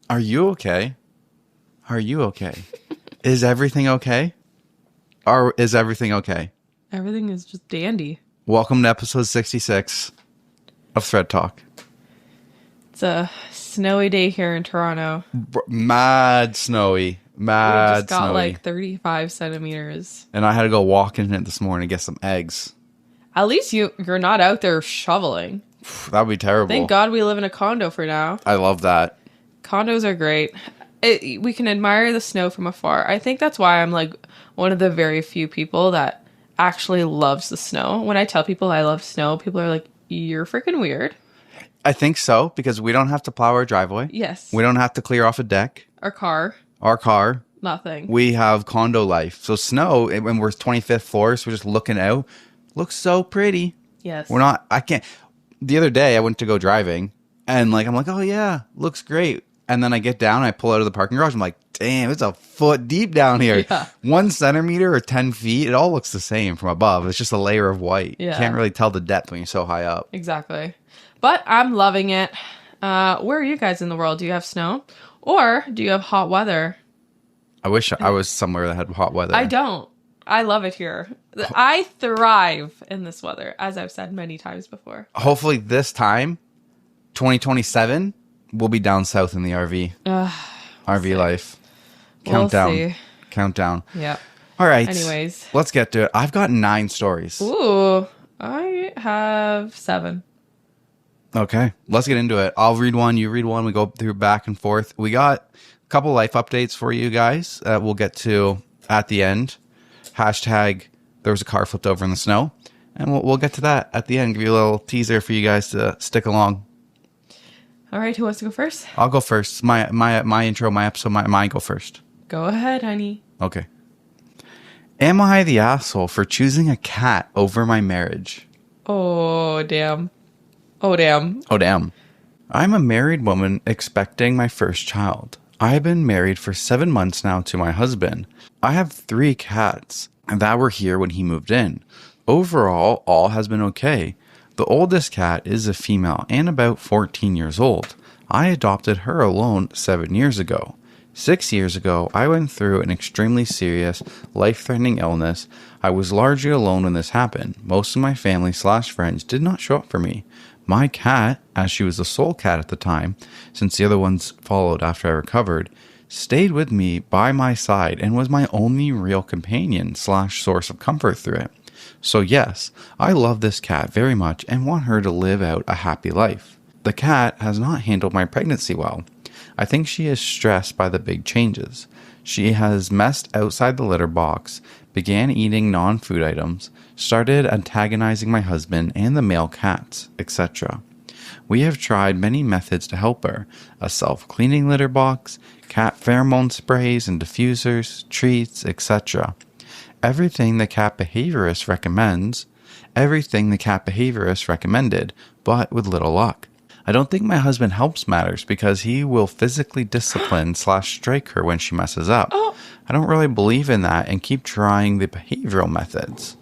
Are you okay? Are you okay? Is everything okay? Or is everything okay? Everything is just dandy. Welcome to episode 66 of ThreadTalk. It's a snowy day here in Toronto. Mad snowy. We just got Snowy. like 35 centimeters. And I had to go walk in it this morning to get some eggs. At least you're not out there shoveling. That would be terrible. Thank God we live in a condo for now. I love that. Condos are great. We can admire the snow from afar. I think that's why I'm like one of the very few people that actually loves the snow. When I tell people I love snow, people are like, you're freaking weird. I think so, because we don't have to plow our driveway. Yes. We don't have to clear off a deck. Our car. Nothing. We have condo life. So snow, when we're 25th floor, so we're just looking out, looks so pretty. Yes. The other day I went to go driving and I'm like, oh yeah, looks great. And then I get down and I pull out of the parking garage. I'm like, damn, it's a foot deep down here. Yeah. 1 centimeter or 10 feet. It all looks the same from above. It's just a layer of white. Yeah. You can't really tell the depth when you're so high up. Exactly. But I'm loving it. Where are you guys in the world? Do you have snow? Or do you have hot weather? I wish I was somewhere that had hot weather. I don't. I love it here. I thrive in this weather, as I've said many times before. Hopefully this time, 2027, we'll be down south in the RV. RV life. Countdown. We'll see. Countdown. Yeah. All right. Anyways. Let's get to it. I've got 9 stories. Ooh. I have 7. Okay. Let's get into it. I'll read one. You read one. We go through back and forth. We got a couple life updates for you guys that we'll get to at the end. Hashtag there was a car flipped over in the snow. And we'll get to that at the end. Give you a little teaser for you guys to stick along. All right. Who wants to go first? I'll go first. My intro, my episode, mine go first. Go ahead, honey. Okay. Am I the asshole for choosing a cat over my marriage? Oh, damn. Oh, damn. Oh, damn. I'm a married woman expecting my first child. I've been married for 7 months now to my husband. I have 3 cats that were here when he moved in. Overall, all has been okay. The oldest cat is a female and about 14 years old. I adopted her alone 7 years ago. 6 years ago, I went through an extremely serious, life-threatening illness. I was largely alone when this happened. Most of my family/friends did not show up for me. My cat, as she was the sole cat at the time, since the other ones followed after I recovered, stayed with me by my side and was my only real companion/source of comfort through it. So yes, I love this cat very much and want her to live out a happy life. The cat has not handled my pregnancy well. I think she is stressed by the big changes. She has messed outside the litter box, began eating non-food items, started antagonizing my husband and the male cats, etc. We have tried many methods to help her: a self-cleaning litter box, cat pheromone sprays and diffusers, treats, etc. Everything the cat behaviorist recommended, but with little luck. I don't think my husband helps matters because he will physically discipline/strike her when she messes up. I don't really believe in that and keep trying the behavioral methods.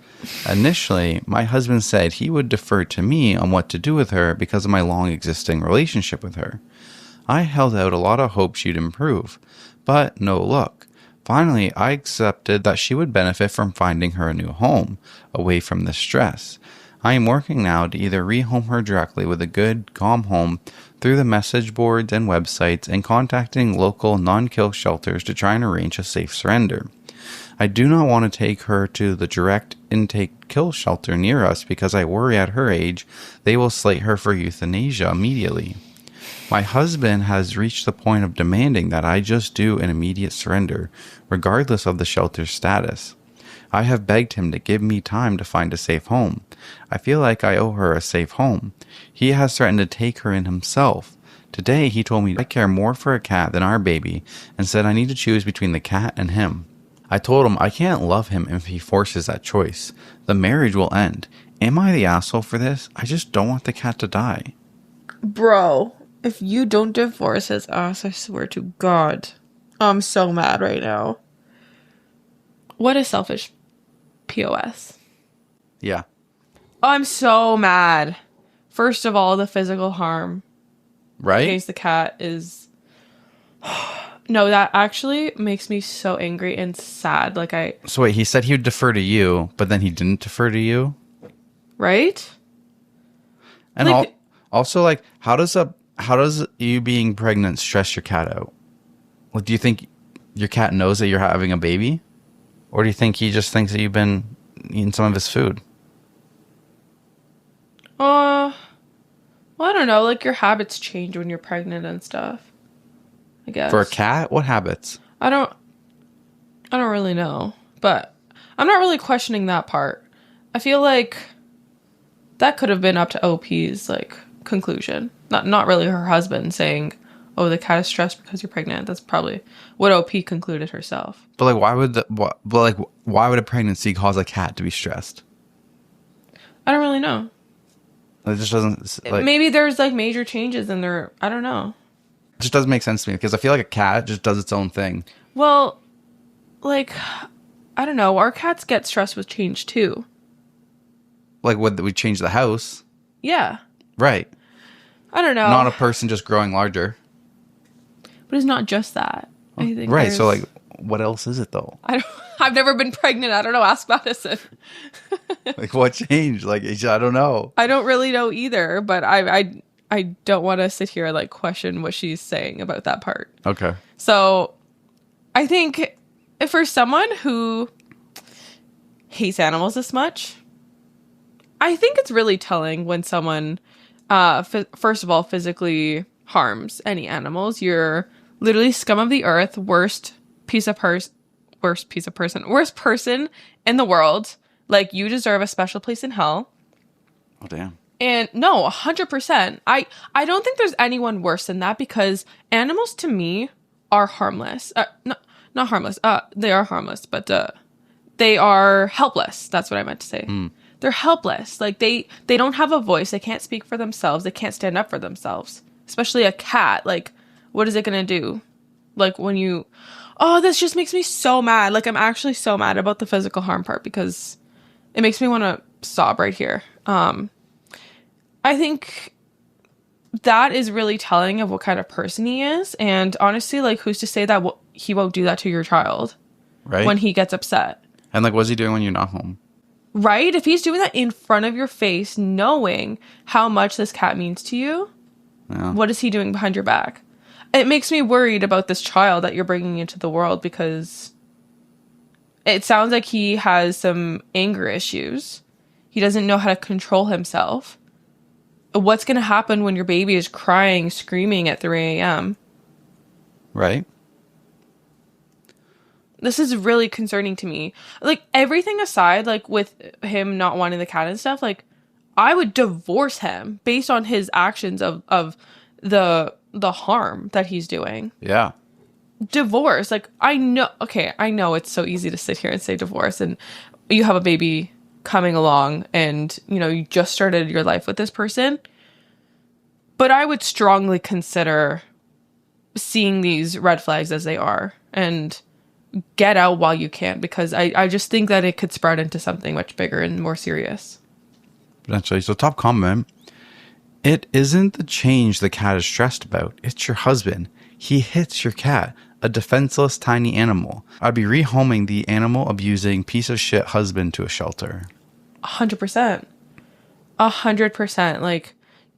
Initially, my husband said he would defer to me on what to do with her because of my long existing relationship with her. I held out a lot of hope she'd improve, but no luck. Finally, I accepted that she would benefit from finding her a new home, away from the stress. I am working now to either rehome her directly with a good, calm home through the message boards and websites and contacting local non-kill shelters to try and arrange a safe surrender. I do not want to take her to the direct intake kill shelter near us because I worry at her age they will slate her for euthanasia immediately. My husband has reached the point of demanding that I just do an immediate surrender, regardless of the shelter's status. I have begged him to give me time to find a safe home. I feel like I owe her a safe home. He has threatened to take her in himself. Today he told me I care more for a cat than our baby and said I need to choose between the cat and him. I told him I can't love him if he forces that choice. The marriage will end. Am I the asshole for this? I just don't want the cat to die. Bro, if you don't divorce his ass, I swear to God, I'm so mad right now. What a selfish POS. Yeah. Oh, I'm so mad. First of all, the physical harm Right? against the cat is No, that actually makes me so angry and sad. Like So wait, he said he would defer to you, but then he didn't defer to you? right? And Like, also, like, how does you being pregnant stress your cat out? Like, do you think your cat knows that you're having a baby? Or do you think he just thinks that you've been eating some of his food? well, I don't know. Like, your habits change when you're pregnant and stuff, I guess. For a cat? What habits? I don't really know, but I'm not really questioning that part. I feel like that could have been up to OP's like conclusion. Not really her husband saying, "Oh, the cat is stressed because you're pregnant." That's probably what OP concluded herself. But like, why would a pregnancy cause a cat to be stressed? I don't really know. It just doesn't like. Maybe there's like major changes in their. I don't know. It just doesn't make sense to me because I feel like a cat just does its own thing. Well, like, I don't know. Our cats get stressed with change too. Like, would we change the house? Yeah. Right. I don't know. Not a person just growing larger. But it's not just that. I think Right. So, like, what else is it though? I've never been pregnant. I don't know. Ask Madison. Like, what changed? Like, I don't know. I don't really know either, but I don't want to sit here and like question what she's saying about that part. Okay. So I think for someone who hates animals this much, I think it's really telling when someone, first of all, physically harms any animals. You're literally scum of the earth, worst person in the world. Like, you deserve a special place in hell. Oh, damn. And no, 100%. I don't think there's anyone worse than that, because animals to me are harmless. Not harmless. They are harmless, but they are helpless. That's what I meant to say. They're helpless. Like, they don't have a voice. They can't speak for themselves. They can't stand up for themselves. Especially a cat. Like, what is it going to do? Like, when you... Oh, this just makes me so mad. Like, I'm actually so mad about the physical harm part, because it makes me want to sob right here. I think that is really telling of what kind of person he is. And honestly, like, who's to say that he won't do that to your child? Right. When he gets upset. And, like, what's he doing when you're not home? Right? If he's doing that in front of your face, knowing how much this cat means to you, what is he doing behind your back? It makes me worried about this child that you're bringing into the world, because it sounds like he has some anger issues. He doesn't know how to control himself. What's going to happen when your baby is crying, screaming at 3 a.m.? Right. This is really concerning to me. Like, everything aside, like, with him not wanting the cat and stuff, like, I would divorce him based on his actions of the harm that he's doing. Yeah. Divorce. Like, I know it's so easy to sit here and say divorce, and you have a baby coming along, and, you know, you just started your life with this person. But I would strongly consider seeing these red flags as they are and get out while you can, because I just think that it could spread into something much bigger and more serious. Potentially. So, top comment. It isn't the change the cat is stressed about. It's your husband. He hits your cat, a defenseless tiny animal. I'd be rehoming the animal abusing piece of shit husband to a shelter. 100%. 100%. Like,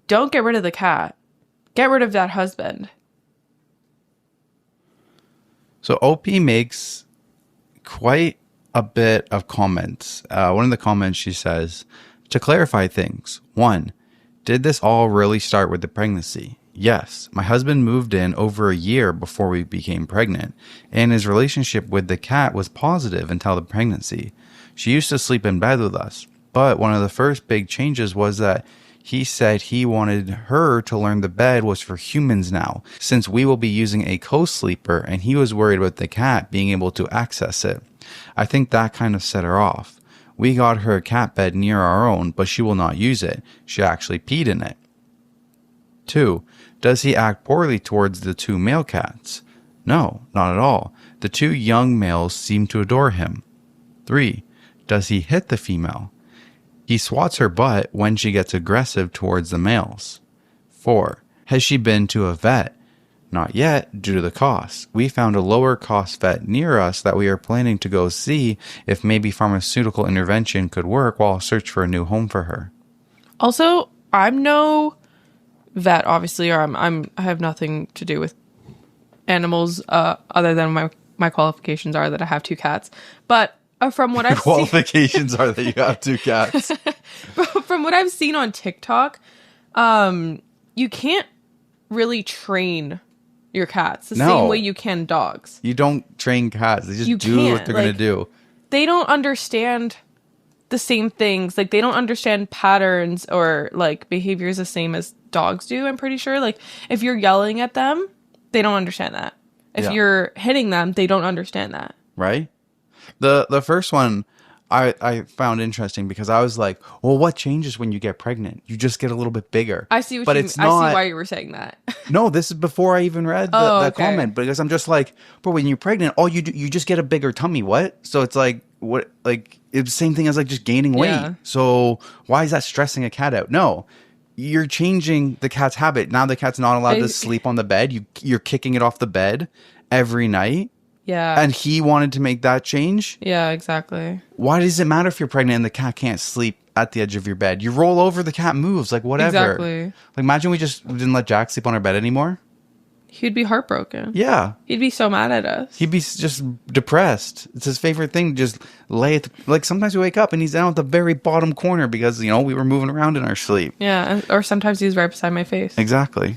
don't get rid of the cat. Get rid of that husband. So OP makes quite a bit of comments. One of the comments, she says, to clarify things. 1, did this all really start with the pregnancy? Yes, my husband moved in over a year before we became pregnant, and his relationship with the cat was positive until the pregnancy. She used to sleep in bed with us, but one of the first big changes was that he said he wanted her to learn the bed was for humans now, since we will be using a co-sleeper, and he was worried about the cat being able to access it. I think that kind of set her off. We got her a cat bed near our own, but she will not use it. She actually peed in it. 2. Does he act poorly towards the 2 male cats? No, not at all. The 2 young males seem to adore him. 3. Does he hit the female? He swats her butt when she gets aggressive towards the males. 4. Has she been to a vet? Not yet, due to the cost. We found a lower cost vet near us that we are planning to go see if maybe pharmaceutical intervention could work while I search for a new home for her. Also, I'm no vet, obviously, or I have nothing to do with animals other than my qualifications are that I have 2 cats. But from what I've qualifications are that you have 2 cats. From what I've seen on TikTok, you can't really train your cats the same way you can dogs. You don't train cats. They just do what they're going to do. They don't understand the same things. Like, they don't understand patterns or like behaviors the same as dogs do, I'm pretty sure. Like, if you're yelling at them, they don't understand that. If you're hitting them, they don't understand that. Right? The first one I found interesting because I was like, well, what changes when you get pregnant? You just get a little bit bigger. I see what you mean. I see why you were saying that. No, this is before I even read the comment, because I'm just like, bro, when you're pregnant, all you do, you just get a bigger tummy. What? So it's like, what? Like, it's the same thing as like just gaining weight. Yeah. So why is that stressing a cat out? No, you're changing the cat's habit. Now the cat's not allowed to sleep on the bed. You're kicking it off the bed every night. Yeah. And he wanted to make that change? Yeah, exactly. Why does it matter if you're pregnant and the cat can't sleep at the edge of your bed? You roll over, the cat moves, like whatever. Exactly. Like, imagine we just didn't let Jack sleep on our bed anymore. He'd be heartbroken. Yeah. He'd be so mad at us. He'd be just depressed. It's his favorite thing to just lay at like, sometimes we wake up and he's down at the very bottom corner because, you know, we were moving around in our sleep. Yeah, or sometimes he's right beside my face. Exactly.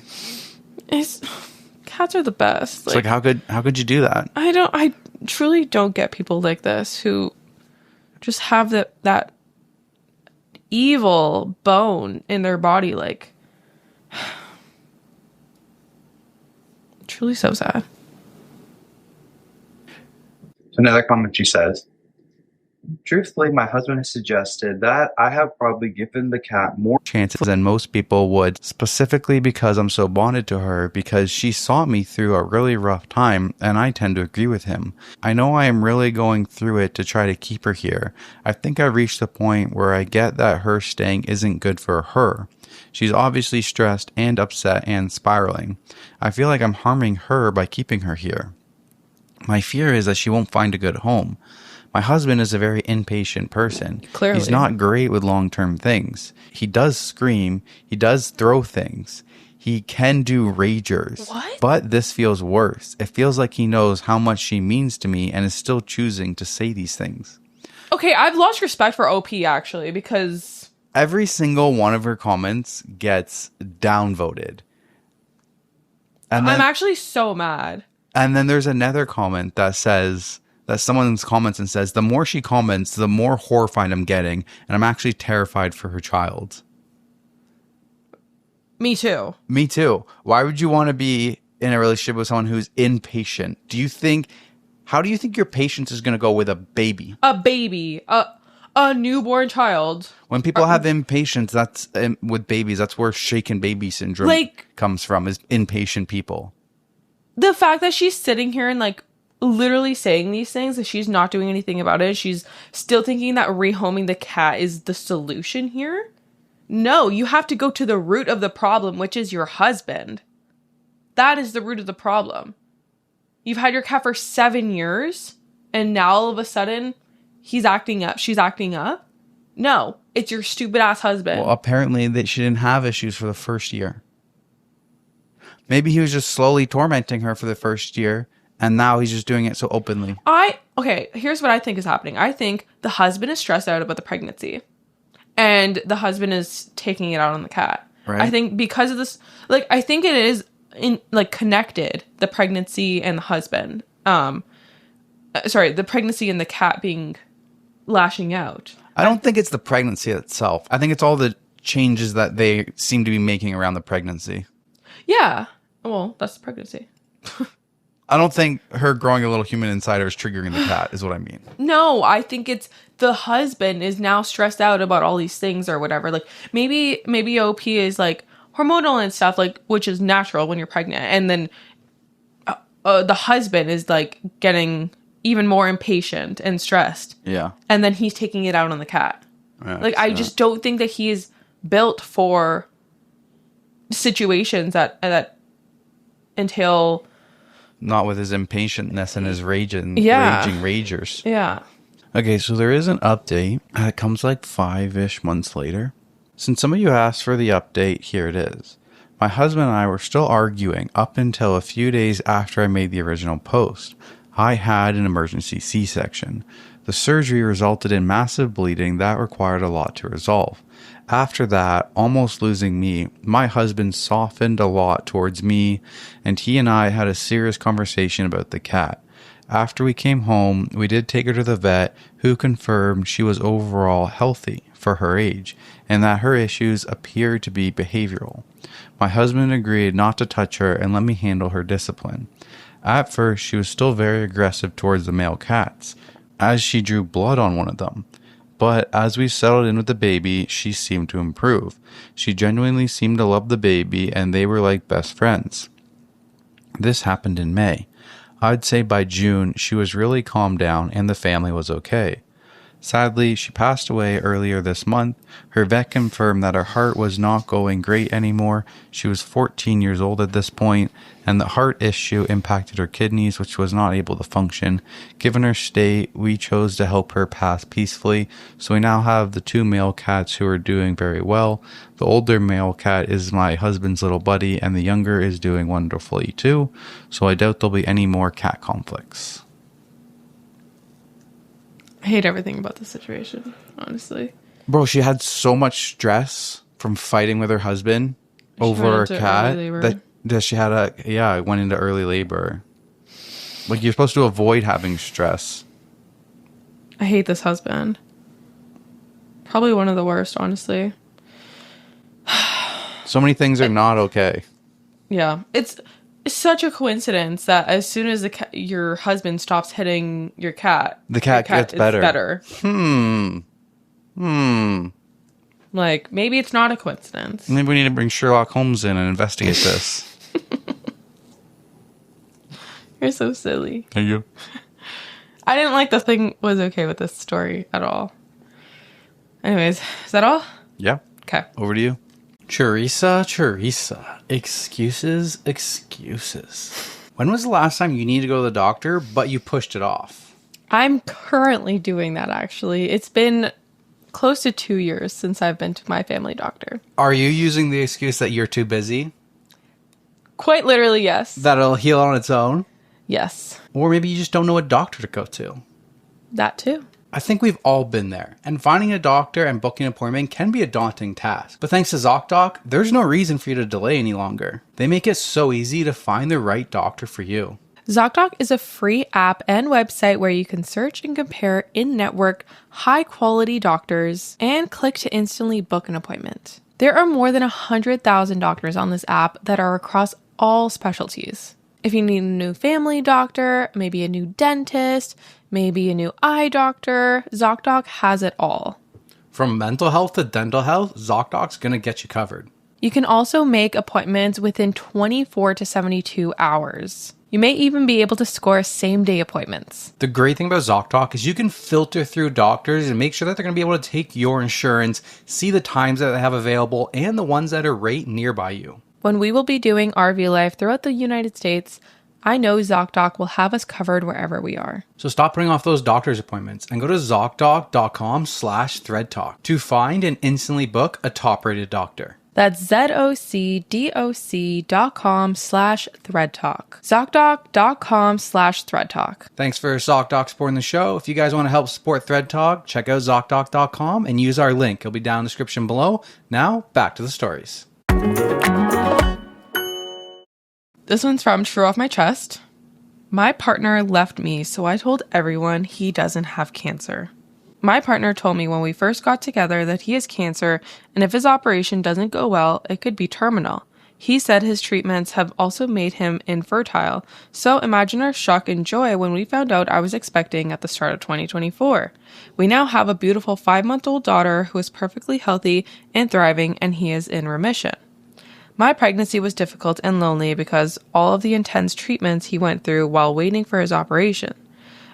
Cats are the best. Like, how could you do that? I truly don't get people like this who just have that evil bone in their body. Like, truly so sad. Another comment she says, truthfully, my husband has suggested that I have probably given the cat more chances than most people would, specifically because I'm so bonded to her, because she saw me through a really rough time, and I tend to agree with him. I know I am really going through it to try to keep her here. I think I've reached the point where I get that her staying isn't good for her. She's obviously stressed and upset and spiraling. I feel like I'm harming her by keeping her here. My fear is that she won't find a good home. My husband is a very impatient person. Clearly. He's not great with long-term things. He does scream. He does throw things. He can do ragers. What? But this feels worse. It feels like he knows how much she means to me and is still choosing to say these things. Okay, I've lost respect for OP, actually, because every single one of her comments gets downvoted. And then, I'm actually so mad. And then there's another comment that says, that someone comments and says, the more she comments, the more horrified I'm getting, and I'm actually terrified for her child. Me too. Me too. Why would you want to be in a relationship with someone who's impatient? How do you think your patience is going to go with a baby? A baby. A newborn child. When people have impatience, that's with babies, that's where shaken baby syndrome comes from, is impatient people. The fact that she's sitting here and like literally saying these things, that she's not doing anything about it, she's still thinking that rehoming the cat is the solution here. No, you have to go to the root of the problem, which is your husband. That is the root of the problem. You've had your cat for 7 years, and now all of a sudden he's acting up. She's acting up. No, it's your stupid ass husband. Well, apparently she didn't have issues for the first year. Maybe he was just slowly tormenting her for the first year, and now he's just doing it so openly. Okay, here's what I think is happening. I think the husband is stressed out about the pregnancy, and the husband is taking it out on the cat. Right. I think because of this, like, I think it is connected, the pregnancy and the husband. The pregnancy and the cat being lashing out. I don't think it's the pregnancy itself. I think it's all the changes that they seem to be making around the pregnancy. Yeah. Well, that's the pregnancy. I don't think her growing a little human inside her is triggering the cat, is what I mean. No, I think it's the husband is now stressed out about all these things or whatever. Like, maybe OP is like hormonal and stuff, like, which is natural when you're pregnant. And then the husband is like getting even more impatient and stressed. Yeah. And then he's taking it out on the cat. Yeah, like, I just don't think that he is built for situations that until... Not with his impatientness and his raging ragers. Yeah. Okay, so there is an update. It comes like 5-ish months later. Since some of you asked for the update, here it is. My husband and I were still arguing up until a few days after I made the original post. I had an emergency C-section. The surgery resulted in massive bleeding that required a lot to resolve. After that, almost losing me, my husband softened a lot towards me, and he and I had a serious conversation about the cat. After we came home, we did take her to the vet, who confirmed she was overall healthy for her age, and that her issues appeared to be behavioral. My husband agreed not to touch her and let me handle her discipline. At first, she was still very aggressive towards the male cats, as she drew blood on one of them. But as we settled in with the baby, she seemed to improve. She genuinely seemed to love the baby, and they were like best friends. This happened in May. I'd say by June, she was really calmed down and the family was okay. Sadly, she passed away earlier this month. Her vet confirmed that her heart was not going great anymore. She was 14 years old at this point, and the heart issue impacted her kidneys, which was not able to function. Given her state, we chose to help her pass peacefully, so we now have the 2 male cats who are doing very well. The older male cat is my husband's little buddy, and the younger is doing wonderfully too, so I doubt there'll be any more cat conflicts. I hate everything about this situation, honestly. Bro, she had so much stress from fighting with her husband over her cat that she had went into early labor. Like, you're supposed to avoid having stress. I hate this husband. Probably one of the worst, honestly. So many things are not okay. Yeah. It's such a coincidence that as soon as your husband stops hitting your cat, the cat gets better. Like, maybe it's not a coincidence. Maybe we need to bring Sherlock Holmes in and investigate this. You're so silly. Thank you. I didn't like the thing was okay with this story at all. Anyways, is that all? Yeah. Okay. Over to you. Teresa. Excuses. When was the last time you needed to go to the doctor, but you pushed it off? I'm currently doing that, actually. It's been close to 2 years since I've been to my family doctor. Are you using the excuse that you're too busy? Quite literally, yes. That'll heal on its own? Yes. Or maybe you just don't know what doctor to go to. That too. I think we've all been there, and finding a doctor and booking an appointment can be a daunting task. But thanks to ZocDoc, there's no reason for you to delay any longer. They make it so easy to find the right doctor for you. ZocDoc is a free app and website where you can search and compare in-network, high-quality doctors and click to instantly book an appointment. There are more than 100,000 doctors on this app that are across all specialties. If you need a new family doctor, maybe a new dentist, maybe a new eye doctor, ZocDoc has it all. From mental health to dental health, ZocDoc's going to get you covered. You can also make appointments within 24 to 72 hours. You may even be able to score same-day appointments. The great thing about ZocDoc is you can filter through doctors and make sure that they're going to be able to take your insurance, see the times that they have available, and the ones that are right nearby you. When we will be doing RV life throughout the United States, I know ZocDoc will have us covered wherever we are. So stop putting off those doctor's appointments and go to ZocDoc.com/ThreadTalk to find and instantly book a top-rated doctor. That's ZocDoc.com/ThreadTalk. ZocDoc.com/ThreadTalk. Thanks for ZocDoc supporting the show. If you guys want to help support ThreadTalk, check out ZocDoc.com and use our link. It'll be down in the description below. Now, back to the stories. This one's from True Off My Chest. My partner left me, so I told everyone he doesn't have cancer. My partner told me when we first got together that he has cancer, and if his operation doesn't go well, it could be terminal. He said his treatments have also made him infertile, so imagine our shock and joy when we found out I was expecting at the start of 2024. We now have a beautiful 5-month-old daughter who is perfectly healthy and thriving, and he is in remission. My pregnancy was difficult and lonely because all of the intense treatments he went through while waiting for his operation.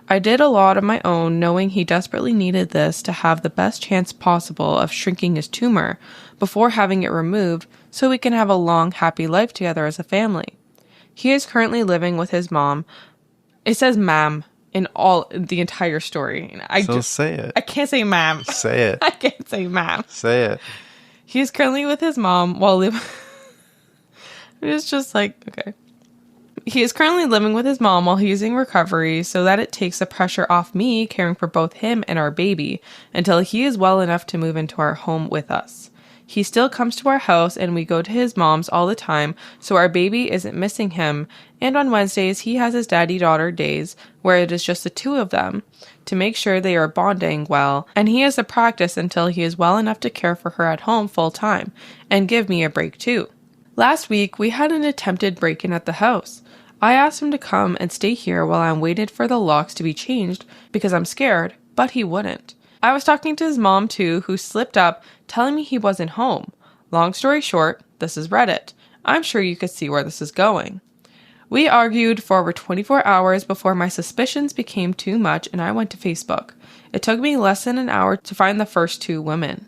I did a lot of my own, knowing he desperately needed this to have the best chance possible of shrinking his tumor before having it removed so we can have a long, happy life together as a family. He is currently living with his mom. It says ma'am in the entire story. Say it. I can't say ma'am. Say it. I can't say ma'am. Say it. He is currently with his mom while living. It's just like, okay. He is currently living with his mom while he's in recovery so that it takes the pressure off me caring for both him and our baby until he is well enough to move into our home with us. He still comes to our house and we go to his mom's all the time so our baby isn't missing him, and on Wednesdays he has his daddy-daughter days where it is just the two of them to make sure they are bonding well, and he has a practice until he is well enough to care for her at home full time and give me a break too. Last week we had an attempted break-in at the house. I asked him to come and stay here while I waited for the locks to be changed because I'm scared, but he wouldn't. I was talking to his mom too, who slipped up, telling me he wasn't home. Long story short, this is Reddit. I'm sure you could see where this is going. We argued for over 24 hours before my suspicions became too much and I went to Facebook. It took me less than an hour to find the first two women.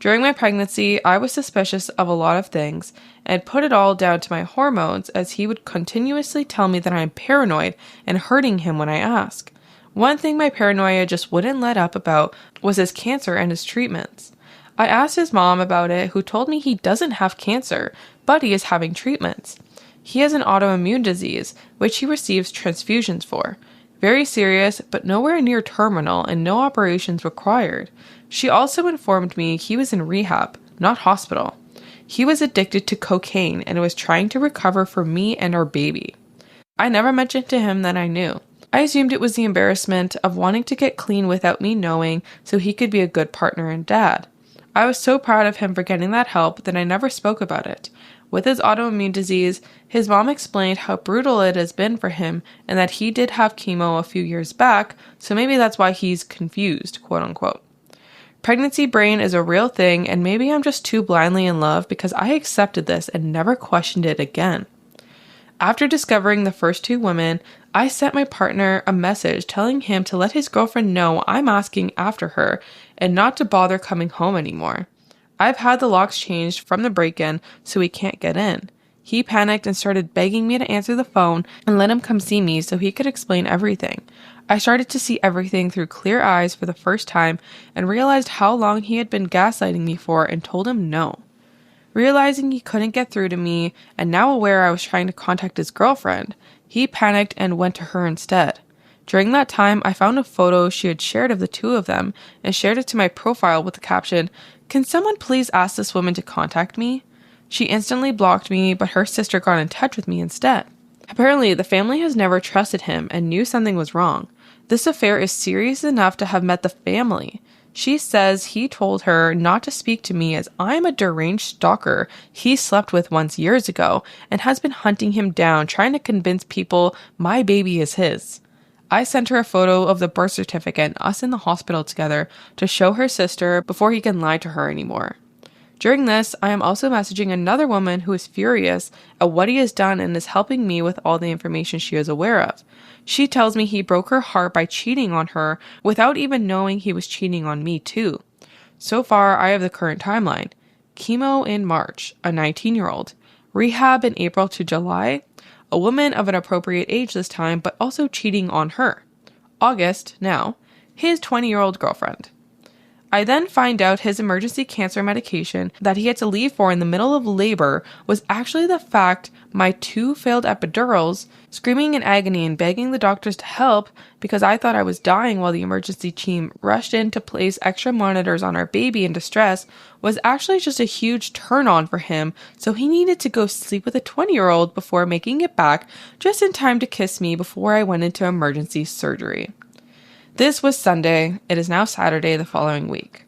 During my pregnancy, I was suspicious of a lot of things and put it all down to my hormones, as he would continuously tell me that I'm paranoid and hurting him when I ask. One thing my paranoia just wouldn't let up about was his cancer and his treatments. I asked his mom about it, who told me he doesn't have cancer, but he is having treatments. He has an autoimmune disease, which he receives transfusions for. Very serious, but nowhere near terminal and no operations required. She also informed me he was in rehab, not hospital. He was addicted to cocaine and was trying to recover for me and our baby. I never mentioned to him that I knew. I assumed it was the embarrassment of wanting to get clean without me knowing so he could be a good partner and dad. I was so proud of him for getting that help that I never spoke about it. With his autoimmune disease, his mom explained how brutal it has been for him and that he did have chemo a few years back, so maybe that's why he's confused, quote unquote. Pregnancy brain is a real thing, and maybe I'm just too blindly in love because I accepted this and never questioned it again. After discovering the first two women, I sent my partner a message telling him to let his girlfriend know I'm asking after her and not to bother coming home anymore. I've had the locks changed from the break-in so he can't get in. He panicked and started begging me to answer the phone and let him come see me so he could explain everything. I started to see everything through clear eyes for the first time and realized how long he had been gaslighting me for and told him no. Realizing he couldn't get through to me and now aware I was trying to contact his girlfriend, he panicked and went to her instead. During that time, I found a photo she had shared of the two of them and shared it to my profile with the caption, "Can someone please ask this woman to contact me?" She instantly blocked me, but her sister got in touch with me instead. Apparently, the family has never trusted him and knew something was wrong. This affair is serious enough to have met the family. She says he told her not to speak to me as I'm a deranged stalker he slept with once years ago and has been hunting him down, trying to convince people my baby is his. I sent her a photo of the birth certificate and us in the hospital together to show her sister before he can lie to her anymore. During this, I am also messaging another woman who is furious at what he has done and is helping me with all the information she is aware of. She tells me he broke her heart by cheating on her without even knowing he was cheating on me too. So far, I have the current timeline. Chemo in March, a 19-year-old. Rehab in April to July, a woman of an appropriate age this time, but also cheating on her. August, now, his 20-year-old girlfriend. I then find out his emergency cancer medication that he had to leave for in the middle of labor was actually the fact my 2 failed epidurals, screaming in agony and begging the doctors to help because I thought I was dying while the emergency team rushed in to place extra monitors on our baby in distress, was actually just a huge turn on for him, so he needed to go sleep with a 20-year-old before making it back just in time to kiss me before I went into emergency surgery. This was Sunday. It is now Saturday the following week.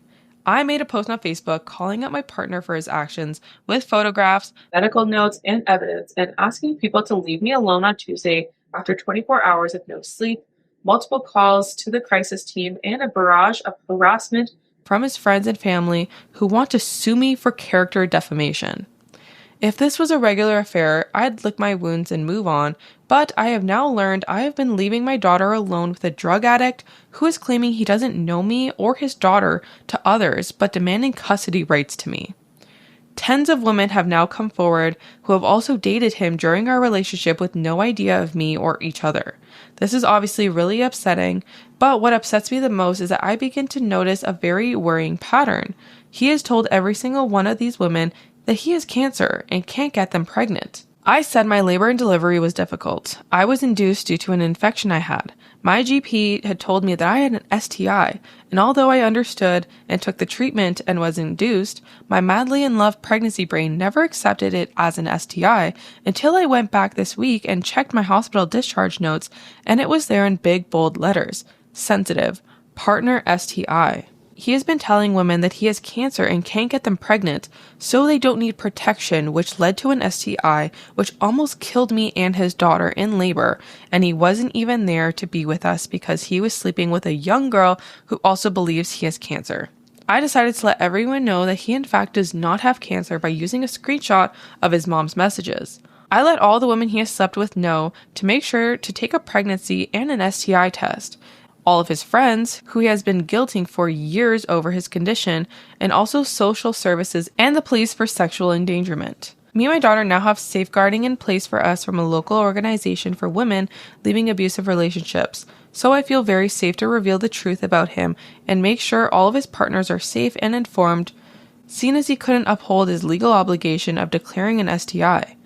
I made a post on Facebook calling out my partner for his actions with photographs, medical notes, and evidence, and asking people to leave me alone on Tuesday after 24 hours of no sleep, multiple calls to the crisis team, and a barrage of harassment from his friends and family who want to sue me for character defamation. If this was a regular affair, I'd lick my wounds and move on, but I have now learned I have been leaving my daughter alone with a drug addict who is claiming he doesn't know me or his daughter to others, but demanding custody rights to me. Tens of women have now come forward who have also dated him during our relationship with no idea of me or each other. This is obviously really upsetting, but what upsets me the most is that I begin to notice a very worrying pattern. He has told every single one of these women that he has cancer and can't get them pregnant. I said my labor and delivery was difficult. I was induced due to an infection I had. My GP had told me that I had an STI, and although I understood and took the treatment and was induced, my madly in love pregnancy brain never accepted it as an STI until I went back this week and checked my hospital discharge notes, and it was there in big bold letters. Sensitive. Partner STI. He has been telling women that he has cancer and can't get them pregnant, so they don't need protection, which led to an STI, which almost killed me and his daughter in labor, and he wasn't even there to be with us because he was sleeping with a young girl who also believes he has cancer. I decided to let everyone know that he in fact does not have cancer by using a screenshot of his mom's messages. I let all the women he has slept with know to make sure to take a pregnancy and an STI test. All of his friends, who he has been guilting for years over his condition, and also social services and the police for sexual endangerment. Me and my daughter now have safeguarding in place for us from a local organization for women leaving abusive relationships, so I feel very safe to reveal the truth about him and make sure all of his partners are safe and informed, seeing as he couldn't uphold his legal obligation of declaring an STI.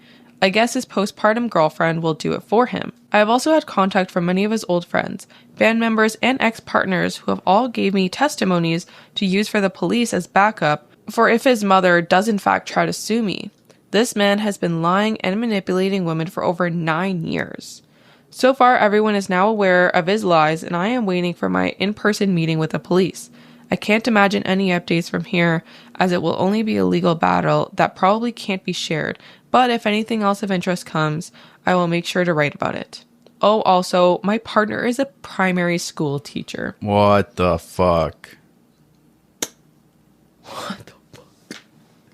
I guess his postpartum girlfriend will do it for him. I have also had contact from many of his old friends, band members, and ex-partners who have all gave me testimonies to use for the police as backup for if his mother does in fact try to sue me. This man has been lying and manipulating women for over 9 years. So far, everyone is now aware of his lies, and I am waiting for my in-person meeting with the police. I can't imagine any updates from here, as it will only be a legal battle that probably can't be shared, but if anything else of interest comes, I will make sure to write about it. Oh, also, my partner is a primary school teacher. What the fuck? What the fuck?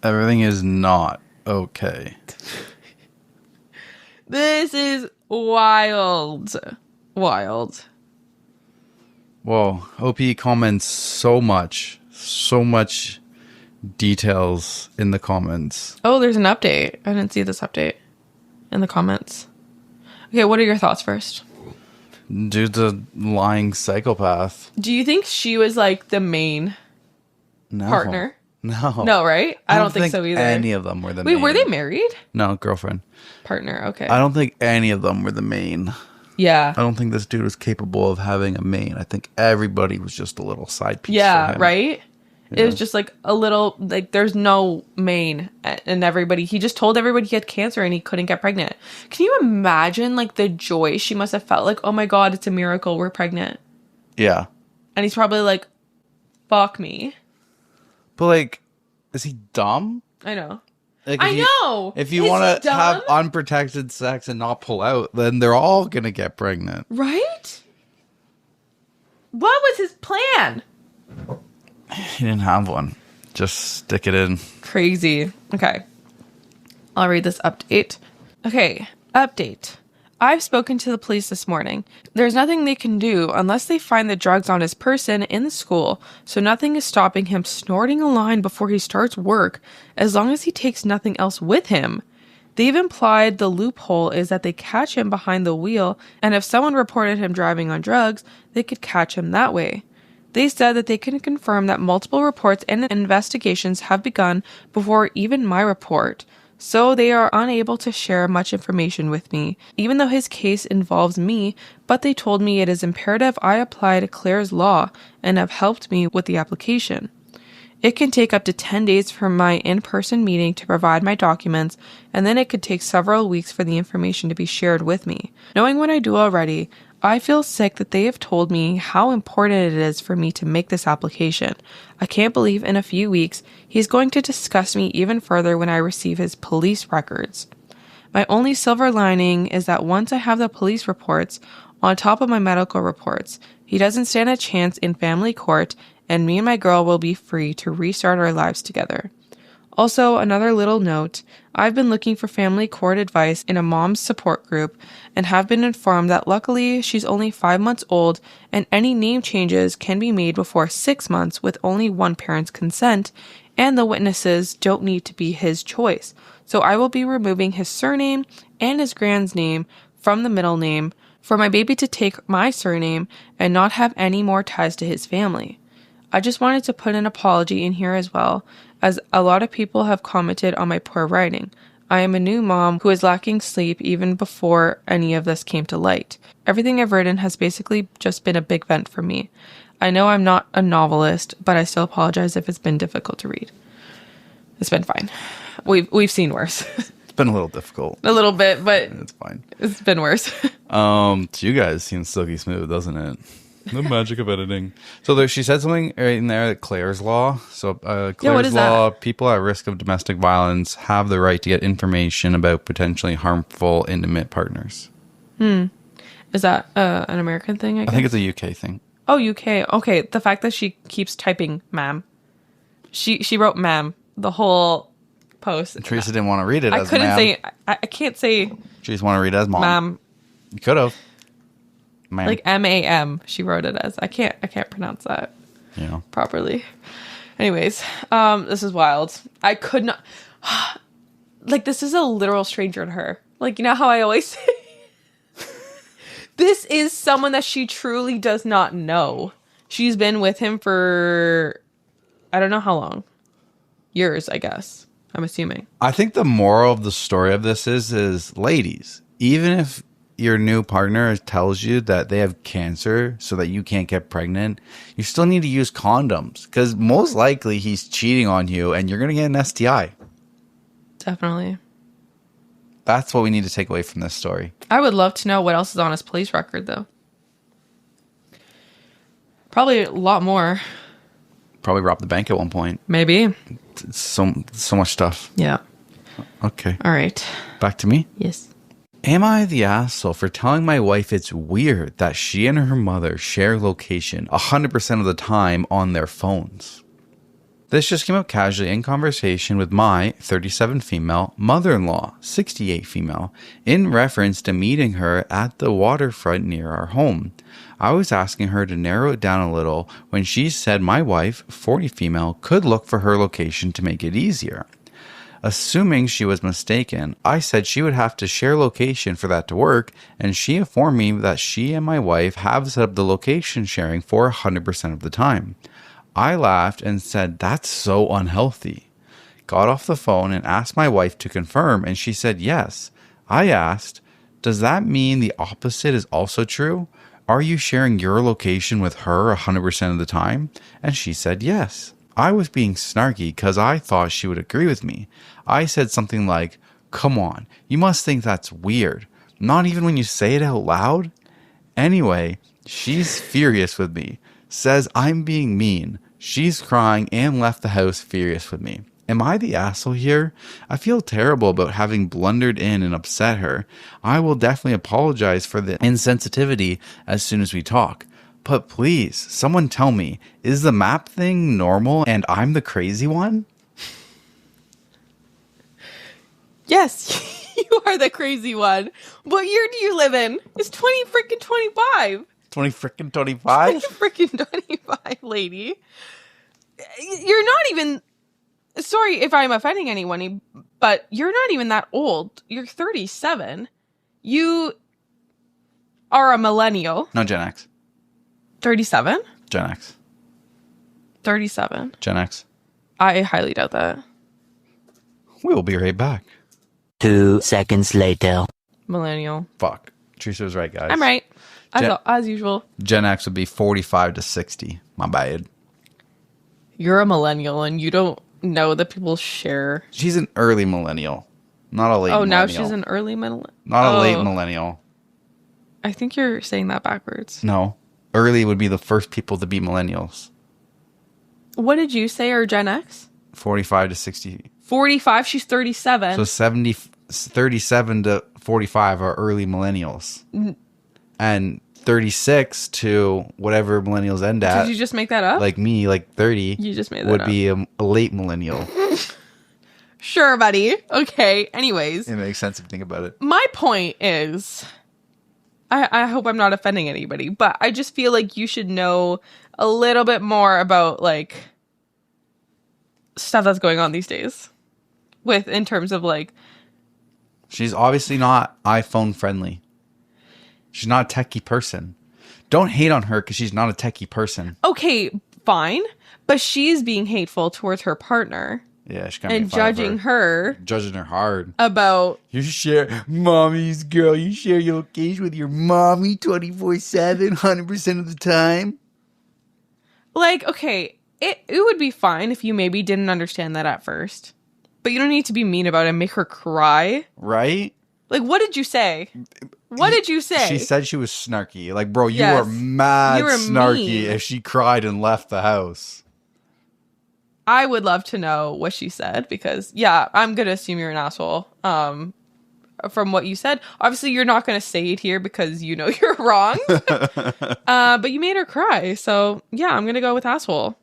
Everything is not okay. This is wild. Wild. Whoa, OP comments so much details in the comments. Oh, there's an update. I didn't see this update in the comments. Okay, what are your thoughts first? Dude's a lying psychopath. Do you think she was like the main partner? No. No, right? I don't think so either. Any of them were the main. Wait, were they married? No, girlfriend. Partner, okay. I don't think any of them were the main. Yeah. I don't think this dude was capable of having a main. I think everybody was just a little side piece. Yeah, for him. right? Yeah. It was just like a little, like there's no main, and everybody, he just told everybody he had cancer and he couldn't get pregnant. Can you imagine like the joy she must have felt? Like, oh my God, it's a miracle, we're pregnant. Yeah. And he's probably like, fuck me. But like, is he dumb? I know. Like, I know. If you want to have unprotected sex and not pull out, then they're all going to get pregnant. Right? What was his plan? He didn't have one. Just stick it in. Crazy. Okay. I'll read this update. Okay. Update. I've spoken to the police this morning. There's nothing they can do unless they find the drugs on his person in the school, so nothing is stopping him snorting a line before he starts work, as long as he takes nothing else with him. They've implied the loophole is that they catch him behind the wheel, and if someone reported him driving on drugs, they could catch him that way. They said that they can confirm that multiple reports and investigations have begun before even my report, so they are unable to share much information with me, even though his case involves me, but they told me it is imperative I apply to Claire's law and have helped me with the application. It can take up to 10 days from my in-person meeting to provide my documents, and then it could take several weeks for the information to be shared with me. Knowing what I do already, I feel sick that they have told me how important it is for me to make this application. I can't believe in a few weeks he's going to discuss me even further when I receive his police records. My only silver lining is that once I have the police reports on top of my medical reports, he doesn't stand a chance in family court, and me and my girl will be free to restart our lives together. Also, another little note, I've been looking for family court advice in a mom's support group and have been informed that luckily she's only 5 months old and any name changes can be made before 6 months with only one parent's consent, and the witnesses don't need to be his choice. So I will be removing his surname and his grand's name from the middle name for my baby to take my surname and not have any more ties to his family. I just wanted to put an apology in here as well, as a lot of people have commented on my poor writing. I am a new mom who is lacking sleep even before any of this came to light. Everything I've written has basically just been a big vent for me. I know I'm not a novelist, but I still apologize if it's been difficult to read. It's been fine. We've seen worse. It's been a little difficult. A little bit, but it's fine. It's been worse. You guys seem silky smooth, doesn't it? The magic of editing. So she said something right in there, that Claire's Law. So Claire's Law, people at risk of domestic violence have the right to get information about potentially harmful intimate partners. Is that an American thing, I guess? I think it's a UK thing. Oh, UK. Okay, the fact that she keeps typing ma'am. She wrote ma'am the whole post. Teresa didn't want to read it as couldn't ma'am. say, I can't say She just want to read it as mom. ma'am. You could have. Ma'am. Like MAM, she wrote it as. I can't pronounce that properly. Anyways, this is wild. I could not, like, this is a literal stranger to her. Like, you know how I always say, this is someone that she truly does not know. She's been with him for, I don't know how long. Years, I guess. I'm assuming. I think the moral of the story of this is ladies, even if your new partner tells you that they have cancer so that you can't get pregnant, you still need to use condoms, because most likely he's cheating on you and you're going to get an STI. Definitely. That's what we need to take away from this story. I would love to know what else is on his police record, though. Probably a lot more. Probably robbed the bank at one point. Maybe. So much stuff. Yeah. Okay. All right. Back to me? Yes. Am I the asshole for telling my wife it's weird that she and her mother share location 100% of the time on their phones? This just came up casually in conversation with my 37 female mother-in-law, 68 female, in reference to meeting her at the waterfront near our home. I was asking her to narrow it down a little when she said my wife, 40 female, could look for her location to make it easier. Assuming she was mistaken, I said she would have to share location for that to work, and she informed me that she and my wife have set up the location sharing for 100% of the time. I laughed and said that's so unhealthy. Got off the phone and asked my wife to confirm, and she said yes. I asked, does that mean the opposite is also true? Are you sharing your location with her 100% of the time? And she said yes. I was being snarky because I thought she would agree with me. I said something like, come on, you must think that's weird. Not even when you say it out loud? Anyway, she's furious with me. Says I'm being mean. She's crying and left the house furious with me. Am I the asshole here? I feel terrible about having blundered in and upset her. I will definitely apologize for the insensitivity as soon as we talk. But please, someone tell me, is the map thing normal and I'm the crazy one? Yes, you are the crazy one. What year do you live in? It's 2025. 20 freaking 25? 20 freaking 25, lady. You're not even... Sorry if I'm offending anyone, but you're not even that old. You're 37. You are a millennial. No, Gen X. 37? Gen X. 37. Gen X. I highly doubt that. We'll be right back. 2 seconds later. Millennial. Fuck. Teresa was right, guys. I'm right. As usual. Gen X would be 45 to 60. My bad. You're a millennial and you don't know that people share. She's an early millennial. Not a late millennial. Oh, now she's an early millennial? Not a late millennial. I think you're saying that backwards. No. Early would be the first people to be millennials. What did you say, or Gen X? 45 to 60. 45, she's 37. So 37 to 45 are early millennials. And 36 to whatever millennials end at. Did you just make that up? Like me, like 30. You just made that would up. be a late millennial. Sure, buddy. Okay, anyways. It makes sense if you think about it. My point is, I hope I'm not offending anybody, but I just feel like you should know a little bit more about, like, stuff that's going on these days with in terms of like She's obviously not iPhone friendly. She's not a techie person. Don't hate on her because she's not a techie person. okay, fine, but she's being hateful towards her partner. Yeah, she's gonna and judging her. Judging her hard. About you share mommy's girl, you share your location with your mommy 24/7, 100% of the time. Like, okay, it would be fine if you maybe didn't understand that at first. But you don't need to be mean about it and make her cry. Right? Like, what did you say? What did you say? She said she was snarky. Like, bro, you were mad snarky mean. if she cried and left the house. I would love to know what she said because, yeah, I'm going to assume you're an asshole. From what you said. Obviously, you're not going to say it here because you know you're wrong. But you made her cry. So, yeah, I'm going to go with asshole.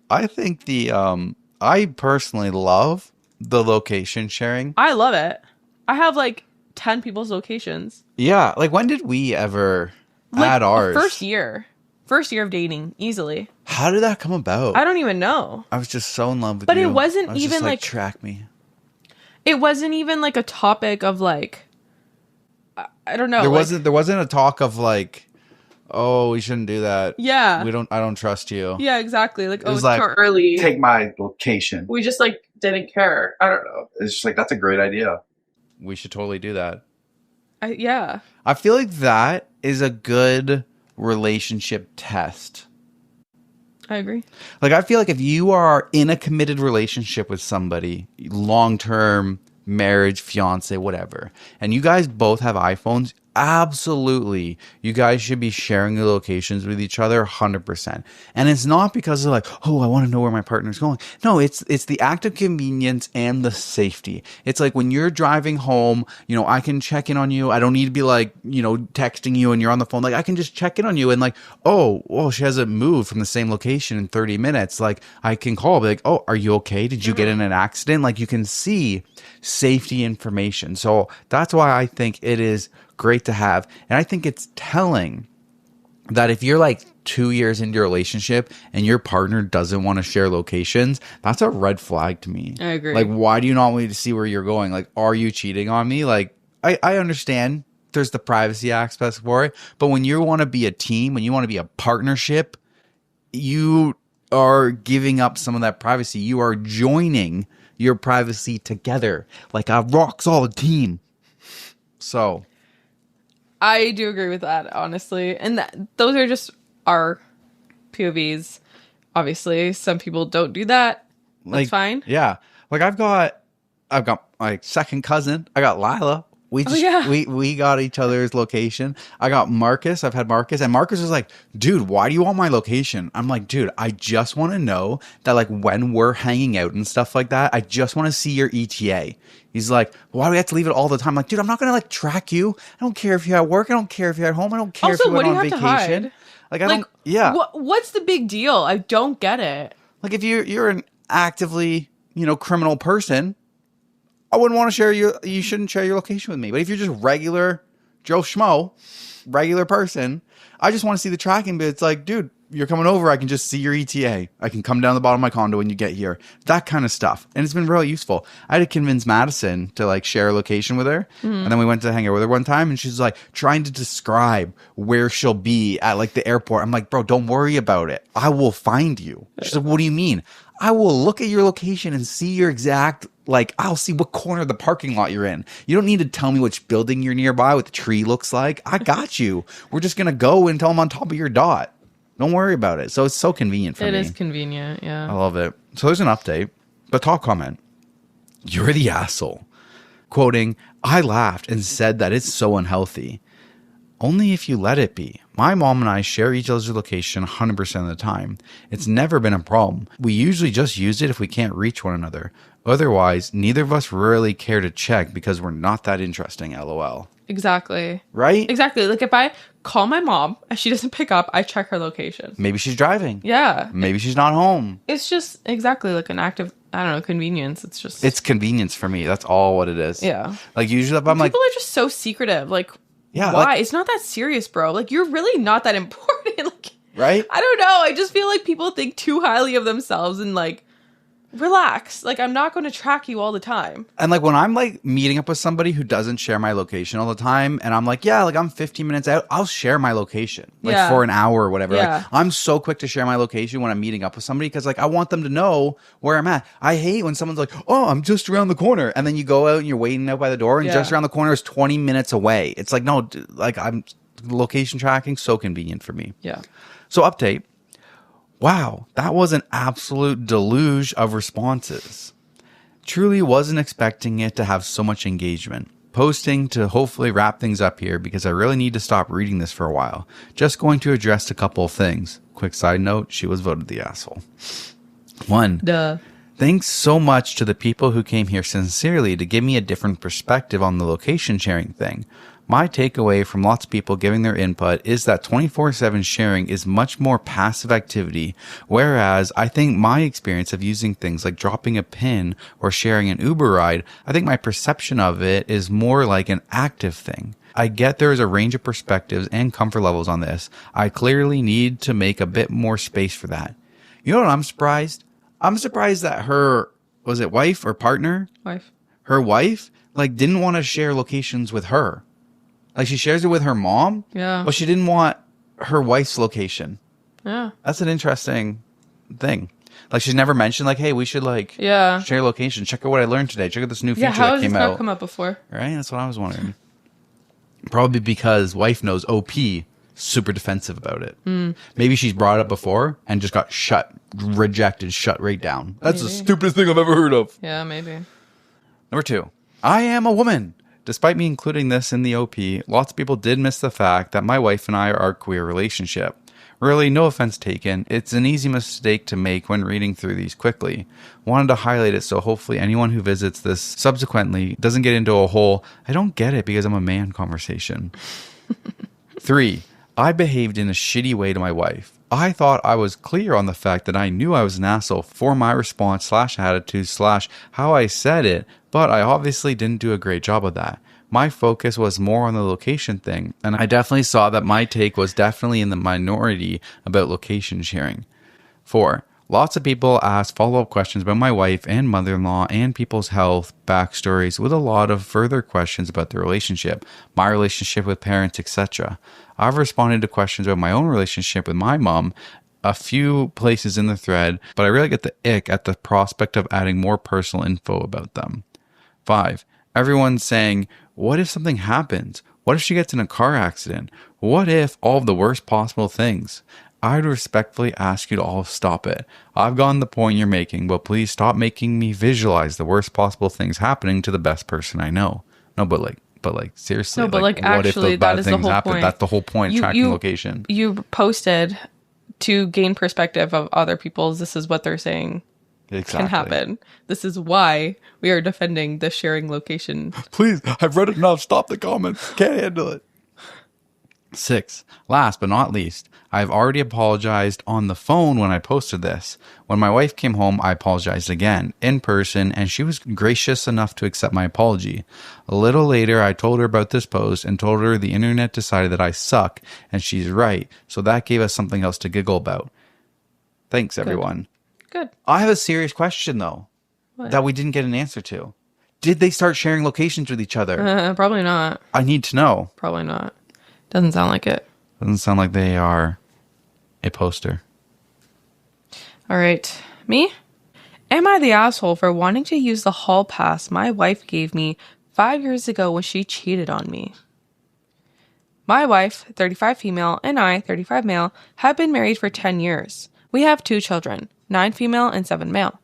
I think I personally love the location sharing. I love it. I have like 10 people's locations. Yeah. Like, when did we ever add ours? First year of dating, easily. How did that come about? I don't even know. I was just so in love with but you. But it wasn't I was even just like track me. It wasn't even like a topic of like, I don't know. There wasn't a talk of like, oh, we shouldn't do that. Yeah. I don't trust you. Yeah, exactly. Like, it was like, too early. Take my location. We just like didn't care. I don't know. It's just like, that's a great idea. We should totally do that. Yeah. I feel like that is a good relationship test. I agree. Like, I feel like if you are in a committed relationship with somebody, long-term, marriage, fiance, whatever, and you guys both have iPhones, absolutely, you guys should be sharing the locations with each other 100%. And it's not because of like, oh, I want to know where my partner's going. No, it's the act of convenience and the safety. It's like when you're driving home, you know, I can check in on you. I don't need to be like, you know, texting you and you're on the phone. Like, I can just check in on you and like, oh, well, she hasn't moved from the same location in 30 minutes. Like, I can call, be like, oh, are you okay? Did you get in an accident? Like, you can see safety information. So that's why I think it is great to have. And I think it's telling that if you're like 2 years into your relationship and your partner doesn't want to share locations, that's a red flag to me. I agree. Like, why do you not want me to see where you're going? Like, are you cheating on me? Like, I understand there's the privacy aspect for it, but when you want to be a team, when you want to be a partnership, you are giving up some of that privacy. You are joining your privacy together like a rock solid team. So I do agree with that, honestly. And those are just our POVs. Obviously, some people don't do that. That's like, fine. Yeah. Like I've got my second cousin. I got Lila. We got each other's location. I got Marcus. I've had Marcus. And Marcus was like, dude, why do you want my location? I'm like, dude, I just want to know that like when we're hanging out and stuff like that, I just want to see your ETA. He's like, why do we have to leave it all the time? I'm like, dude, I'm not going to like track you. I don't care if you're at work. I don't care if you're at home. I don't care also, if you went on vacation. Hide? Like, I don't, yeah. What's the big deal? I don't get it. Like if you're an actively, you know, criminal person, I wouldn't want to share you shouldn't share your location with me. But if you're just regular Joe Schmo, regular person, I just want to see the tracking. But it's like, dude, you're coming over. I can just see your ETA. I can come down the bottom of my condo when you get here. That kind of stuff. And it's been really useful. I had to convince Madison to like share a location with her. Mm-hmm. And then we went to hang out with her one time and she's like trying to describe where she'll be at like the airport. I'm like, bro, don't worry about it. I will find you. She's like, what do you mean? I will look at your location and see your exact, like, I'll see what corner of the parking lot you're in. You don't need to tell me which building you're nearby, what the tree looks like. I got you. We're just going to go until I'm on top of your dot. Don't worry about it. So it's so convenient for me. It is convenient, yeah. I love it. So there's an update. But top comment. You're the asshole. Quoting, I laughed and said that it's so unhealthy. Only if you let it be. My mom and I share each other's location 100% of the time. It's never been a problem. We usually just use it if we can't reach one another. Otherwise, neither of us really care to check because we're not that interesting, LOL. Exactly. Right? Exactly. Like if I call my mom and she doesn't pick up, I check her location. Maybe she's driving. Yeah. Maybe she's not home. It's just exactly like an act of, I don't know, convenience. It's convenience for me. That's all what it is. Yeah. Like usually if I'm like, people are just so secretive. Like, yeah, why? like, it's not that serious, bro. Like, you're really not that important. Like, right? I don't know. I just feel like people think too highly of themselves and like, Relax. Like, I'm not going to track you all the time. And like when I'm like meeting up with somebody who doesn't share my location all the time, and I'm like, yeah, like I'm 15 minutes out, I'll share my location like for an hour or whatever. Yeah. Like I'm so quick to share my location when I'm meeting up with somebody because like I want them to know where I'm at. I hate when someone's like, oh, I'm just around the corner, and then you go out and you're waiting out by the door, and just around the corner is 20 minutes away. It's like, no, like I'm location tracking so convenient for me. Yeah. So update. Wow, that was an absolute deluge of responses. Truly wasn't expecting it to have so much engagement. Posting to hopefully wrap things up here because I really need to stop reading this for a while. Just going to address a couple of things. Quick side note, she was voted the asshole. 1. Duh. Thanks so much to the people who came here sincerely to give me a different perspective on the location sharing thing. My takeaway from lots of people giving their input is that 24/7 sharing is much more passive activity, whereas I think my experience of using things like dropping a pin or sharing an Uber ride, I think my perception of it is more like an active thing. I get there is a range of perspectives and comfort levels on this. I clearly need to make a bit more space for that. You know what I'm surprised? I'm surprised that her, was it wife or partner? Wife. Her wife, like, didn't want to share locations with her. Like, she shares it with her mom. Yeah. But she didn't want her wife's location. Yeah. That's an interesting thing. Like, she's never mentioned, like, hey, we should, like, share location. Check out what I learned today. Check out this new feature how that has came this out. not come up before? Right? That's what I was wondering. Probably because wife knows OP super defensive about it. Maybe she's brought it up before and just got rejected, shut right down. That's the stupidest thing I've ever heard of. Yeah, maybe. Number 2, I am a woman. Despite me including this in the OP, lots of people did miss the fact that my wife and I are a queer relationship. Really, no offense taken. It's an easy mistake to make when reading through these quickly. Wanted to highlight it so hopefully anyone who visits this subsequently doesn't get into a whole, I don't get it because I'm a man conversation. 3, I behaved in a shitty way to my wife. I thought I was clear on the fact that I knew I was an asshole for my response / attitude / how I said it, but I obviously didn't do a great job of that. My focus was more on the location thing, and I definitely saw that my take was definitely in the minority about location sharing. 4, lots of people ask follow-up questions about my wife and mother-in-law and people's health backstories with a lot of further questions about their relationship, my relationship with parents, etc. I've responded to questions about my own relationship with my mom a few places in the thread, but I really get the ick at the prospect of adding more personal info about them. 5, everyone's saying, what if something happens? What if she gets in a car accident? What if all of the worst possible things? I'd respectfully ask you to all stop it. I've gotten the point you're making, but please stop making me visualize the worst possible things happening to the best person I know. No, but seriously. No, but like what if actually, those bad that is the things whole happen? point. That's the whole point, tracking location. You posted to gain perspective of other people's, this is what they're saying can happen. This is why we are defending the sharing location. Please, I've read enough. Stop the comments. Can't handle it. 6, last but not least, I've already apologized on the phone when I posted this. When my wife came home, I apologized again in person, and she was gracious enough to accept my apology. A little later, I told her about this post and told her the internet decided that I suck, and she's right, so that gave us something else to giggle about. Thanks, everyone. Good. I have a serious question, though, that we didn't get an answer to. Did they start sharing locations with each other? Probably not. I need to know. Probably not. Doesn't sound like it. Doesn't sound like they are a poster. All right. Me? Am I the asshole for wanting to use the hall pass my wife gave me 5 years ago when she cheated on me? My wife, 35 female, and I, 35 male, have been married for 10 years. We have 2 children, 9 female and 7 male.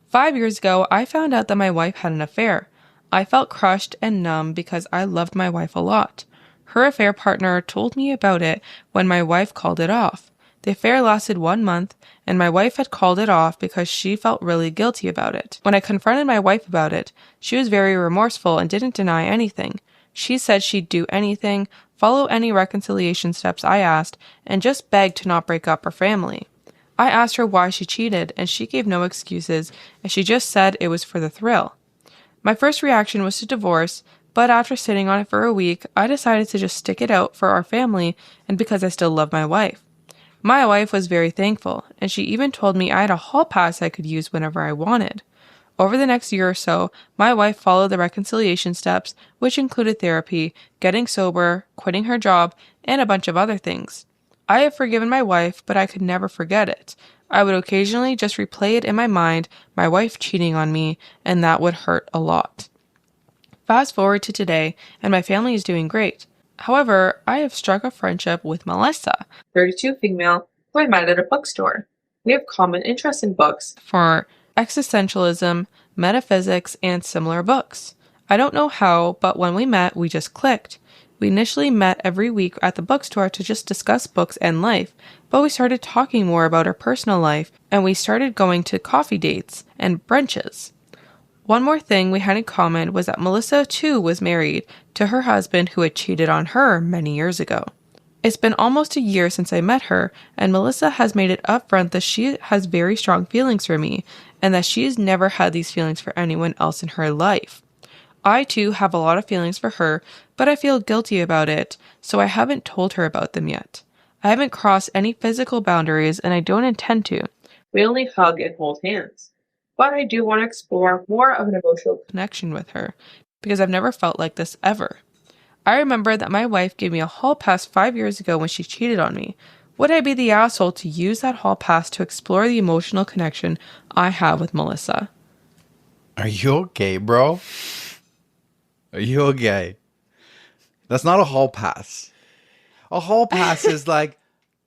5 years ago, I found out that my wife had an affair. I felt crushed and numb because I loved my wife a lot. Her affair partner told me about it when my wife called it off. The affair lasted 1 month, and my wife had called it off because she felt really guilty about it. When I confronted my wife about it, she was very remorseful and didn't deny anything. She said she'd do anything, follow any reconciliation steps I asked, and just begged to not break up her family. I asked her why she cheated, and she gave no excuses, and she just said it was for the thrill. My first reaction was to divorce, but after sitting on it for a week, I decided to just stick it out for our family and because I still love my wife. My wife was very thankful, and she even told me I had a hall pass I could use whenever I wanted. Over the next year or so, my wife followed the reconciliation steps, which included therapy, getting sober, quitting her job, and a bunch of other things. I have forgiven my wife, but I could never forget it. I would occasionally just replay it in my mind, my wife cheating on me, and that would hurt a lot. Fast forward to today, and my family is doing great. However, I have struck a friendship with Melissa, 32 female, who I met at a bookstore. We have common interests in books for existentialism, metaphysics, and similar books. I don't know how, but when we met, we just clicked. We initially met every week at the bookstore to just discuss books and life, but we started talking more about our personal life, and we started going to coffee dates and brunches. One more thing we had in common was that Melissa, too, was married to her husband who had cheated on her many years ago. It's been almost a year since I met her, and Melissa has made it upfront that she has very strong feelings for me, and that she has never had these feelings for anyone else in her life. I, too, have a lot of feelings for her, but I feel guilty about it, so I haven't told her about them yet. I haven't crossed any physical boundaries, and I don't intend to. We only hug and hold hands. But I do want to explore more of an emotional connection with her, because I've never felt like this ever. I remember that my wife gave me a hall pass 5 years ago when she cheated on me. Would I be the asshole to use that hall pass to explore the emotional connection I have with Melissa? Are you okay, bro? Are you okay? That's not a hall pass. A hall pass is like,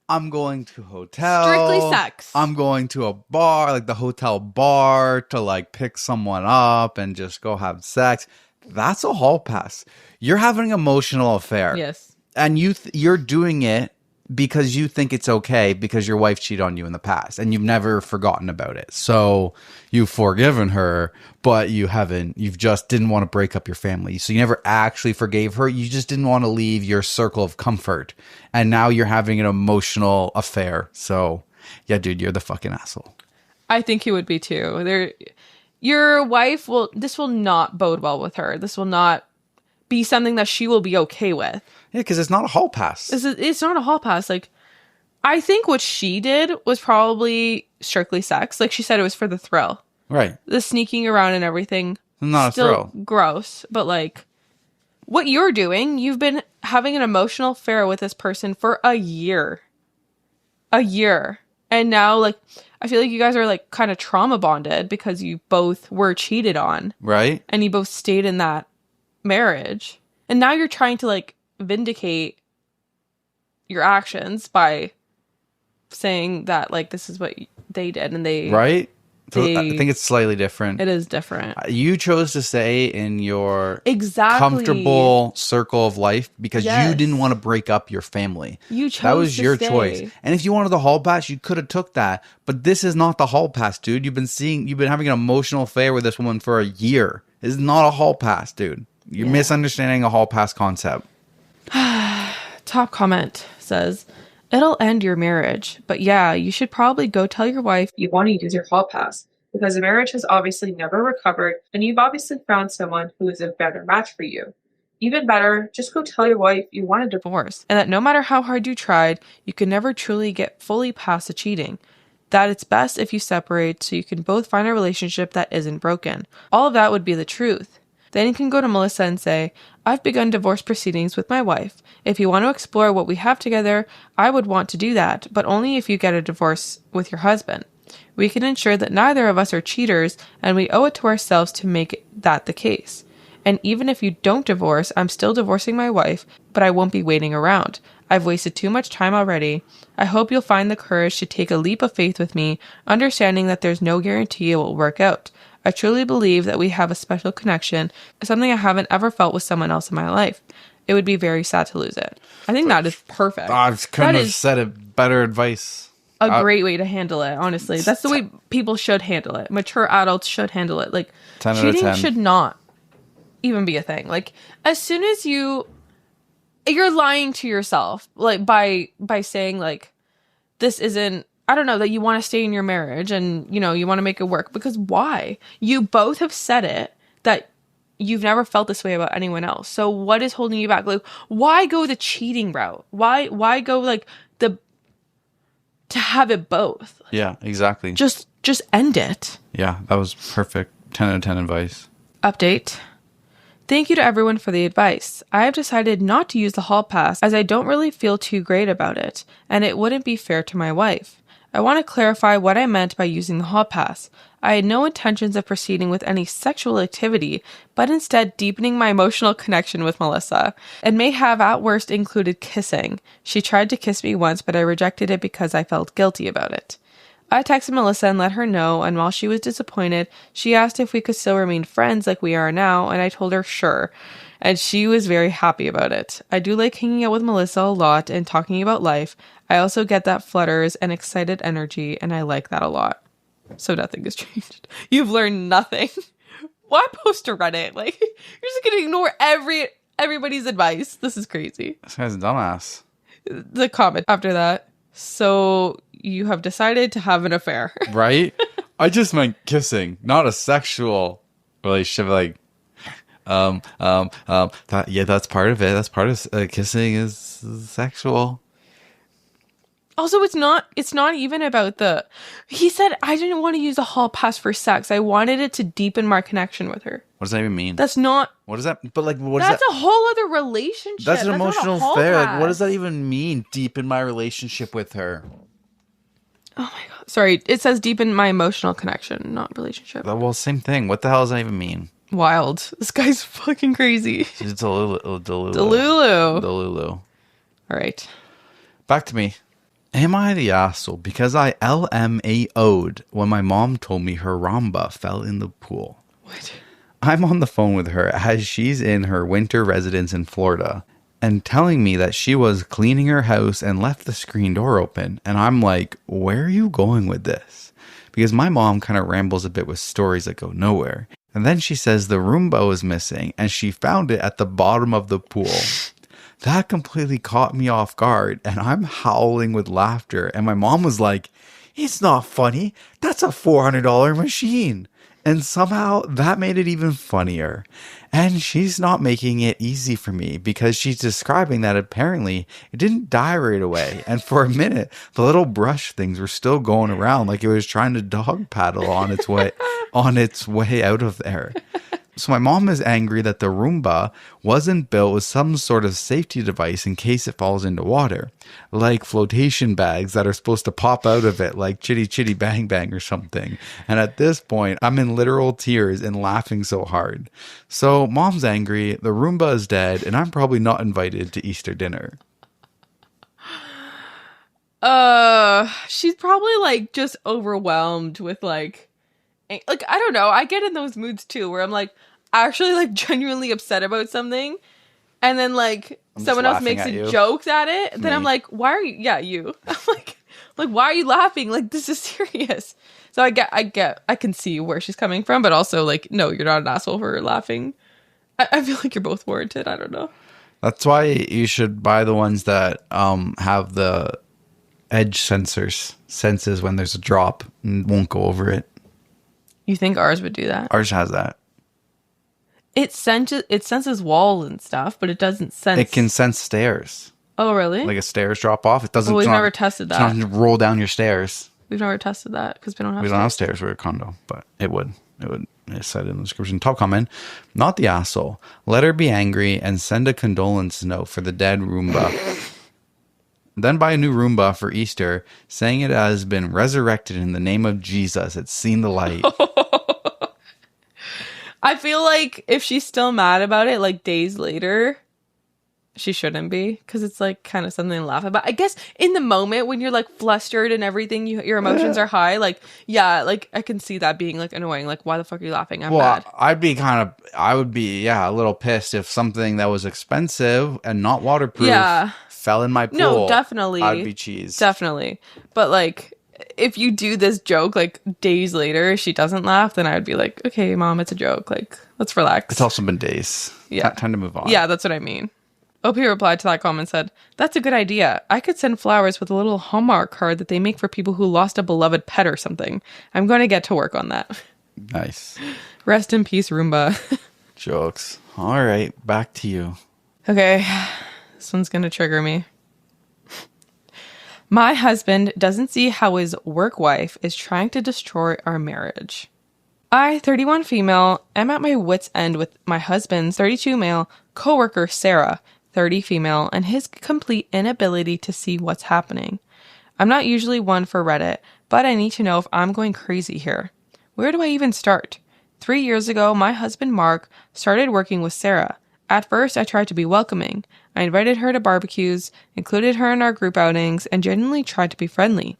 I'm going to a hotel. Strictly sex. I'm going to a bar, like the hotel bar, to like pick someone up and just go have sex. That's a hall pass. You're having an emotional affair. Yes. And you're doing it because you think it's okay because your wife cheated on you in the past and you've never forgotten about it. So you've forgiven her, but you've just didn't want to break up your family. So you never actually forgave her. You just didn't want to leave your circle of comfort. And now you're having an emotional affair. So yeah, dude, you're the fucking asshole. I think you would be too. Your wife this will not bode well with her. This will not be something that she will be okay with. Yeah, because it's not a hall pass. It's not a hall pass. Like, I think what she did was probably strictly sex. Like, she said it was for the thrill. Right. The sneaking around and everything. Not still a thrill. Gross. But, like, what you're doing, you've been having an emotional affair with this person for a year. A year. And now, like, I feel like you guys are, like, kind of trauma bonded because you both were cheated on. Right. And you both stayed in that marriage. And now you're trying to, like, vindicate your actions by saying that, like, this is what they did. And they... Right? I think it's slightly different. It is different. You chose to stay in your exactly comfortable circle of life because yes. you didn't want to break up your family. You chose that was to your stay. choice. And if you wanted the hall pass, you could have took that. But this is not the hall pass, dude. You've been having an emotional affair with this woman for a year. This is not a hall pass, dude. You're misunderstanding a hall pass concept. Top comment says, it'll end your marriage, but yeah, you should probably go tell your wife you want to use your hall pass because the marriage has obviously never recovered and you've obviously found someone who is a better match for you. Even better, just go tell your wife you want a divorce and that no matter how hard you tried, you can never truly get fully past the cheating. That it's best if you separate so you can both find a relationship that isn't broken. All of that would be the truth. Then you can go to Melissa and say, I've begun divorce proceedings with my wife. If you want to explore what we have together, I would want to do that, but only if you get a divorce with your husband. We can ensure that neither of us are cheaters, and we owe it to ourselves to make that the case. And even if you don't divorce, I'm still divorcing my wife, but I won't be waiting around. I've wasted too much time already. I hope you'll find the courage to take a leap of faith with me, understanding that there's no guarantee it will work out. I truly believe that we have a special connection, something I haven't ever felt with someone else in my life. It would be very sad to lose it. I think that is perfect. I couldn't have said it better advice. A great way to handle it, honestly. That's the way people should handle it. Mature adults should handle it. Like, cheating should not even be a thing. Like, as soon as you're lying to yourself, like, by saying, like, this isn't, I don't know, that you want to stay in your marriage and, you know, you want to make it work. Because why? You both have said it, that you've never felt this way about anyone else. So what is holding you back? Like, why go the cheating route? Why go, like, to have it both. Yeah, exactly. Just end it. Yeah, that was perfect. 10 out of 10 advice. Update. Thank you to everyone for the advice. I have decided not to use the hall pass as I don't really feel too great about it, and it wouldn't be fair to my wife. I want to clarify what I meant by using the hall pass. I had no intentions of proceeding with any sexual activity, but instead deepening my emotional connection with Melissa, and may have at worst included kissing. She tried to kiss me once, but I rejected it because I felt guilty about it. I texted Melissa and let her know, and while she was disappointed, she asked if we could still remain friends like we are now, and I told her sure, and she was very happy about it. I do like hanging out with Melissa a lot and talking about life. I also get that flutters and excited energy, and I like that a lot. So nothing has changed. You've learned nothing. Why post to Reddit? Like, you're just gonna ignore everybody's advice. This is crazy. This guy's a dumbass. The comment after that. So you have decided to have an affair. Right? I just meant kissing, not a sexual relationship. Like, that's part of it. That's part of kissing is sexual. Also, it's not even about he said, I didn't want to use the hall pass for sex. I wanted it to deepen my connection with her. What does that even mean? That's not. What is that? But like, what is that? That's a whole other relationship. That's an emotional affair. Like, what does that? that even mean? Deepen my relationship with her. Oh my God. Sorry. It says deepen my emotional connection, not relationship. Well, same thing. What the hell does that even mean? Wild. This guy's fucking crazy. It's Delulu. Delulu. All right. Back to me. Am I the asshole because I LMAO'd when my mom told me her Roomba fell in the pool? What? I'm on the phone with her as she's in her winter residence in Florida and telling me that she was cleaning her house and left the screen door open. And I'm like, where are you going with this? Because my mom kind of rambles a bit with stories that go nowhere. And then she says the Roomba was missing and she found it at the bottom of the pool. That completely caught me off guard, and I'm howling with laughter. And my mom was like, it's not funny. That's a $400 machine. And somehow that made it even funnier. And she's not making it easy for me because she's describing that apparently it didn't die right away. And for a minute, the little brush things were still going around like it was trying to dog paddle on its way out of there. So my mom is angry that the Roomba wasn't built with some sort of safety device in case it falls into water, like flotation bags that are supposed to pop out of it like Chitty Chitty Bang Bang or something. And at this point, I'm in literal tears and laughing so hard. So mom's angry, the Roomba is dead, and I'm probably not invited to Easter dinner. She's probably like just overwhelmed with like I don't know. I get in those moods too where I'm like actually like genuinely upset about something, and then like someone else makes a joke at it. Then I'm like, why are you? Yeah, you. I'm like why are you laughing? Like this is serious. So I can see where she's coming from, but also like no, you're not an asshole for laughing. I feel like you're both warranted. I don't know. That's why you should buy the ones that have the edge senses when there's a drop and won't go over it. You think ours would do that? Ours has that. It senses walls and stuff, but it doesn't sense. It can sense stairs. Oh, really? Like a stairs drop off. It doesn't. Oh, we've never tested that. It's not to roll down your stairs. We've never tested that because we don't have. We don't have stairs. We're a condo, but it would. It said in the description. Top comment: not the asshole. Let her be angry and send a condolence note for the dead Roomba. Then buy a new Roomba for Easter, saying it has been resurrected in the name of Jesus. It's seen the light. I feel like if she's still mad about it, like days later, she shouldn't be, because it's like kind of something to laugh about. I guess in the moment when you're like flustered and everything, your emotions are high. Like, yeah, like I can see that being like annoying. Like, why the fuck are you laughing? I'm mad. I would be a little pissed if something that was expensive and not waterproof fell in my pool. No, definitely. I'd be cheesed. Definitely. But like, if you do this joke like days later, she doesn't laugh, then I would be like, okay, mom, it's a joke. Like, let's relax. It's also been days. Yeah. Time to move on. Yeah, that's what I mean. OP replied to that comment and said, that's a good idea. I could send flowers with a little Hallmark card that they make for people who lost a beloved pet or something. I'm going to get to work on that. Nice. Rest in peace, Roomba. Jokes. All right, back to you. Okay. This one's going to trigger me. My husband doesn't see how his work wife is trying to destroy our marriage. I, 31 female, am at my wit's end with my husband's 32 male coworker Sarah, 30 female, and his complete inability to see what's happening. I'm not usually one for Reddit, but I need to know if I'm going crazy here. Where do I even start? 3 years ago, my husband Mark started working with Sarah. At first, I tried to be welcoming. I invited her to barbecues, included her in our group outings, and genuinely tried to be friendly.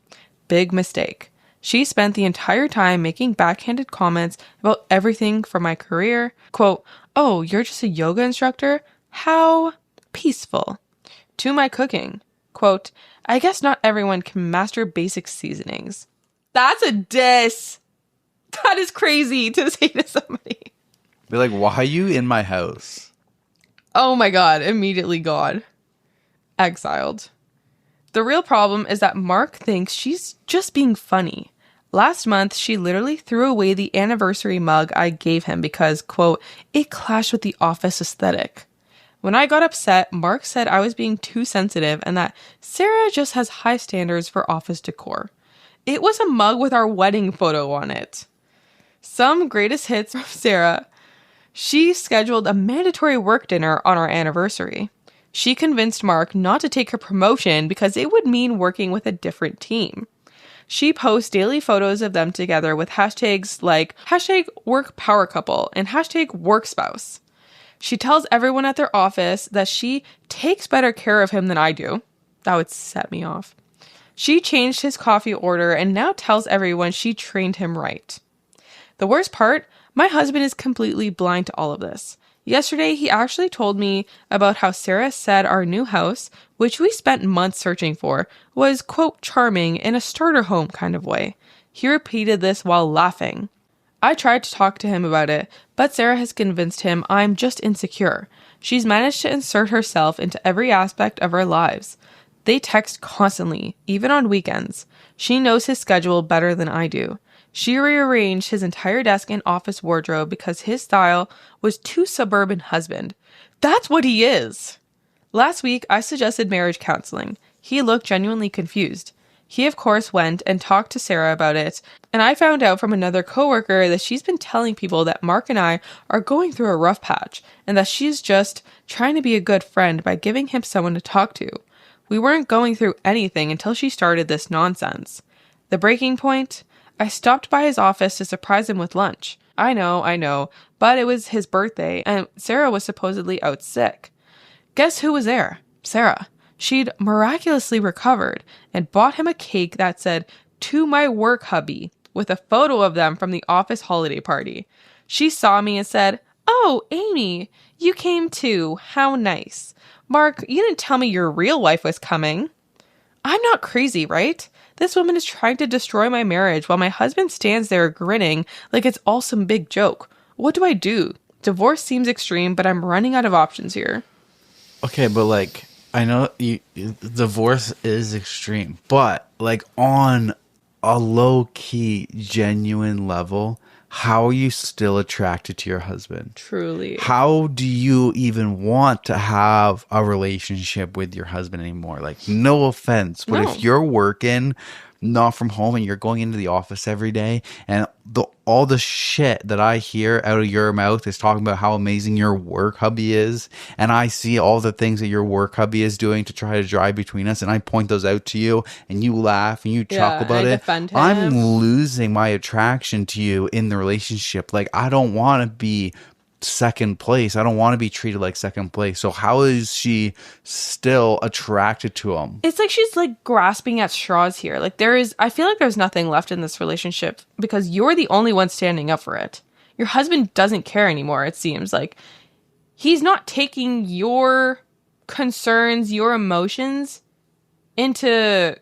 Big mistake. She spent the entire time making backhanded comments about everything from my career. Quote, "Oh, you're just a yoga instructor? How peaceful." To my cooking. Quote, "I guess not everyone can master basic seasonings." That's a diss. That is crazy to say to somebody. Be like, why are you in my house? Oh my God, immediately gone. Exiled. The real problem is that Mark thinks she's just being funny. Last month, she literally threw away the anniversary mug I gave him because, quote, "it clashed with the office aesthetic." When I got upset, Mark said I was being too sensitive and that Sarah just has high standards for office decor. It was a mug with our wedding photo on it. Some greatest hits from Sarah. She scheduled a mandatory work dinner on our anniversary. She convinced Mark not to take her promotion because it would mean working with a different team. She posts daily photos of them together with hashtags like #workpowercouple and #workspouse. She tells everyone at their office that she takes better care of him than I do. That would set me off. She changed his coffee order and now tells everyone she trained him right. The worst part, my husband is completely blind to all of this. Yesterday, he actually told me about how Sarah said our new house, which we spent months searching for, was, quote, charming in a starter home kind of way. He repeated this while laughing. I tried to talk to him about it, but Sarah has convinced him I'm just insecure. She's managed to insert herself into every aspect of our lives. They text constantly, even on weekends. She knows his schedule better than I do. She rearranged his entire desk and office wardrobe because his style was too suburban husband. That's what he is. Last week, I suggested marriage counseling. He looked genuinely confused. He, of course, went and talked to Sarah about it, and I found out from another coworker that she's been telling people that Mark and I are going through a rough patch, and that she's just trying to be a good friend by giving him someone to talk to. We weren't going through anything until she started this nonsense. The breaking point? I stopped by his office to surprise him with lunch. I know, but it was his birthday, and Sarah was supposedly out sick. Guess who was there? Sarah. She'd miraculously recovered and bought him a cake that said, "To my work hubby," with a photo of them from the office holiday party. She saw me and said, "Oh, Amy, you came too. How nice. Mark, you didn't tell me your real wife was coming." I'm not crazy, right? This woman is trying to destroy my marriage while my husband stands there grinning like it's all some big joke. What do I do? Divorce seems extreme, but I'm running out of options here. Okay, but like, I know divorce is extreme, but like on a low-key, genuine level, how are you still attracted to your husband? Truly. How do you even want to have a relationship with your husband anymore? Like, no offense, but if you're working not from home and you're going into the office every day and all the shit that I hear out of your mouth is talking about how amazing your work hubby is, and I see all the things that your work hubby is doing to try to drive between us, and I point those out to you and you laugh and you chuckle about it, I'm losing my attraction to you in the relationship. Like, I don't want to be second place. I don't want to be treated like second place. So how is she still attracted to him? It's like she's like grasping at straws here. Like I feel like there's nothing left in this relationship because you're the only one standing up for it. Your husband doesn't care anymore, it seems. Like he's not taking your concerns, your emotions into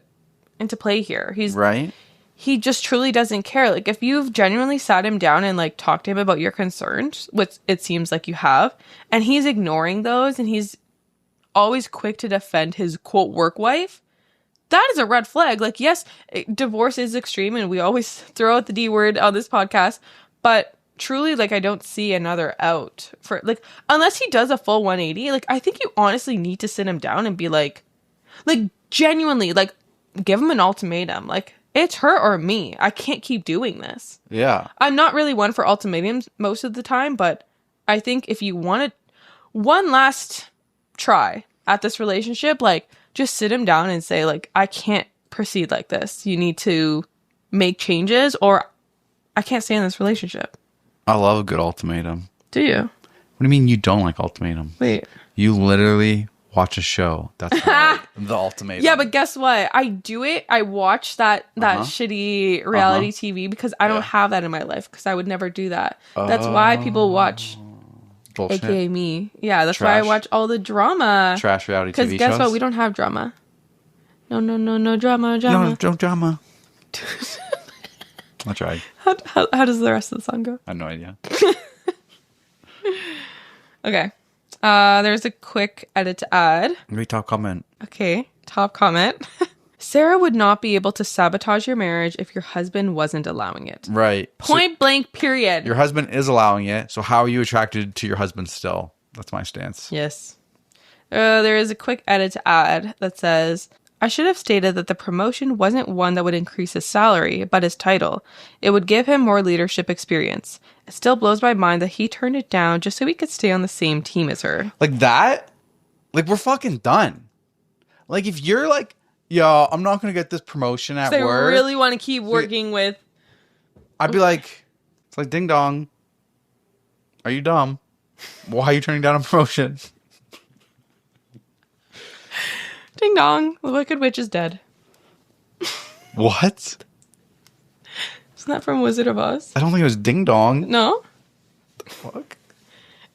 play here. He's right. He just truly doesn't care. Like, if you've genuinely sat him down and, like, talked to him about your concerns, which it seems like you have, and he's ignoring those, and he's always quick to defend his, quote, work wife, that is a red flag. Like, yes, divorce is extreme, and we always throw out the D word on this podcast, but truly, like, I don't see another out for, like, unless he does a full 180, like, I think you honestly need to sit him down and be like, genuinely, like, give him an ultimatum. Like, it's her or me. I can't keep doing this. Yeah. I'm not really one for ultimatums most of the time, but I think if you wanted one last try at this relationship, like, just sit him down and say, like, I can't proceed like this. You need to make changes, or I can't stay in this relationship. I love a good ultimatum. Do you? What do you mean you don't like ultimatum? Wait. You literally watch a show. That's called the ultimatum. Yeah, but guess what? I do it. I watch that shitty reality TV because I don't have that in my life, because I would never do that. That's why people watch bullshit. AKA me. Yeah, that's why I watch all the drama. Trash reality TV shows. Because guess what? We don't have drama. No drama. No drama. I tried. How does the rest of the song go? I have no idea. Okay. There's a quick edit to add. Great top comment. Okay. Top comment. Sarah would not be able to sabotage your marriage if your husband wasn't allowing it. Right. Point blank, period. Your husband is allowing it, so how are you attracted to your husband still? That's my stance. Yes. There is a quick edit to add that says, I should have stated that the promotion wasn't one that would increase his salary, but his title. It would give him more leadership experience. It still blows my mind that he turned it down just so he could stay on the same team as her. Like that? Like, we're fucking done. Like, if you're like, yo, I'm not going to get this promotion at work. I really want to keep working with... I'd be like, it's like, ding dong. Are you dumb? Why are you turning down a promotion? Ding dong. The Wicked Witch is dead. What? Isn't that from Wizard of Oz? I don't think it was ding dong. No? The fuck?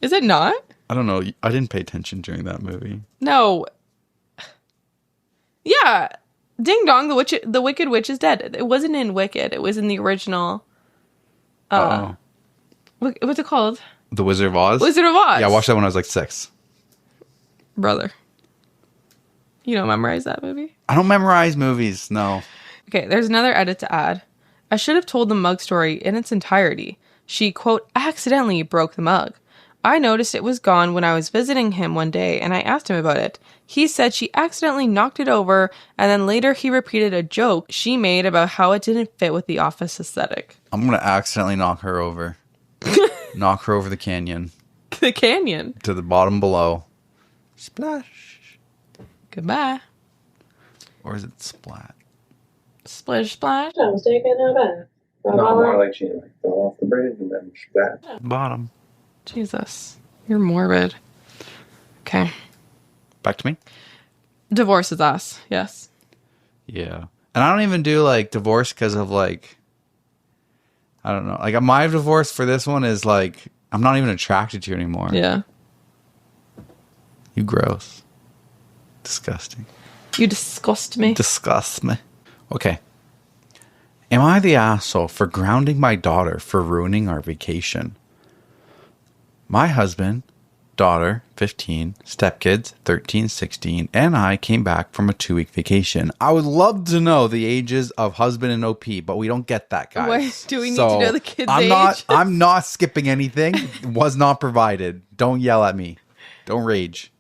Is it not? I don't know. I didn't pay attention during that movie. No. Yeah. Ding dong, the Wicked Witch is dead. It wasn't in Wicked. It was in the original. What's it called? The Wizard of Oz? Wizard of Oz. Yeah, I watched that when I was like 6. Brother. You don't memorize that movie? I don't memorize movies, no. Okay, there's another edit to add. I should have told the mug story in its entirety. She, quote, accidentally broke the mug. I noticed it was gone when I was visiting him one day, and I asked him about it. He said she accidentally knocked it over, and then later he repeated a joke she made about how it didn't fit with the office aesthetic. I'm going to accidentally knock her over. Knock her over the canyon. The canyon? To the bottom below. Splash. Goodbye. Or is it splat? Splish splash. I was taking a bath. No, more like she fell off the bridge and then splat. Bottom. Jesus. You're morbid. Okay. Back to me? Divorce is us. Yes. Yeah. And I don't even do like divorce because of like, I don't know. Like my divorce for this one is like, I'm not even attracted to you anymore. Yeah. You gross. Disgusting. You disgust me. Disgust me. Okay. Am I the asshole for grounding my daughter for ruining our vacation? My husband, daughter, 15, stepkids, 13, 16, and I came back from a 2-week vacation. I would love to know the ages of husband and OP, but we don't get that, guys. Wait, do we need to know the kids' age? I'm not skipping anything. It was not provided. Don't yell at me. Don't rage.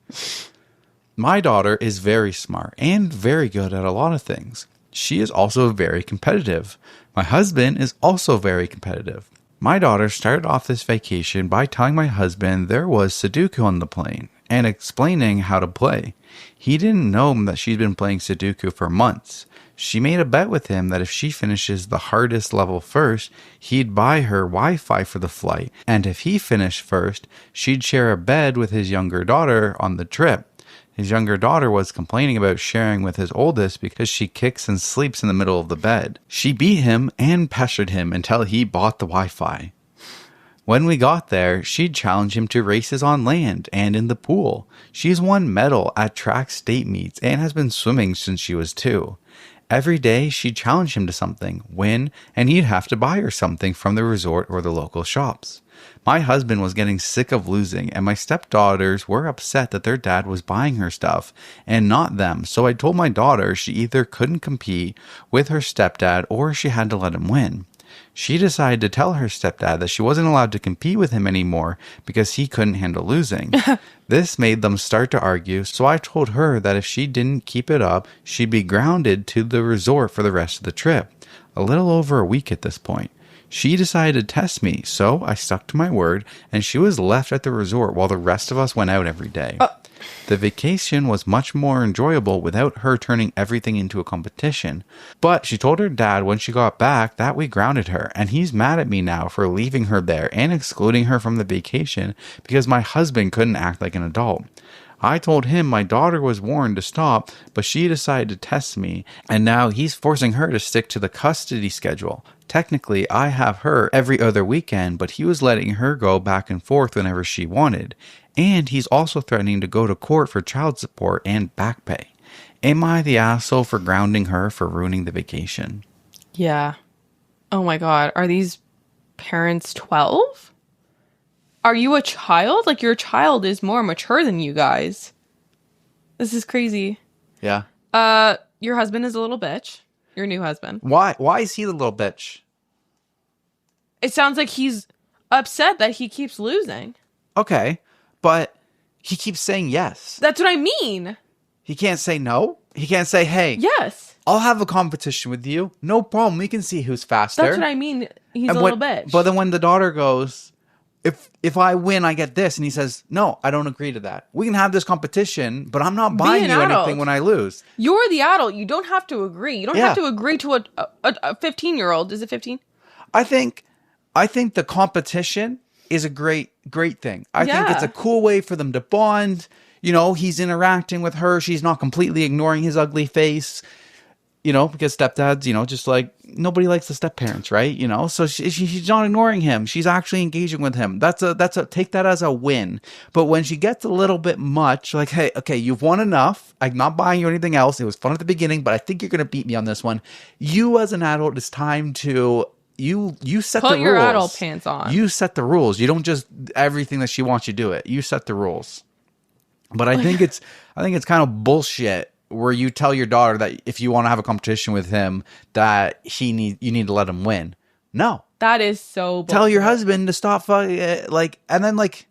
My daughter is very smart and very good at a lot of things. She is also very competitive. My husband is also very competitive. My daughter started off this vacation by telling my husband there was Sudoku on the plane and explaining how to play. He didn't know that she'd been playing Sudoku for months. She made a bet with him that if she finishes the hardest level first, he'd buy her Wi-Fi for the flight, and if he finished first, she'd share a bed with his younger daughter on the trip. His younger daughter was complaining about sharing with his oldest because she kicks and sleeps in the middle of the bed. She beat him and pestered him until he bought the Wi-Fi. When we got there, she'd challenge him to races on land and in the pool. She's won medal at track state meets and has been swimming since she was 2. Every day, she'd challenge him to something, win, and he'd have to buy her something from the resort or the local shops. My husband was getting sick of losing, and my stepdaughters were upset that their dad was buying her stuff and not them. So I told my daughter she either couldn't compete with her stepdad or she had to let him win. She decided to tell her stepdad that she wasn't allowed to compete with him anymore because he couldn't handle losing. This made them start to argue, so I told her that if she didn't keep it up, she'd be grounded to the resort for the rest of the trip. A little over a week at this point. She decided to test me, so I stuck to my word, and she was left at the resort while the rest of us went out every day. The vacation was much more enjoyable without her turning everything into a competition. But she told her dad when she got back that we grounded her, and he's mad at me now for leaving her there and excluding her from the vacation because my husband couldn't act like an adult. I told him my daughter was warned to stop, but she decided to test me, and now he's forcing her to stick to the custody schedule. Technically, I have her every other weekend, but he was letting her go back and forth whenever she wanted. And he's also threatening to go to court for child support and back pay. Am I the asshole for grounding her for ruining the vacation? Yeah. Oh my God. Are these parents 12? Are you a child? Like, your child is more mature than you guys. This is crazy. Yeah. Your husband is a little bitch. Your new husband. Why? Why is he the little bitch? It sounds like he's upset that he keeps losing. Okay. But he keeps saying yes. That's what I mean. He can't say no. He can't say, hey, yes, I'll have a competition with you. No problem. We can see who's faster. That's what I mean. He's a little bitch. But then when the daughter goes, if I win, I get this. And he says, no, I don't agree to that. We can have this competition, but I'm not buying you anything when I lose. You're the adult. You don't have to agree. You don't have to agree to a 15-year-old. Is it 15? I think the competition is a great thing. I think it's a cool way for them to bond. You know, he's interacting with her. She's not completely ignoring his ugly face. You know, because stepdads, you know, just like nobody likes the step-parents, right? You know, so she's not ignoring him. She's actually engaging with him. That's a take that as a win. But when she gets a little bit much, like, hey, okay, you've won enough. I'm not buying you anything else. It was fun at the beginning, but I think you're going to beat me on this one. You as an adult, it's time to you set the rules. Put your adult pants on. You set the rules. You don't just everything that she wants you to do it. You set the rules. But I think it's kind of bullshit where you tell your daughter that if you want to have a competition with him, that you need to let him win. No, that is so bullshit. Tell your husband to stop like, and then like,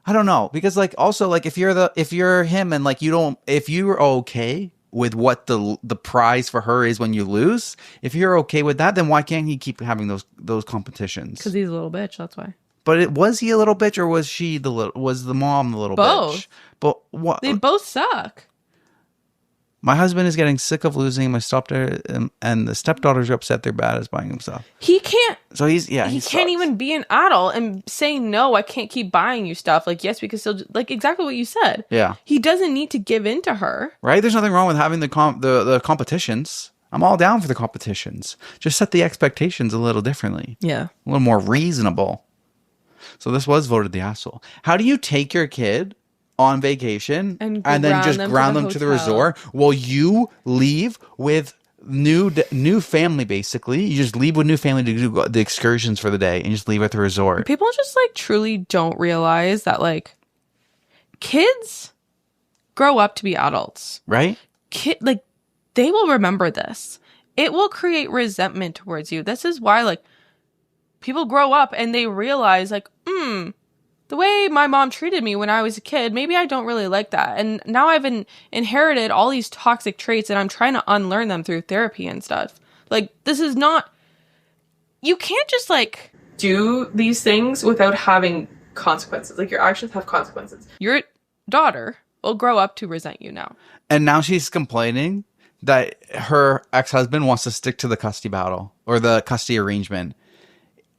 I don't know, because like also like if you're him and like if you're okay with what the prize for her is when you lose, if you're okay with that, then why can't he keep having those competitions? Because he's a little bitch. That's why. But was he a little bitch, or was the mom the little bitch? But what? They both suck. My husband is getting sick of losing. My stepdaughter and the stepdaughters are upset they're bad at buying him stuff. He can't. So he can't even be an adult and say no. I can't keep buying you stuff. Like yes, we can still like exactly what you said. Yeah. He doesn't need to give in to her. Right. There's nothing wrong with having the competitions. I'm all down for the competitions. Just set the expectations a little differently. Yeah. A little more reasonable. So this was voted the asshole. How do you take your kid on vacation and then just ground them to the resort? Well, you leave with new family, basically. You just leave with new family to do the excursions for the day and just leave at the resort. People just like truly don't realize that like kids grow up to be adults. Right? Like they will remember this. It will create resentment towards you. This is why like people grow up and they realize like, the way my mom treated me when I was a kid, maybe I don't really like that. And now I've inherited all these toxic traits and I'm trying to unlearn them through therapy and stuff. Like, this is not... You can't just, like, do these things without having consequences. Like, your actions have consequences. Your daughter will grow up to resent you now. And now she's complaining that her ex-husband wants to stick to the custody battle or the custody arrangement.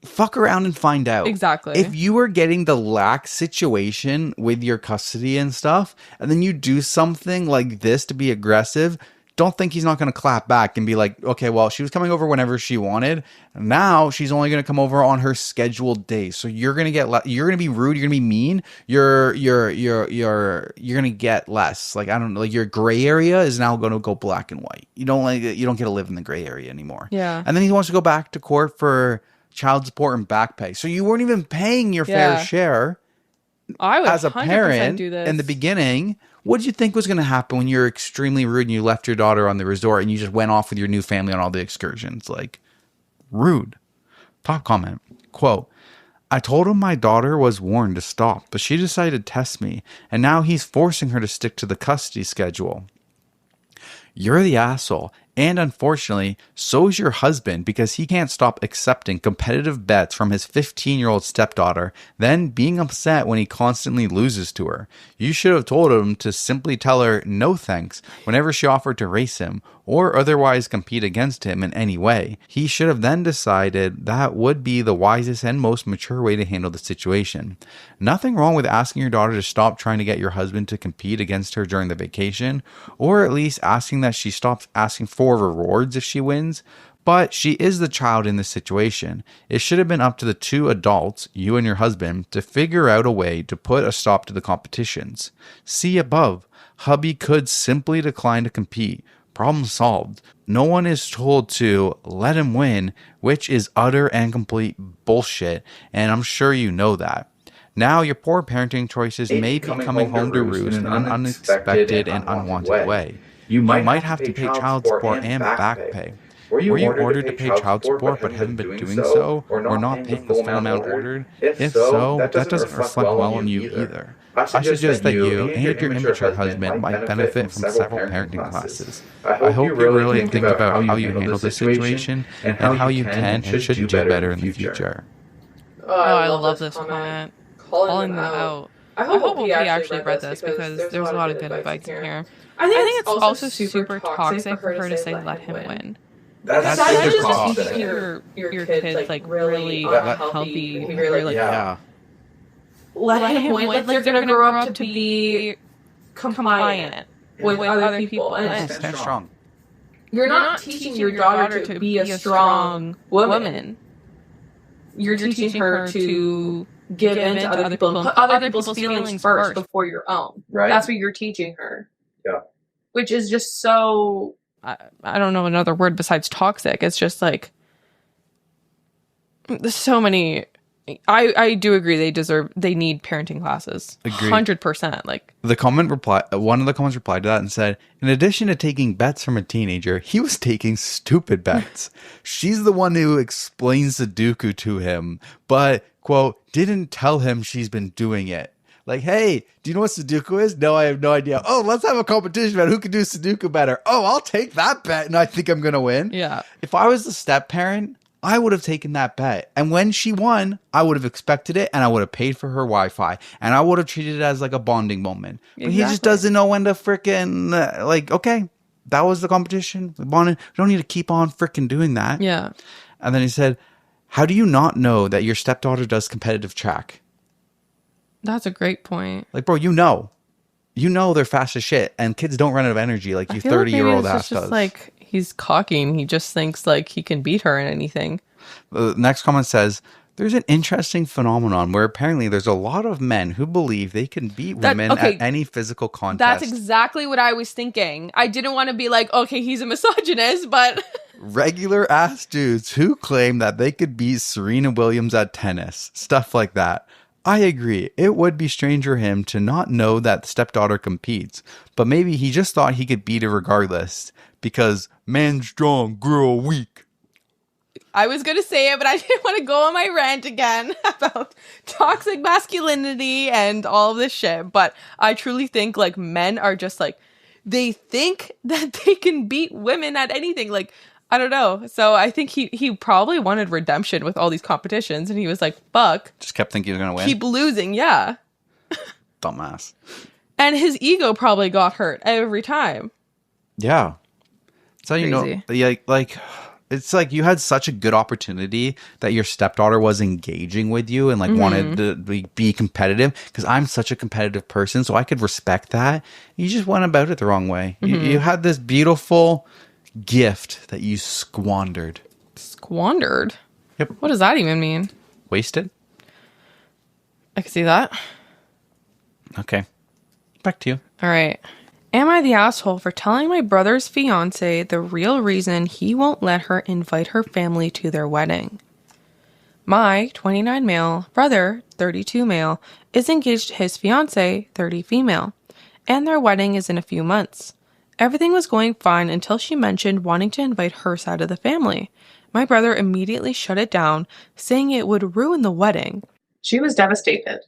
Fuck around and find out. Exactly. If you were getting the lax situation with your custody and stuff, and then you do something like this to be aggressive, don't think he's not going to clap back and be like, okay, well, she was coming over whenever she wanted. Now she's only going to come over on her scheduled days. So you're going to you're going to be rude. You're going to be mean. You're going to get less. Like, I don't know, like your gray area is now going to go black and white. You don't get to live in the gray area anymore. Yeah. And then he wants to go back to court for child support and back pay. So you weren't even paying your fair share. I would as a parent do this. in the beginning. What did you think was going to happen when you're extremely rude and you left your daughter on the resort and you just went off with your new family on all the excursions? Like, rude. Top comment, quote, I told him my daughter was warned to stop, but she decided to test me, and now he's forcing her to stick to the custody schedule. You're the asshole. And unfortunately, so's your husband because he can't stop accepting competitive bets from his 15-year-old stepdaughter, then being upset when he constantly loses to her. You should have told him to simply tell her no thanks whenever she offered to race him or otherwise compete against him in any way. He should have then decided that would be the wisest and most mature way to handle the situation. Nothing wrong with asking your daughter to stop trying to get your husband to compete against her during the vacation, or at least asking that she stops asking for rewards if she wins, but she is the child in this situation. It should have been up to the two adults, you and your husband, to figure out a way to put a stop to the competitions. See above. Hubby could simply decline to compete. Problem solved. No one is told to let him win, which is utter and complete bullshit, and I'm sure you know that. Now your poor parenting choices may be coming home to roost in an unexpected and unwanted way. You might have to pay child support and back pay. Were you ordered to pay child support but haven't been doing so, or not paying the full amount ordered? If so, that doesn't reflect well on you either. I suggest that you and your immature husband might benefit from several parenting classes. I hope you really think about how you handle this situation and how you can and should do better in the future. Oh, I love this comment. Calling them out. I hope we actually read this because there's a lot of good advice in here. I think it's also super toxic for her to say let him win. That's just teaching your kids like really healthy behavior. Like, yeah. Let him win. Like they're gonna grow up to be compliant with other people. And Stand strong. You're not teaching your daughter to be a strong woman. You're teaching her to give in to other people and put other people's feelings first before your own. Right. That's what you're teaching her. Yeah. Which is just so... I don't know another word besides toxic. It's just like... There's so many... I do agree they need parenting classes. Agreed. 100%. Like one of the comments replied to that and said, in addition to taking bets from a teenager, he was taking stupid bets. She's the one who explains Sudoku to him, but, quote, didn't tell him she's been doing it. Like, hey, do you know what Sudoku is? No, I have no idea. Oh, let's have a competition about who can do Sudoku better. Oh, I'll take that bet and I think I'm going to win. Yeah. If I was the step parent, I would have taken that bet. And when she won, I would have expected it and I would have paid for her Wi-Fi and I would have treated it as like a bonding moment. But he just doesn't know when to frickin' like, okay, that was the competition. We bonded. We don't need to keep on frickin' doing that. Yeah. And then he said, how do you not know that your stepdaughter does competitive track? That's a great point. Like, bro, you know they're fast as shit and kids don't run out of energy like you 30-year-old ass does. Just like he's cocky and he just thinks like he can beat her in anything. The next comment says, there's an interesting phenomenon where apparently there's a lot of men who believe they can beat women at any physical contest. That's exactly what I was thinking. I didn't want to be like, okay, he's a misogynist, but... Regular ass dudes who claim that they could beat Serena Williams at tennis. Stuff like that. I agree. It would be strange for him to not know that the stepdaughter competes, but maybe he just thought he could beat her regardless because man strong, girl weak. I was going to say it, but I didn't want to go on my rant again about toxic masculinity and all of this shit. But I truly think like men are just like, they think that they can beat women at anything. Like, I don't know. So I think he probably wanted redemption with all these competitions. And he was like, fuck. Just kept thinking he was going to win. Keep losing. Yeah. Dumbass. And his ego probably got hurt every time. Yeah. So, Crazy. you know, like, it's like you had such a good opportunity that your stepdaughter was engaging with you and like wanted to be competitive because I'm such a competitive person. So I could respect that. You just went about it the wrong way. You had this beautiful gift that you squandered. Squandered? Yep. What does that even mean? Wasted? I can see that. Okay. Back to you. All right. Am I the asshole for telling my brother's fiance the real reason he won't let her invite her family to their wedding? My 29 male brother, 32 male, is engaged to his fiance, 30 female, and their wedding is in a few months. Everything was going fine until she mentioned wanting to invite her side of the family. My brother immediately shut it down, saying it would ruin the wedding. She was devastated.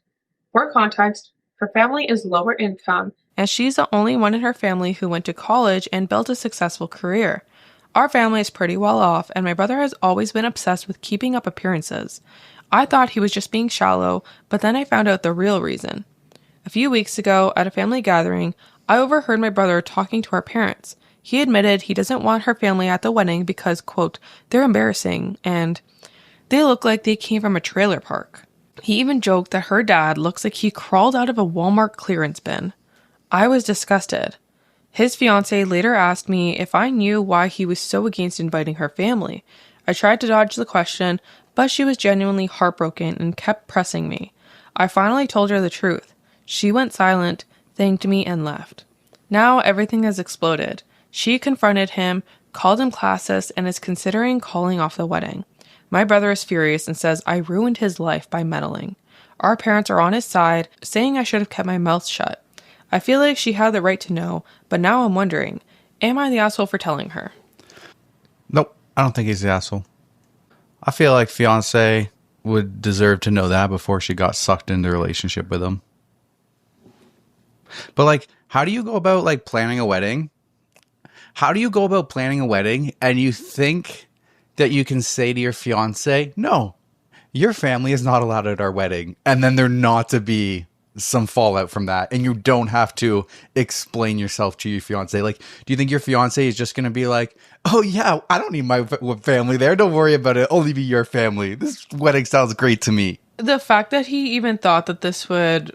For context, her family is lower income, and she's the only one in her family who went to college and built a successful career. Our family is pretty well off, and my brother has always been obsessed with keeping up appearances. I thought he was just being shallow, but then I found out the real reason. A few weeks ago, at a family gathering, I overheard my brother talking to our parents. He admitted he doesn't want her family at the wedding because, quote, they're embarrassing, and they look like they came from a trailer park. He even joked that her dad looks like he crawled out of a Walmart clearance bin. I was disgusted. His fiancée later asked me if I knew why he was so against inviting her family. I tried to dodge the question, but she was genuinely heartbroken and kept pressing me. I finally told her the truth. She went silent, thanked me, and left. Now everything has exploded. She confronted him, called him classist, and is considering calling off the wedding. My brother is furious and says I ruined his life by meddling. Our parents are on his side, saying I should have kept my mouth shut. I feel like she had the right to know, but now I'm wondering, am I the asshole for telling her? Nope, I don't think he's the asshole. I feel like Fiancée would deserve to know that before she got sucked into a relationship with him. But, like, how do you go about, like, planning a wedding? How do you go about planning a wedding and you think that you can say to your fiancé, no, your family is not allowed at our wedding, and then there not to be some fallout from that, and you don't have to explain yourself to your fiancé? Like, do you think your fiancé is just going to be like, oh yeah, I don't need my family there, don't worry about it, only be your family, this wedding sounds great to me? The fact that he even thought that this would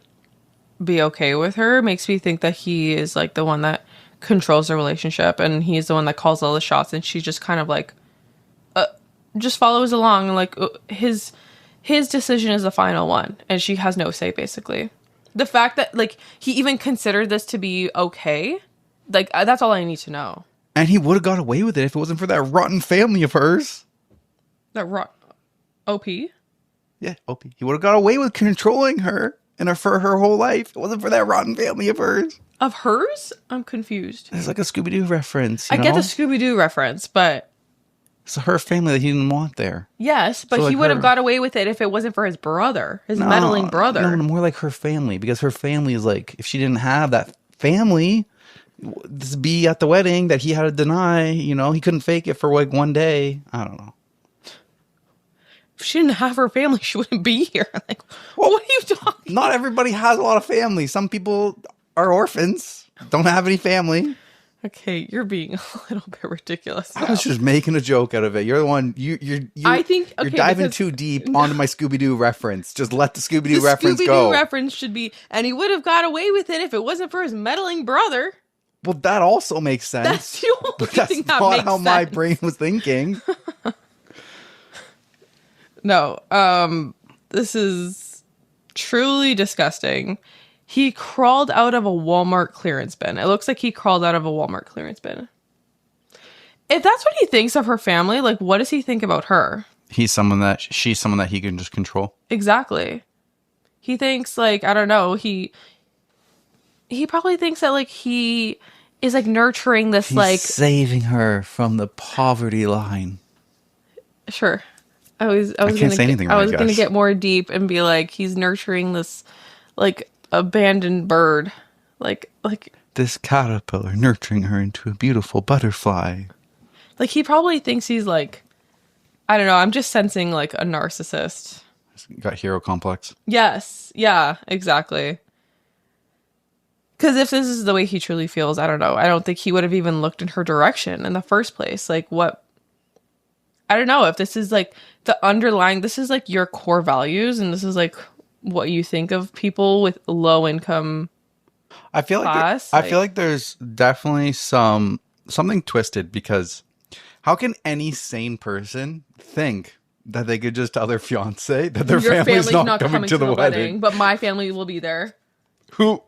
be okay with her makes me think that he is like the one that controls the relationship, and he's the one that calls all the shots, and she just kind of like just follows along, and like his decision is the final one, and she has no say, basically. The fact that like he even considered this to be okay, like that's all I need to know. And he would have got away with it if it wasn't for that rotten family of hers. That OP? Yeah, OP. He would have got away with controlling her and for her whole life. It wasn't for that rotten family of hers. Of hers? I'm confused. It's like a Scooby-Doo reference. I get the Scooby-Doo reference, but it's her family that he didn't want there. Yes, but so he would have got away with it if it wasn't for his brother, his meddling brother. No, more like her family, because her family is like, if she didn't have that family, this be at the wedding that he had to deny, you know, he couldn't fake it for like one day. I don't know. If she didn't have her family, she wouldn't be here. Like, well, what are you talking? Not everybody has a lot of family. Some people are orphans, don't have any family. Okay, you're being a little bit ridiculous now. I was just making a joke out of it. You're the one. I think you're diving too deep onto my Scooby-Doo reference. Just let the Scooby-Doo reference go. Scooby-Doo reference should be, and he would have got away with it if it wasn't for his meddling brother. Well, that also makes sense. That's the only thing that makes sense. That's not how my brain was thinking. No, this is truly disgusting. He crawled out of a Walmart clearance bin. It looks like he crawled out of a Walmart clearance bin. If that's what he thinks of her family, like, what does he think about her? She's someone that he can just control. Exactly. He thinks, like, I don't know, he probably thinks that, like, he is, like, nurturing this, He's like... saving her from the poverty line. Sure. I was gonna get more deep and be like, he's nurturing this, like, abandoned bird, like this caterpillar nurturing her into a beautiful butterfly. Like, he probably thinks he's like, I don't know, I'm just sensing like a narcissist. He's got hero complex. Yes, yeah, exactly. Because if this is the way he truly feels, I don't know, I don't think he would have even looked in her direction in the first place. Like, what, I don't know if this is like the underlying, this is like your core values, and this is like what you think of people with low income. I feel class. I feel like there's definitely something twisted, because how can any sane person think that they could just tell their fiance that their family's not coming to the wedding, but my family will be there? Who?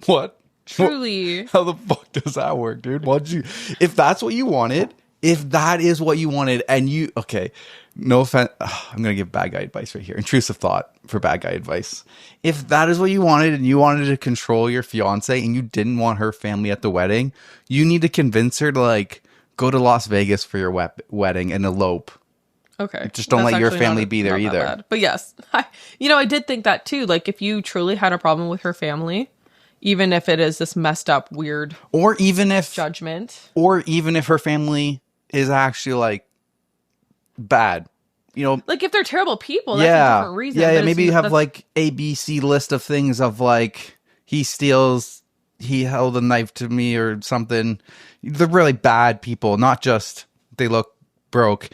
What? Truly. How the fuck does that work, dude? If that's what you wanted, If that is what you wanted and you, okay, no offense. I'm going to give bad guy advice right here. Intrusive thought for bad guy advice. If that is what you wanted and you wanted to control your fiance and you didn't want her family at the wedding, you need to convince her to like go to Las Vegas for your wedding and elope. Okay. Just don't let your family be there either. Bad. But yes, I did think that too. Like if you truly had a problem with her family, even if it is this messed up, weird, or even if judgment, or even if her family is actually like bad, like if they're terrible people, that's a different reason. Yeah, maybe you have like a ABC list of things of like he held a knife to me or something. They're really bad people, not just they look broke,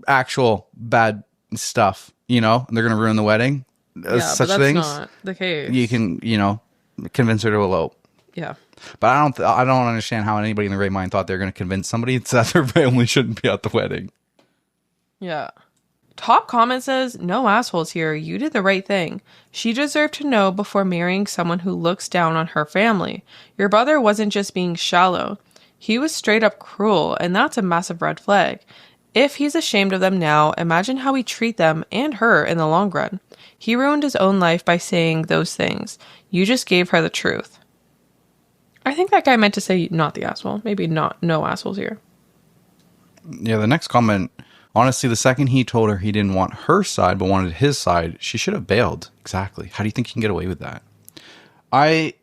actual bad stuff, and they're gonna ruin the wedding. Such but that's things not the case. You can, convince her to elope. Yeah. But I don't understand how anybody in their right mind thought they were going to convince somebody that their family shouldn't be at the wedding. Yeah. Top comment says, no assholes here. You did the right thing. She deserved to know before marrying someone who looks down on her family. Your brother wasn't just being shallow. He was straight up cruel, and that's a massive red flag. If he's ashamed of them now, imagine how he treat them and her in the long run. He ruined his own life by saying those things. You just gave her the truth. I think that guy meant to say not the asshole. Maybe not no assholes here. Yeah, the next comment, honestly, the second he told her he didn't want her side but wanted his side, she should have bailed. Exactly. How do you think you can get away with that? I've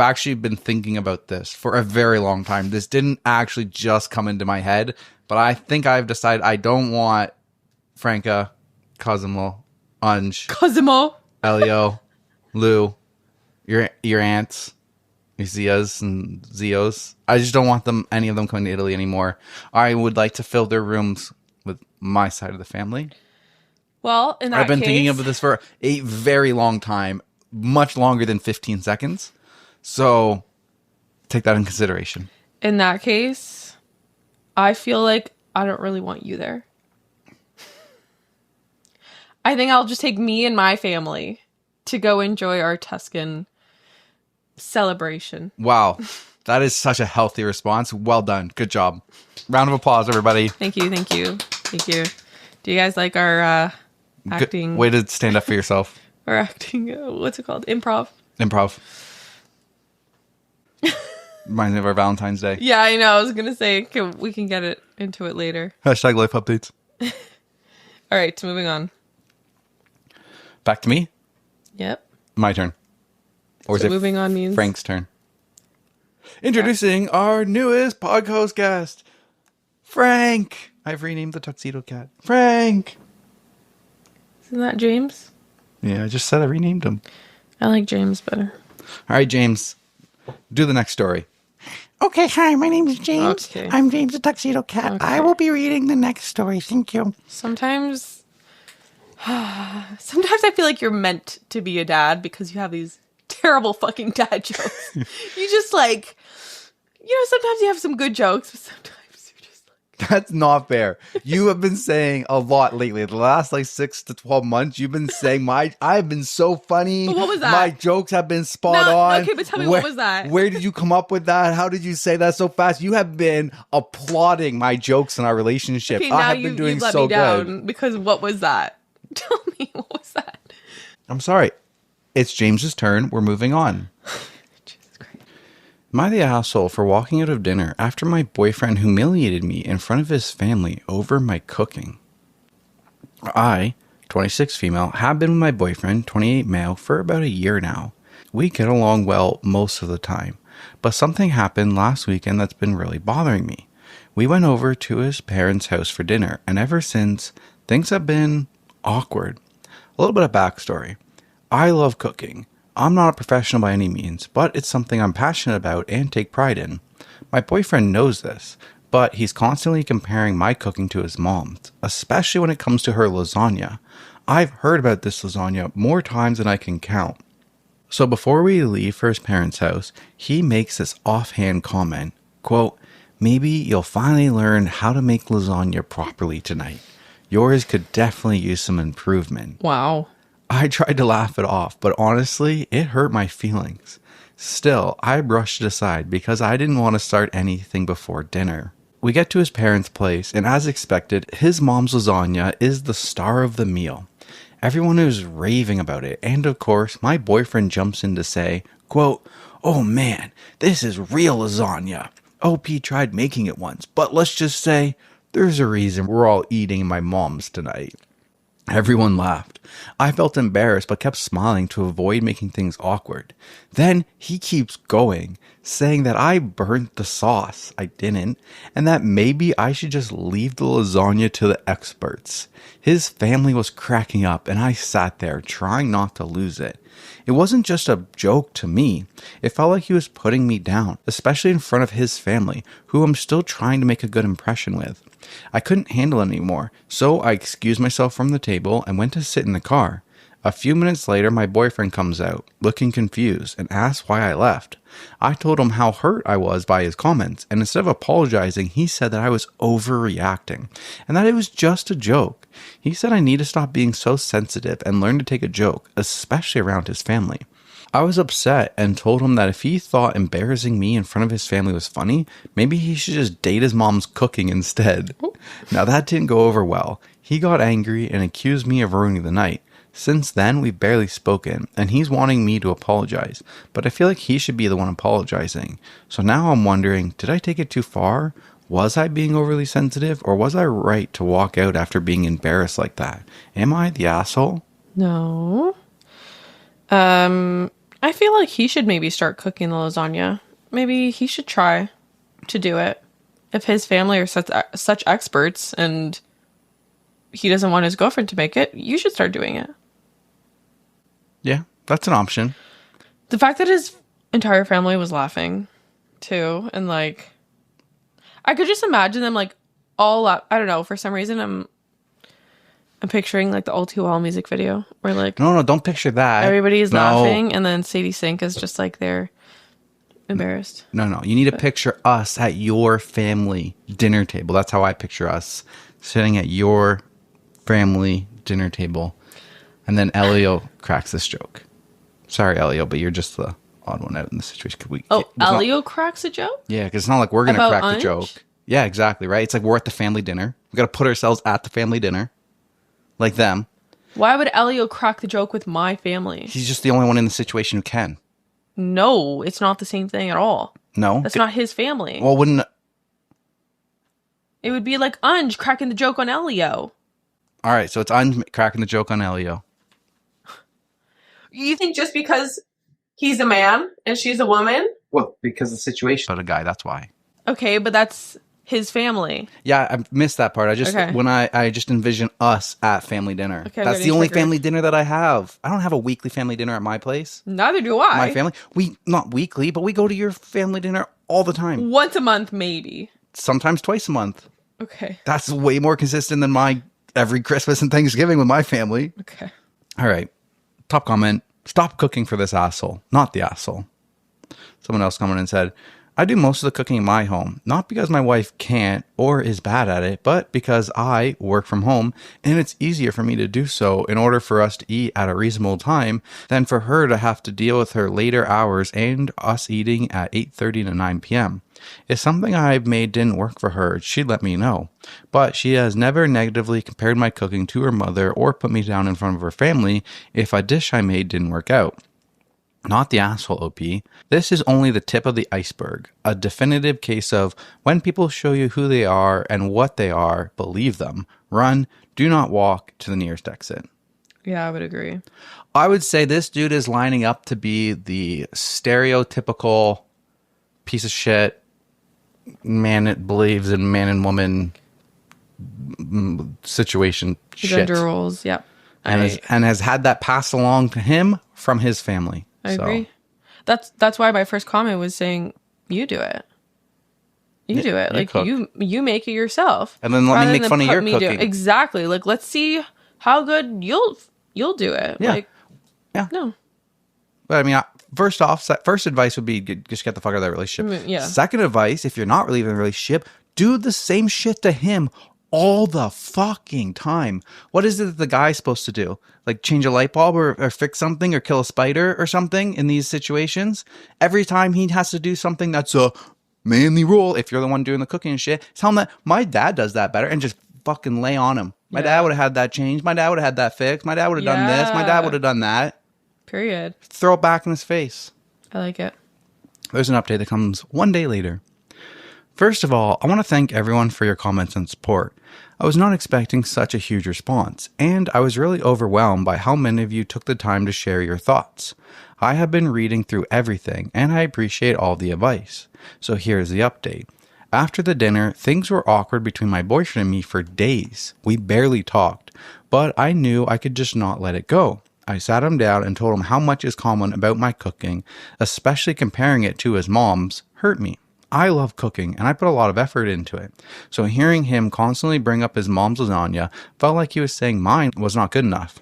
actually been thinking about this for a very long time. This didn't actually just come into my head, but I think I've decided I don't want Franca, Cosimo, Elio, Lou, your aunts, your Zias and Zios. I just don't want any of them coming to Italy anymore. I would like to fill their rooms with my side of the family. Well, in that case, I've been thinking of this for a very long time, much longer than 15 seconds. So take that in consideration. In that case, I feel like I don't really want you there. I think I'll just take me and my family to go enjoy our Tuscan celebration. Wow. That is such a healthy response. Well done. Good job. Round of applause, everybody. Thank you. Do you guys like our acting? Good way to stand up for yourself. Our acting, what's it called? Improv. Reminds me of our Valentine's Day. Yeah, I know. I was going to say, we can get into it later. Hashtag life updates. All right, so moving on. Back to me? Yep. My turn. Or so is it moving on means Frank's turn? Introducing our newest podcast guest, Frank. I've renamed the tuxedo cat. Frank. Isn't that James? Yeah, I just said I renamed him. I like James better. All right, James. Do the next story. Okay, hi, my name is James. Okay. I'm James the Tuxedo Cat. Okay. I will be reading the next story. Thank you. Sometimes I feel like you're meant to be a dad because you have these terrible fucking dad jokes. You just like, sometimes you have some good jokes, but sometimes you're just like... That's not fair. You have been saying a lot lately. The last 6 to 12 months, you've been saying I've been so funny. But what was that? My jokes have been spot on. Okay, but tell me, what was that? Where did you come up with that? How did you say that so fast? You have been applauding my jokes in our relationship. Okay, I now have been doing you let so me down good. because what was that? Tell me, what was that? I'm sorry. It's James's turn. We're moving on. Jesus Christ. Am I the asshole for walking out of dinner after my boyfriend humiliated me in front of his family over my cooking? I, 26 female, have been with my boyfriend, 28 male, for about a year now. We get along well most of the time, but something happened last weekend that's been really bothering me. We went over to his parents' house for dinner, and ever since, things have been awkward. A little bit of backstory. I love cooking. I'm not a professional by any means, but it's something I'm passionate about and take pride in. My boyfriend knows this, but he's constantly comparing my cooking to his mom's, especially when it comes to her lasagna. I've heard about this lasagna more times than I can count. So before we leave for his parents' house, he makes this offhand comment, quote, "Maybe you'll finally learn how to make lasagna properly tonight. Yours could definitely use some improvement." Wow. I tried to laugh it off, but honestly, it hurt my feelings. Still, I brushed it aside because I didn't want to start anything before dinner. We get to his parents' place, and as expected, his mom's lasagna is the star of the meal. Everyone is raving about it, and of course, my boyfriend jumps in to say, quote, "Oh man, this is real lasagna. OP tried making it once, but let's just say there's a reason we're all eating my mom's tonight." Everyone laughed. I felt embarrassed but kept smiling to avoid making things awkward. Then he keeps going, saying that I burnt the sauce. I didn't, and that maybe I should just leave the lasagna to the experts. His family was cracking up, and I sat there trying not to lose it. It wasn't just a joke to me. It felt like he was putting me down, especially in front of his family, who I'm still trying to make a good impression with. I couldn't handle it anymore, so I excused myself from the table and went to sit in the car. A few minutes later, my boyfriend comes out, looking confused, and asks why I left. I told him how hurt I was by his comments, and instead of apologizing, he said that I was overreacting, and that it was just a joke. He said I need to stop being so sensitive and learn to take a joke, especially around his family. I was upset and told him that if he thought embarrassing me in front of his family was funny, maybe he should just date his mom's cooking instead. Now that didn't go over well. He got angry and accused me of ruining the night. Since then, we've barely spoken, and he's wanting me to apologize, but I feel like he should be the one apologizing. So now I'm wondering, did I take it too far? Was I being overly sensitive, or was I right to walk out after being embarrassed like that? Am I the asshole? No. I feel like he should maybe start cooking the lasagna. Maybe he should try to do it. If his family are such experts and he doesn't want his girlfriend to make it, you should start doing it. Yeah, that's an option. The fact that his entire family was laughing too, and like, I could just imagine them like all up. I don't know, for some reason I'm picturing like the All Too Well music video where like No, don't picture that. everybody's laughing and then Sadie Sink is just like they're embarrassed. No. You need to picture us at your family dinner table. That's how I picture us sitting at your family dinner table. And then Elio cracks this joke. Sorry, Elio, but you're just the odd one out in this situation. Elio cracks a joke? Yeah, because it's not like we're going to About crack the Anj? joke. Yeah, exactly, right? It's like we're at the family dinner. We got to put ourselves at the family dinner. Like them. Why would Elio crack the joke with my family? He's just the only one in the situation who can. No, it's not the same thing at all. No? That's not his family. Well, wouldn't... It would be like Anj cracking the joke on Elio. All right, so it's Anj cracking the joke on Elio. You think just because he's a man and she's a woman? Well, because the situation... But a guy, that's why. Okay, but that's his family. Yeah, I missed that part. Okay. When I just envision us at family dinner. Okay, that's the only family dinner that I have. I don't have a weekly family dinner at my place. Neither do I. My family, not weekly, but we go to your family dinner all the time. Once a month, maybe. Sometimes twice a month. Okay. That's way more consistent than my every Christmas and Thanksgiving with my family. Okay. All right. Top comment. Stop cooking for this asshole, not the asshole. Someone else commented and said, I do most of the cooking in my home, not because my wife can't or is bad at it, but because I work from home and it's easier for me to do so in order for us to eat at a reasonable time than for her to have to deal with her later hours and us eating at 8:30 to 9 p.m. If something I've made didn't work for her, she'd let me know. But she has never negatively compared my cooking to her mother or put me down in front of her family if a dish I made didn't work out. Not the asshole, OP. This is only the tip of the iceberg. A definitive case of when people show you who they are and what they are, believe them. Run, do not walk to the nearest exit. Yeah, I would agree. I would say this dude is lining up to be the stereotypical piece of shit man that believes in man and woman situation shit. Gender roles, yep. And has had that passed along to him from his family. I agree. That's why my first comment was saying, you do it. You do it. Like, you make it yourself. And then let me make fun of your cooking. Exactly. Like, let's see how good you'll do it. Yeah. Like, yeah. No. But I mean, first advice would be just get the fuck out of that relationship. Yeah. Second advice, if you're not really in a relationship, do the same shit to him all the fucking time. What is it that the guy's supposed to do? Like change a light bulb or fix something or kill a spider or something in these situations? Every time he has to do something that's manly rule, if you're the one doing the cooking and shit, tell him that my dad does that better and just fucking lay on him. My dad would have had that changed. My dad would have had that fixed. My dad would have done this. My dad would have done that. Period. Throw it back in his face. I like it. There's an update that comes one day later. First of all, I want to thank everyone for your comments and support. I was not expecting such a huge response, and I was really overwhelmed by how many of you took the time to share your thoughts. I have been reading through everything, and I appreciate all the advice. So here's the update. After the dinner, things were awkward between my boyfriend and me for days. We barely talked, but I knew I could just not let it go. I sat him down and told him how much his comment about my cooking, especially comparing it to his mom's, hurt me. I love cooking and I put a lot of effort into it. So hearing him constantly bring up his mom's lasagna felt like he was saying mine was not good enough.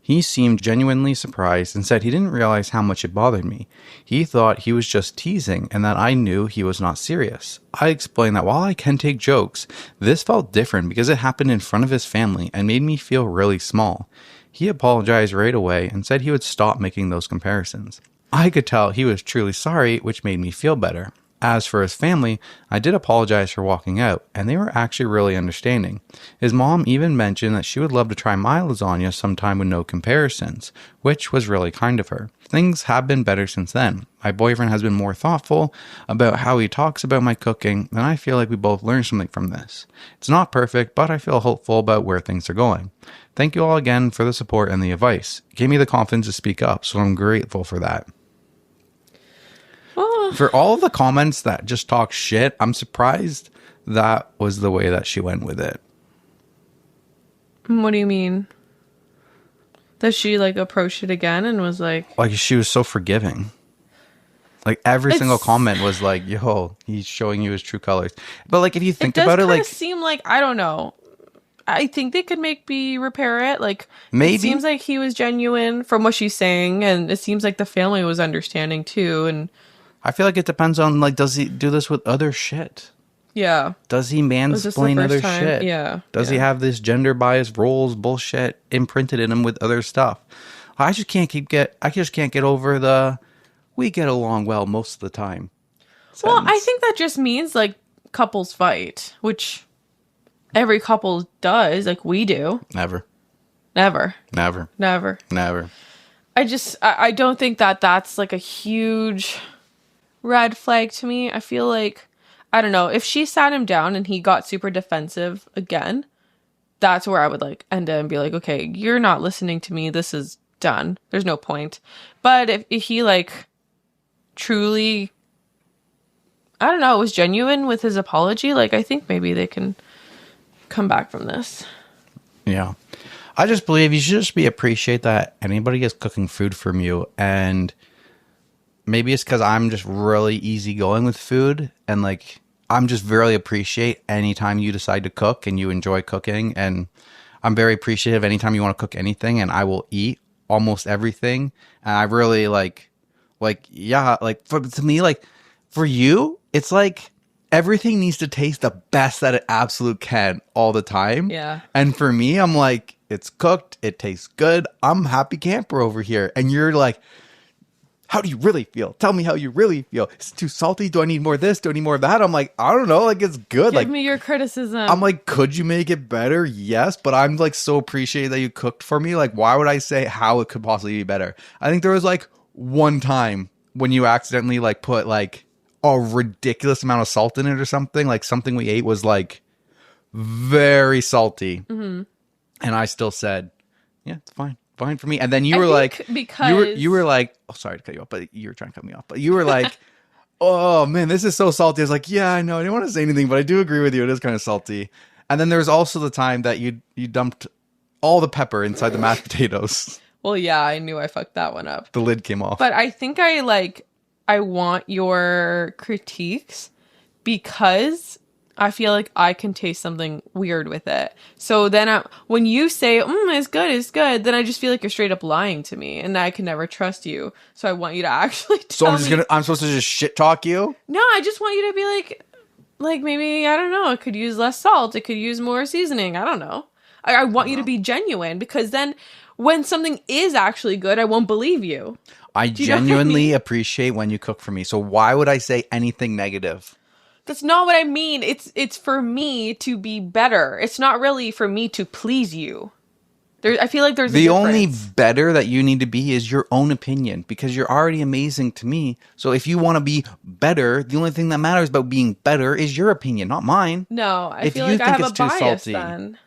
He seemed genuinely surprised and said he didn't realize how much it bothered me. He thought he was just teasing and that I knew he was not serious. I explained that while I can take jokes, this felt different because it happened in front of his family and made me feel really small. He apologized right away and said he would stop making those comparisons. I could tell he was truly sorry, which made me feel better. As for his family, I did apologize for walking out, and they were actually really understanding. His mom even mentioned that she would love to try my lasagna sometime with no comparisons, which was really kind of her. Things have been better since then. My boyfriend has been more thoughtful about how he talks about my cooking, and I feel like we both learned something from this. It's not perfect, but I feel hopeful about where things are going. Thank you all again for the support and the advice. It gave me the confidence to speak up, so I'm grateful for that. For all the comments that just talk shit, I'm surprised that was the way that she went with it. What do you mean? That she like approached it again and was like she was so forgiving. Like every single comment was like, yo, he's showing you his true colors. But like if you think about it, like it seem like, I don't know. I think they could repair it. Like maybe it seems like he was genuine from what she's saying, and it seems like the family was understanding too. And I feel like it depends on, like, does he do this with other shit? Yeah. Does he mansplain other shit? Yeah. Does he have this gender bias roles bullshit imprinted in him with other stuff? I just can't get over the we get along well most of the time sentence. Well, I think that just means like couples fight, which every couple does, like we do. Never. I don't think that that's like a huge red flag to me. I feel like, I don't know, if she sat him down and he got super defensive again, that's where I would like end it and be like, okay, you're not listening to me. This is done. There's no point. But if he like truly, I don't know, was genuine with his apology, like I think maybe they can come back from this. Yeah. I just believe you should just appreciate that anybody is cooking food from you, and maybe it's because I'm just really easygoing with food, and like I'm just really appreciate anytime you decide to cook and you enjoy cooking, and I'm very appreciative anytime you want to cook anything, and I will eat almost everything. And I really to me, like for you, it's like everything needs to taste the best that it absolutely can all the time. Yeah. And for me, I'm like, it's cooked, it tastes good, I'm happy camper over here, and you're like, how do you really feel? Tell me how you really feel. It's too salty. Do I need more of this? Do I need more of that? I'm like, I don't know. Like, it's good. Give me your criticism. I'm like, could you make it better? Yes. But I'm like so appreciative that you cooked for me. Like, why would I say how it could possibly be better? I think there was like one time when you accidentally like put like a ridiculous amount of salt in it or something. Like something we ate was like very salty. Mm-hmm. And I still said, yeah, it's fine. Fine for me. And then you were like, because you were like, oh, sorry to cut you off, but you were trying to cut me off. But you were like, oh man, this is so salty. I was like, yeah, I know. I didn't want to say anything, but I do agree with you. It is kind of salty. And then there was also the time that you dumped all the pepper inside the mashed potatoes. Well, yeah, I knew I fucked that one up. The lid came off. But I think I want your critiques because I feel like I can taste something weird with it. So then when you say, it's good, then I just feel like you're straight up lying to me and I can never trust you. So I want you to actually tell me. I'm supposed to just shit talk you? No, I just want you to be like maybe, I don't know, it could use less salt. It could use more seasoning. I don't know. I want you to be genuine, because then when something is actually good, I won't believe you. I genuinely appreciate when you cook for me. So why would I say anything negative? That's not what I mean. It's for me to be better. It's not really for me to please you. I feel like there's the a only difference. better that you need to be is your own opinion, because you're already amazing to me. So if you want to be better, the only thing that matters about being better is your opinion, not mine. No, I If feel you like I think have a it's too bias salty, then.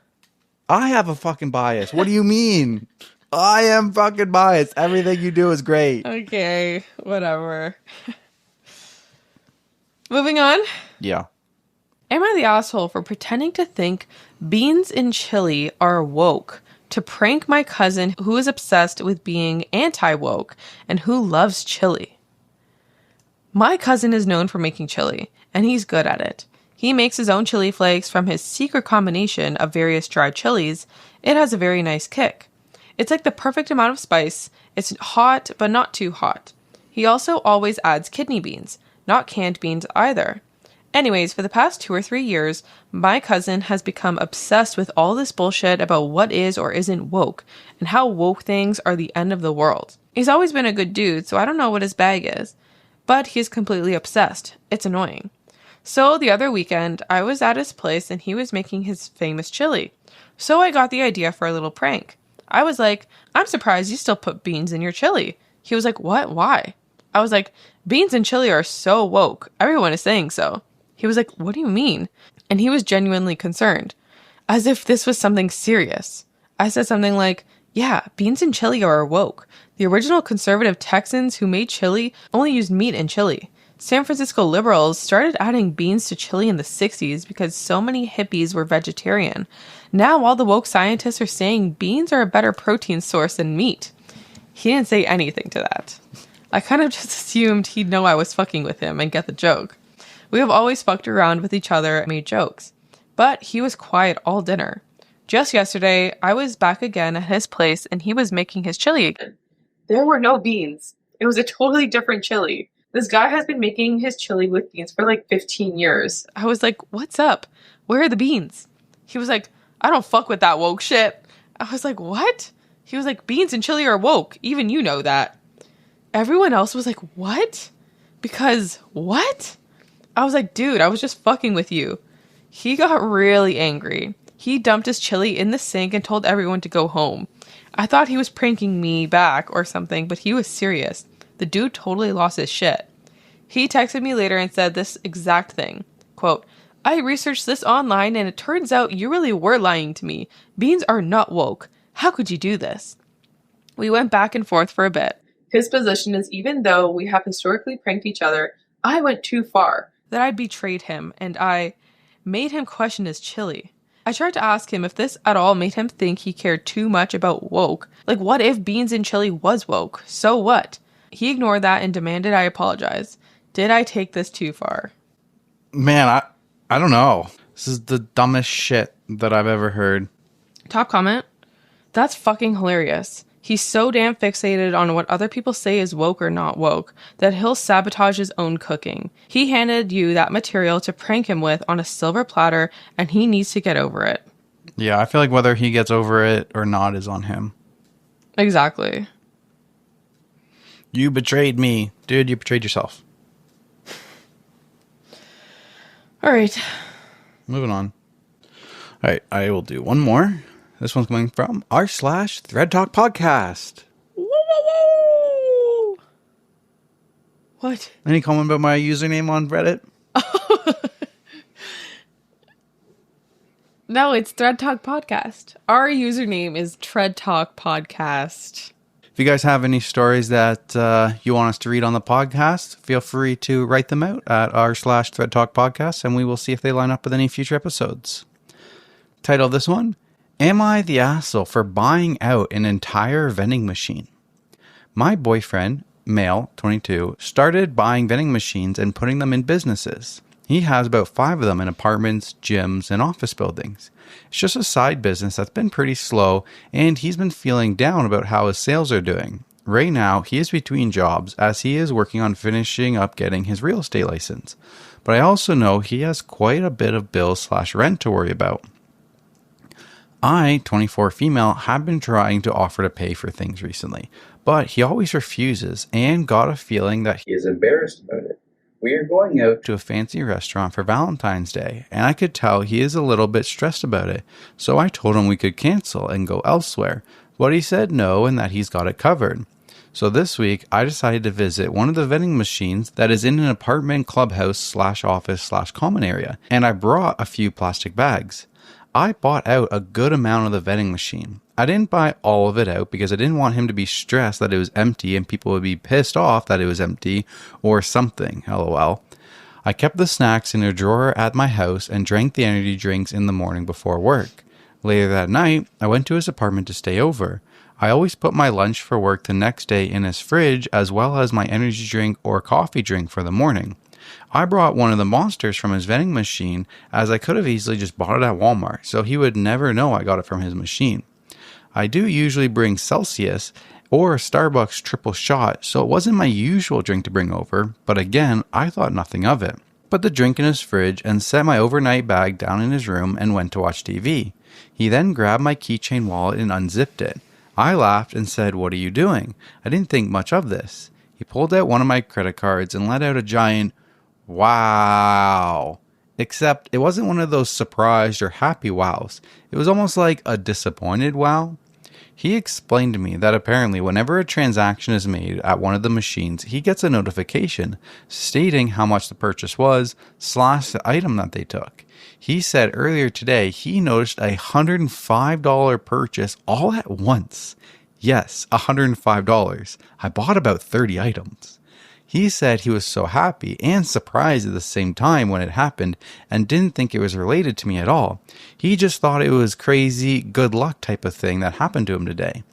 I have a fucking bias. What do you mean? I am fucking biased. Everything you do is great. Okay, whatever. Moving on. Yeah. Am I the asshole for pretending to think beans in chili are woke to prank my cousin who is obsessed with being anti-woke and who loves chili? My cousin is known for making chili, and he's good at it. He makes his own chili flakes from his secret combination of various dried chilies. It has a very nice kick. It's like the perfect amount of spice. It's hot, but not too hot. He also always adds kidney beans, not canned beans either. Anyways, for the past 2 or 3 years, my cousin has become obsessed with all this bullshit about what is or isn't woke, and how woke things are the end of the world. He's always been a good dude, so I don't know what his bag is, but he's completely obsessed. It's annoying. So the other weekend, I was at his place and he was making his famous chili. So I got the idea for a little prank. I was like, I'm surprised you still put beans in your chili. He was like, what? Why? I was like, beans and chili are so woke. Everyone is saying so. He was like, what do you mean? And he was genuinely concerned, as if this was something serious. I said something like, yeah, beans and chili are woke. The original conservative Texans who made chili only used meat and chili. San Francisco liberals started adding beans to chili in the 60s because so many hippies were vegetarian. Now all the woke scientists are saying beans are a better protein source than meat. He didn't say anything to that. I kind of just assumed he'd know I was fucking with him and get the joke. We have always fucked around with each other and made jokes. But he was quiet all dinner. Just yesterday, I was back again at his place and he was making his chili again. There were no beans. It was a totally different chili. This guy has been making his chili with beans for like 15 years. I was like, what's up? Where are the beans? He was like, I don't fuck with that woke shit. I was like, what? He was like, beans and chili are woke. Even you know that. Everyone else was like, what? Because what? I was like, dude, I was just fucking with you. He got really angry. He dumped his chili in the sink and told everyone to go home. I thought he was pranking me back or something, but he was serious. The dude totally lost his shit. He texted me later and said this exact thing. Quote, I researched this online and it turns out you really were lying to me. Beans are not woke. How could you do this? We went back and forth for a bit. His position is even though we have historically pranked each other, I went too far. That I betrayed him and I made him question his chili. I tried to ask him if this at all made him think he cared too much about woke. Like, what if beans and chili was woke? So what? He ignored that and demanded I apologize. Did I take this too far? Man, I don't know. This is the dumbest shit that I've ever heard. Top comment. That's fucking hilarious. He's so damn fixated on what other people say is woke or not woke that he'll sabotage his own cooking. He handed you that material to prank him with on a silver platter and he needs to get over it. Yeah, I feel like whether he gets over it or not is on him. Exactly. You betrayed me. Dude, you betrayed yourself. All right. Moving on. All right, I will do one more. This one's coming from r/ThreadTalk podcast. Woo, woo, woo. What? Any comment about my username on Reddit? No, it's ThreadTalk podcast. Our username is ThreadTalk podcast. If you guys have any stories that you want us to read on the podcast, feel free to write them out at r/ThreadTalk podcast, and we will see if they line up with any future episodes. Title of this one, Am I the asshole for buying out an entire vending machine? My boyfriend, male, 22, started buying vending machines and putting them in businesses. He has about 5 of them in apartments, gyms, and office buildings. It's just a side business that's been pretty slow, and he's been feeling down about how his sales are doing. Right now, he is between jobs as he is working on finishing up getting his real estate license. But I also know he has quite a bit of bills/rent to worry about. I, 24 female, have been trying to offer to pay for things recently, but he always refuses and got a feeling that He is embarrassed about it. We are going out to a fancy restaurant for Valentine's Day, and I could tell he is a little bit stressed about it. So I told him we could cancel and go elsewhere, but he said no and that he's got it covered. So this week, I decided to visit one of the vending machines that is in an apartment clubhouse / office / common area, and I brought a few plastic bags. I bought out a good amount of the vending machine. I didn't buy all of it out because I didn't want him to be stressed that it was empty and people would be pissed off that it was empty or something, lol. I kept the snacks in a drawer at my house and drank the energy drinks in the morning before work. Later that night, I went to his apartment to stay over. I always put my lunch for work the next day in his fridge as well as my energy drink or coffee drink for the morning. I brought one of the monsters from his vending machine as I could have easily just bought it at Walmart, so he would never know I got it from his machine. I do usually bring Celsius or a Starbucks triple shot, so it wasn't my usual drink to bring over, but again, I thought nothing of it. Put the drink in his fridge and set my overnight bag down in his room and went to watch TV. He then grabbed my keychain wallet and unzipped it. I laughed and said, "What are you doing?" I didn't think much of this. He pulled out one of my credit cards and let out a giant, "Wow." Except it wasn't one of those surprised or happy wows. It was almost like a disappointed wow. He explained to me that apparently whenever a transaction is made at one of the machines, he gets a notification stating how much the purchase was / the item that they took. He said earlier today he noticed a $105 purchase all at once. Yes, $105. I bought about 30 items. He said he was so happy and surprised at the same time when it happened and didn't think it was related to me at all. He just thought it was crazy good luck type of thing that happened to him today.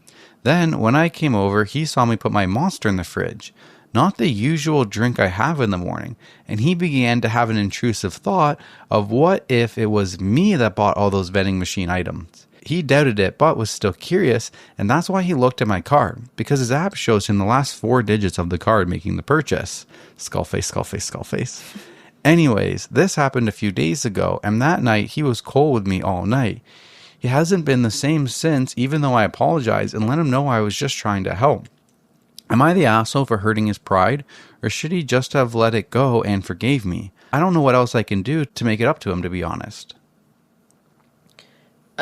Then when I came over, he saw me put my Monster in the fridge. Not the usual drink I have in the morning, and he began to have an intrusive thought of what if it was me that bought all those vending machine items. He doubted it, but was still curious, and that's why he looked at my card, because his app shows him the last 4 digits of the card making the purchase. Skull face, skull face, skull face. Anyways, this happened a few days ago, and that night he was cold with me all night. He hasn't been the same since, even though I apologized and let him know I was just trying to help. Am I the asshole for hurting his pride, or should he just have let it go and forgave me? I don't know what else I can do to make it up to him, to be honest.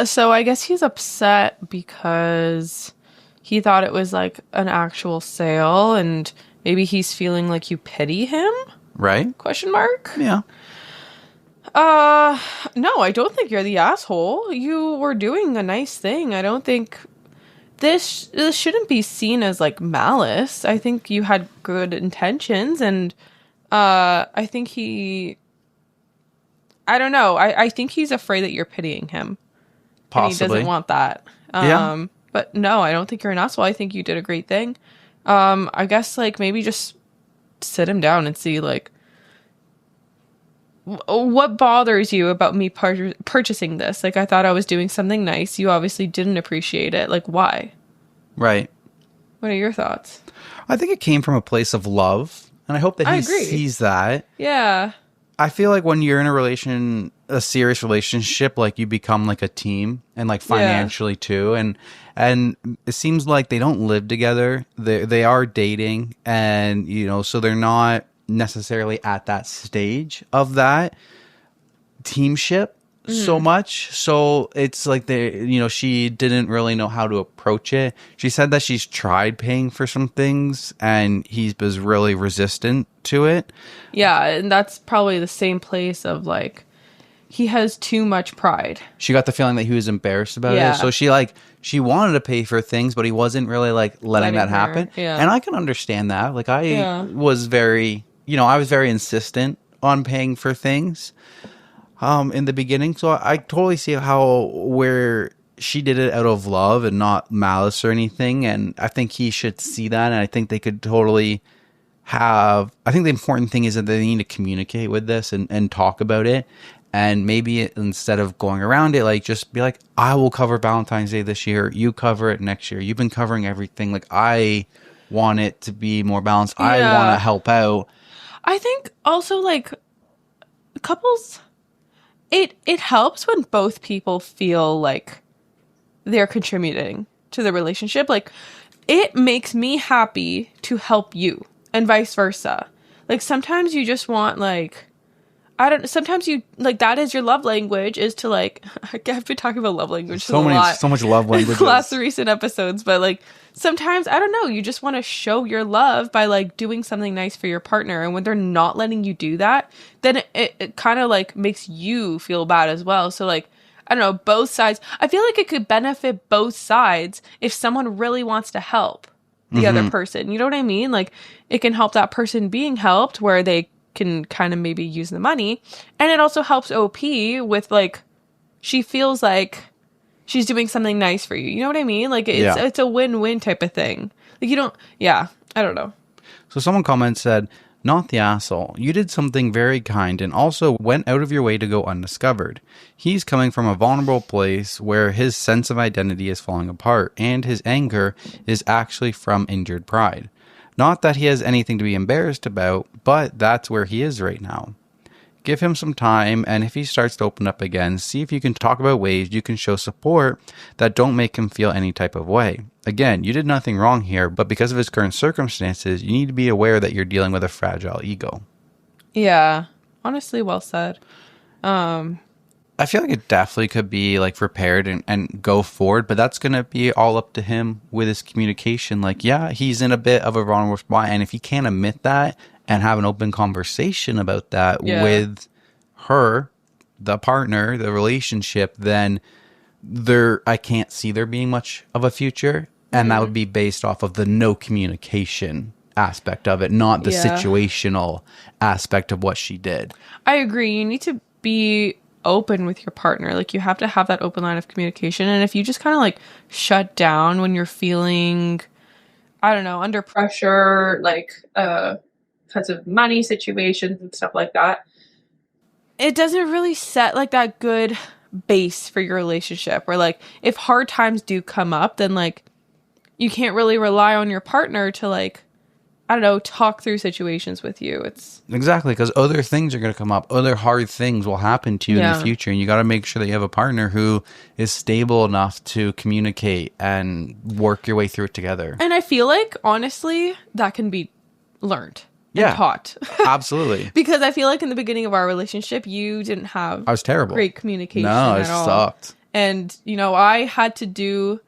So I guess he's upset because he thought it was like an actual sale and maybe he's feeling like you pity him? Right? Question mark? Yeah. No, I don't think you're the asshole. You were doing a nice thing. I don't think this shouldn't be seen as like malice. I think you had good intentions, and I think I don't know. I think he's afraid that you're pitying him. Possibly. And he doesn't want that. Yeah. But no, I don't think you're an asshole. I think you did a great thing. I guess like maybe just sit him down and see like what bothers you about me purchasing this. Like I thought I was doing something nice. You obviously didn't appreciate it. Like why? Right. What are your thoughts? I think it came from a place of love, and I hope that he sees that. Yeah. I feel like when you're in a serious relationship, like you become like a team, and like financially too, and it seems like they don't live together. They are dating, and so they're not necessarily at that stage of that teamship so much. So it's like she didn't really know how to approach it. She said that she's tried paying for some things and he was really resistant to it. Yeah, and that's probably the same place of like he has too much pride. She got the feeling that he was embarrassed about it. So she wanted to pay for things, but he wasn't really like letting that happen. Yeah. And I can understand that. Like I was very, I was very insistent on paying for things in the beginning. So I totally see where she did it out of love and not malice or anything. And I think he should see that. And I think they could totally I think the important thing is that they need to communicate with this and talk about it. And maybe instead of going around it, like just be like, I will cover Valentine's Day this year. You cover it next year. You've been covering everything. Like I want it to be more balanced. Yeah. I want to help out. I think also like couples, it helps when both people feel like they're contributing to the relationship. Like it makes me happy to help you and vice versa. Like, sometimes you just want, like, I don't, sometimes you, like, that is your love language, is to, like, I've been talking about love language so much love languages. Last recent episodes, but, like, sometimes, I don't know, you just want to show your love by, like, doing something nice for your partner, and when they're not letting you do that, then it kind of, like, makes you feel bad as well. So, like, I don't know, both sides, I feel like it could benefit both sides if someone really wants to help the other person. You know what I mean? Like, it can help that person being helped, where they can kind of maybe use the money, and it also helps OP with, like, she feels like she's doing something nice for you. You know what I mean? Like, it's a win-win type of thing. Like, you don't, I don't know. So someone said, not the asshole. You did something very kind and also went out of your way to go undiscovered. He's coming from a vulnerable place where his sense of identity is falling apart, and his anger is actually from injured pride. Not that he has anything to be embarrassed about, but that's where he is right now. Give him some time, and if he starts to open up again, see if you can talk about ways you can show support that don't make him feel any type of way. Again, you did nothing wrong here, but because of his current circumstances, you need to be aware that you're dealing with a fragile ego. Yeah, honestly, well said. I feel like it definitely could be, like, repaired and go forward, but that's going to be all up to him with his communication. Like, yeah, he's in a bit of a vulnerable spot, and if he can't admit that and have an open conversation about that with her, the partner, the relationship, then I can't see there being much of a future, and that would be based off of the no communication aspect of it, not the situational aspect of what she did. I agree. You need to be open with your partner. Like, you have to have that open line of communication, and if you just kind of, like, shut down when you're feeling, I don't know, under pressure, like, because of money situations and stuff like that, it doesn't really set, like, that good base for your relationship, where, like, if hard times do come up, then, like, you can't really rely on your partner to, like, I don't know, talk through situations with you. It's exactly, because other things are going to come up. Other hard things will happen to you in the future. And you got to make sure that you have a partner who is stable enough to communicate and work your way through it together. And I feel like, honestly, that can be learned and taught. Absolutely. Because I feel like in the beginning of our relationship, you didn't have I was terrible. Great communication at all. Sucked. And, you know, I had to do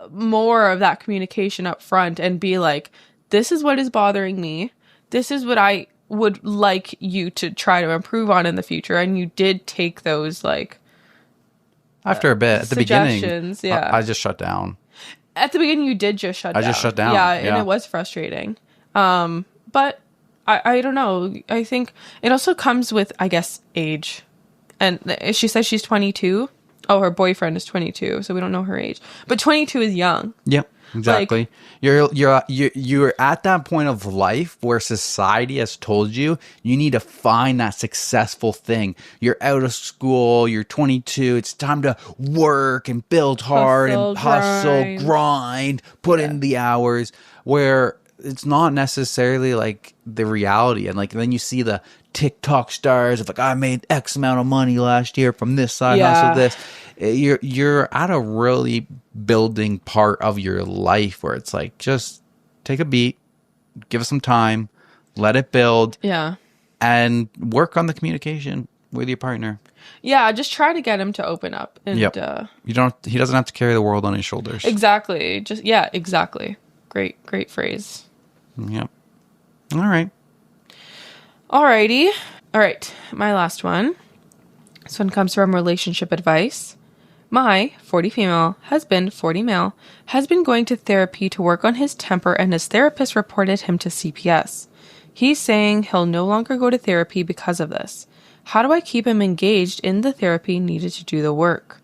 more of that communication up front and be like, this is what is bothering me. This is what I would like you to try to improve on in the future. And you did take those, like, after a bit, at the beginning, yeah. I just shut down. At the beginning, you did just shut down. I just shut down. Yeah, and it was frustrating. But I don't know. I think it also comes with, I guess, age. And she says she's 22. Oh, her boyfriend is 22, so we don't know her age. But 22 is young. Yep. Exactly. Like, you're at that point of life where society has told you need to find that successful thing. You're out of school, you're 22, it's time to work and build hard and grind, put in the hours, where it's not necessarily like the reality. And like then you see the TikTok stars of like, I made X amount of money last year from this side hustle this. You're at a really building part of your life where it's like, just take a beat, give it some time, let it build, and work on the communication with your partner. Yeah, just try to get him to open up. And he doesn't have to carry the world on his shoulders. Exactly. Exactly. Great phrase. Yep. All right. Alrighty. All right. My last one. This one comes from Relationship Advice. My 40 female husband, 40 male, has been going to therapy to work on his temper, and his therapist reported him to CPS. He's saying he'll no longer go to therapy because of this. How do I keep him engaged in the therapy needed to do the work?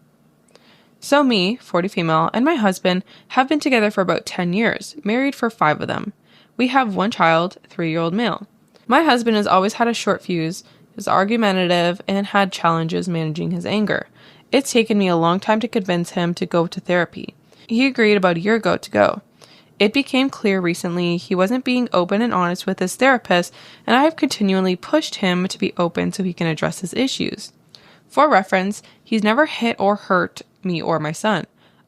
So me, 40 female, and my husband have been together for about 10 years, married for 5 of them. We have 1 child, 3-year-old male. My husband has always had a short fuse, is argumentative, and had challenges managing his anger. It's taken me a long time to convince him to go to therapy. He agreed about a year ago to go. It became clear recently he wasn't being open and honest with his therapist, and I have continually pushed him to be open so he can address his issues. For reference, he's never hit or hurt me or my son.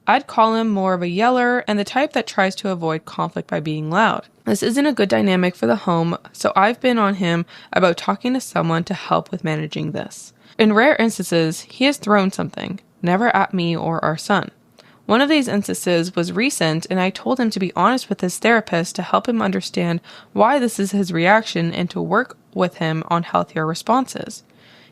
I'd call him more of a yeller and the type that tries to avoid conflict by being loud. This isn't a good dynamic for the home, so I've been on him about talking to someone to help with managing this. In rare instances, he has thrown something, never at me or our son. One of these instances was recent, and I told him to be honest with his therapist to help him understand why this is his reaction and to work with him on healthier responses.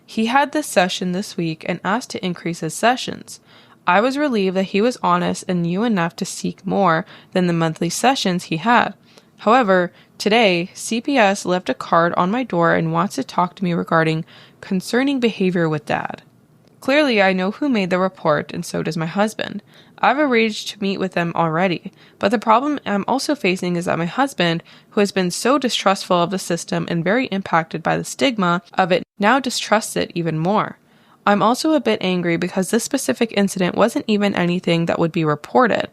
He had this session this week and asked to increase his sessions. I was relieved that he was honest and knew enough to seek more than the monthly sessions he had. However, today, CPS left a card on my door and wants to talk to me regarding concerning behavior with Dad. Clearly, I know who made the report, and so does my husband. I've arranged to meet with them already, but the problem I'm also facing is that my husband, who has been so distrustful of the system and very impacted by the stigma of it, now distrusts it even more. I'm also a bit angry because this specific incident wasn't even anything that would be reported.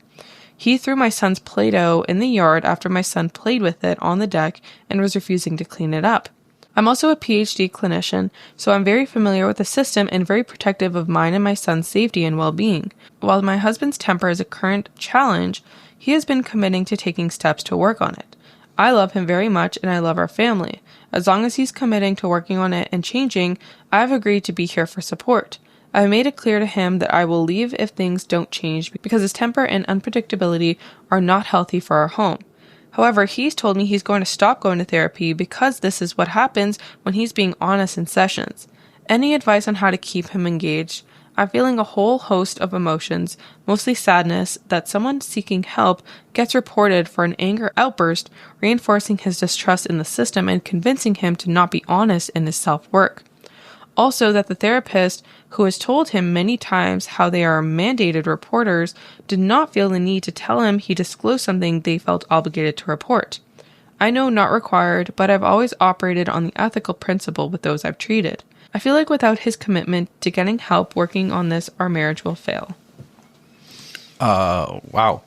He threw my son's Play-Doh in the yard after my son played with it on the deck and was refusing to clean it up. I'm also a PhD clinician, so I'm very familiar with the system and very protective of mine and my son's safety and well-being. While my husband's temper is a current challenge, he has been committing to taking steps to work on it. I love him very much and I love our family. As long as he's committing to working on it and changing, I've agreed to be here for support. I've made it clear to him that I will leave if things don't change because his temper and unpredictability are not healthy for our home. However, he's told me he's going to stop going to therapy because this is what happens when he's being honest in sessions. Any advice on how to keep him engaged? I'm feeling a whole host of emotions, mostly sadness, that someone seeking help gets reported for an anger outburst, reinforcing his distrust in the system and convincing him to not be honest in his self-work. Also, that the therapist, who has told him many times how they are mandated reporters, did not feel the need to tell him he disclosed something they felt obligated to report. I know not required, but I've always operated on the ethical principle with those I've treated. I feel like without his commitment to getting help working on this, our marriage will fail. Wow.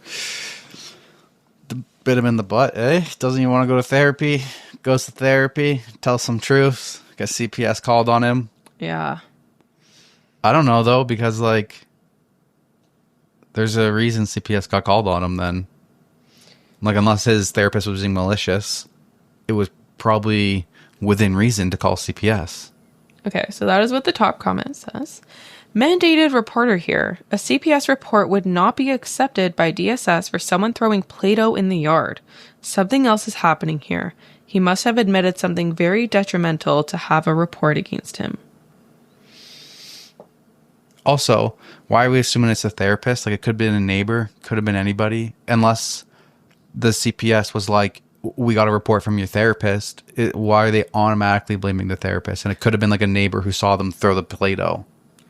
Bit him in the butt, eh? Doesn't even want to go to therapy. Goes to therapy, tells some truths. Guess CPS called on him. Yeah. I don't know, though, because, like, there's a reason CPS got called on him then. Like, unless his therapist was being malicious, it was probably within reason to call CPS. Okay, so that is what the top comment says. Mandated reporter here. A CPS report would not be accepted by DSS for someone throwing Play-Doh in the yard. Something else is happening here. He must have admitted something very detrimental to have a report against him. Also, why are we assuming it's a therapist? Like, it could have been a neighbor, could have been anybody. Unless the CPS was like, we got a report from your therapist. Why are they automatically blaming the therapist? And it could have been like a neighbor who saw them throw the Play-Doh.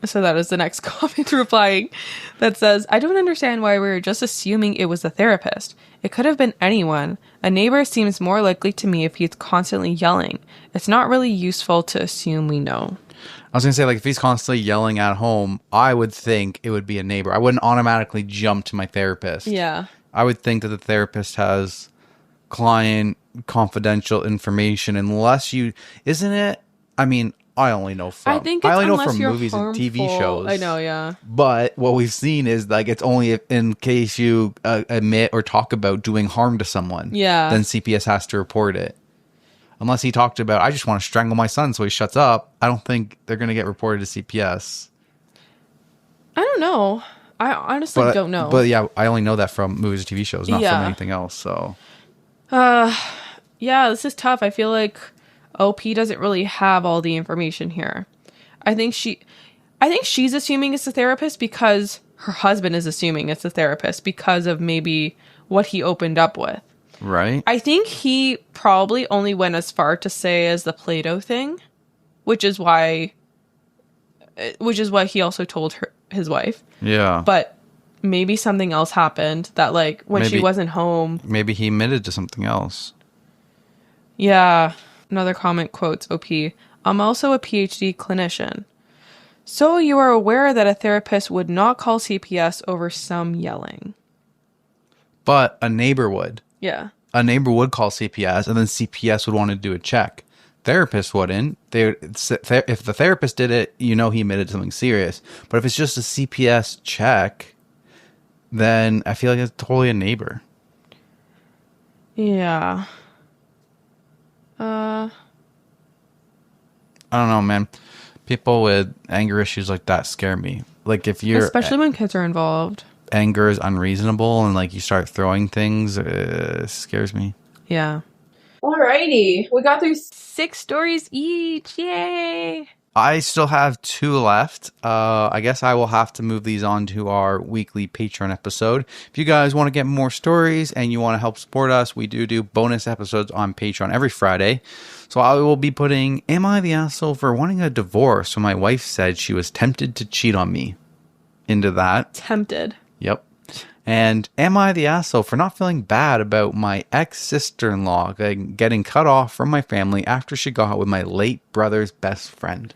So that is the next comment replying that says, I don't understand why we were just assuming it was the therapist. It could have been anyone. A neighbor seems more likely to me if he's constantly yelling. It's not really useful to assume we know. I was going to say, like, if he's constantly yelling at home, I would think it would be a neighbor. I wouldn't automatically jump to my therapist. Yeah. I would think that the therapist has client confidential information unless you... Isn't it? I mean, I only know from... I only know from movies and TV shows. I know, yeah. But what we've seen is, like, it's only in case you admit or talk about doing harm to someone. Yeah. Then CPS has to report it. Unless he talked about, I just want to strangle my son so he shuts up, I don't think they're going to get reported to CPS. I don't know. I honestly don't know. But yeah, I only know that from movies and TV shows, not from anything else. So, yeah, this is tough. I feel like OP doesn't really have all the information here. I think she's assuming it's the therapist because her husband is assuming it's the therapist because of maybe what he opened up with. Right. I think he probably only went as far to say as the Play-Doh thing, which is why he also told his wife. Yeah. But maybe something else happened that, like, when she wasn't home. Maybe he admitted to something else. Yeah. Another comment quotes OP. I'm also a PhD clinician. So you are aware that a therapist would not call CPS over some yelling. But a neighbor would. Yeah. A neighbor would call CPS, and then CPS would want to do a check. Therapist wouldn't. If the therapist did it, you know he admitted to something serious. But if it's just a CPS check, then I feel like it's totally a neighbor. Yeah. I don't know, man. People with anger issues like that scare me. Like if you're Especially when kids are involved. anger is unreasonable and like you start throwing things, scares me. Yeah. Alrighty. We got through 6 stories each. Yay. I still have 2 left. I guess I will have to move these on to our weekly Patreon episode. If you guys want to get more stories and you want to help support us, we do bonus episodes on Patreon every Friday. So I will be putting, am I the asshole for wanting a divorce? So my wife said she was tempted to cheat on me. Into that. Tempted. Yep. And am I the asshole for not feeling bad about my ex-sister-in-law getting cut off from my family after she got with my late brother's best friend?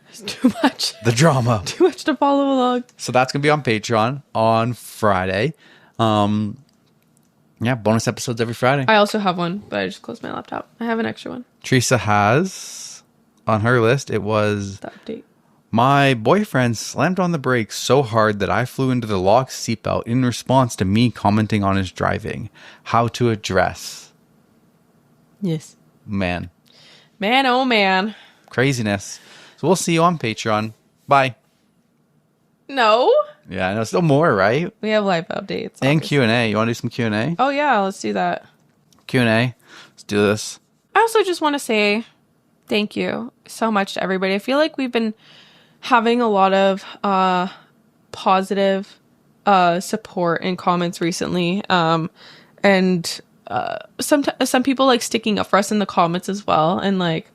It's too much. The drama. Too much to follow along. So that's going to be on Patreon on Friday. Yeah, bonus episodes every Friday. I also have one, but I just closed my laptop. I have an extra one. Teresa has, on her list, it was... The update. My boyfriend slammed on the brakes so hard that I flew into the locked seatbelt in response to me commenting on his driving. How to address. Yes. Man. Man, oh man. Craziness. So we'll see you on Patreon. Bye. No. Yeah, I know. Still more, right? We have live updates. And obviously. Q&A. You want to do some Q&A? Oh yeah, let's do that. Q&A. Let's do this. I also just want to say thank you so much to everybody. I feel like we've been having a lot of positive support and comments recently, and some people like sticking up for us in the comments as well, and like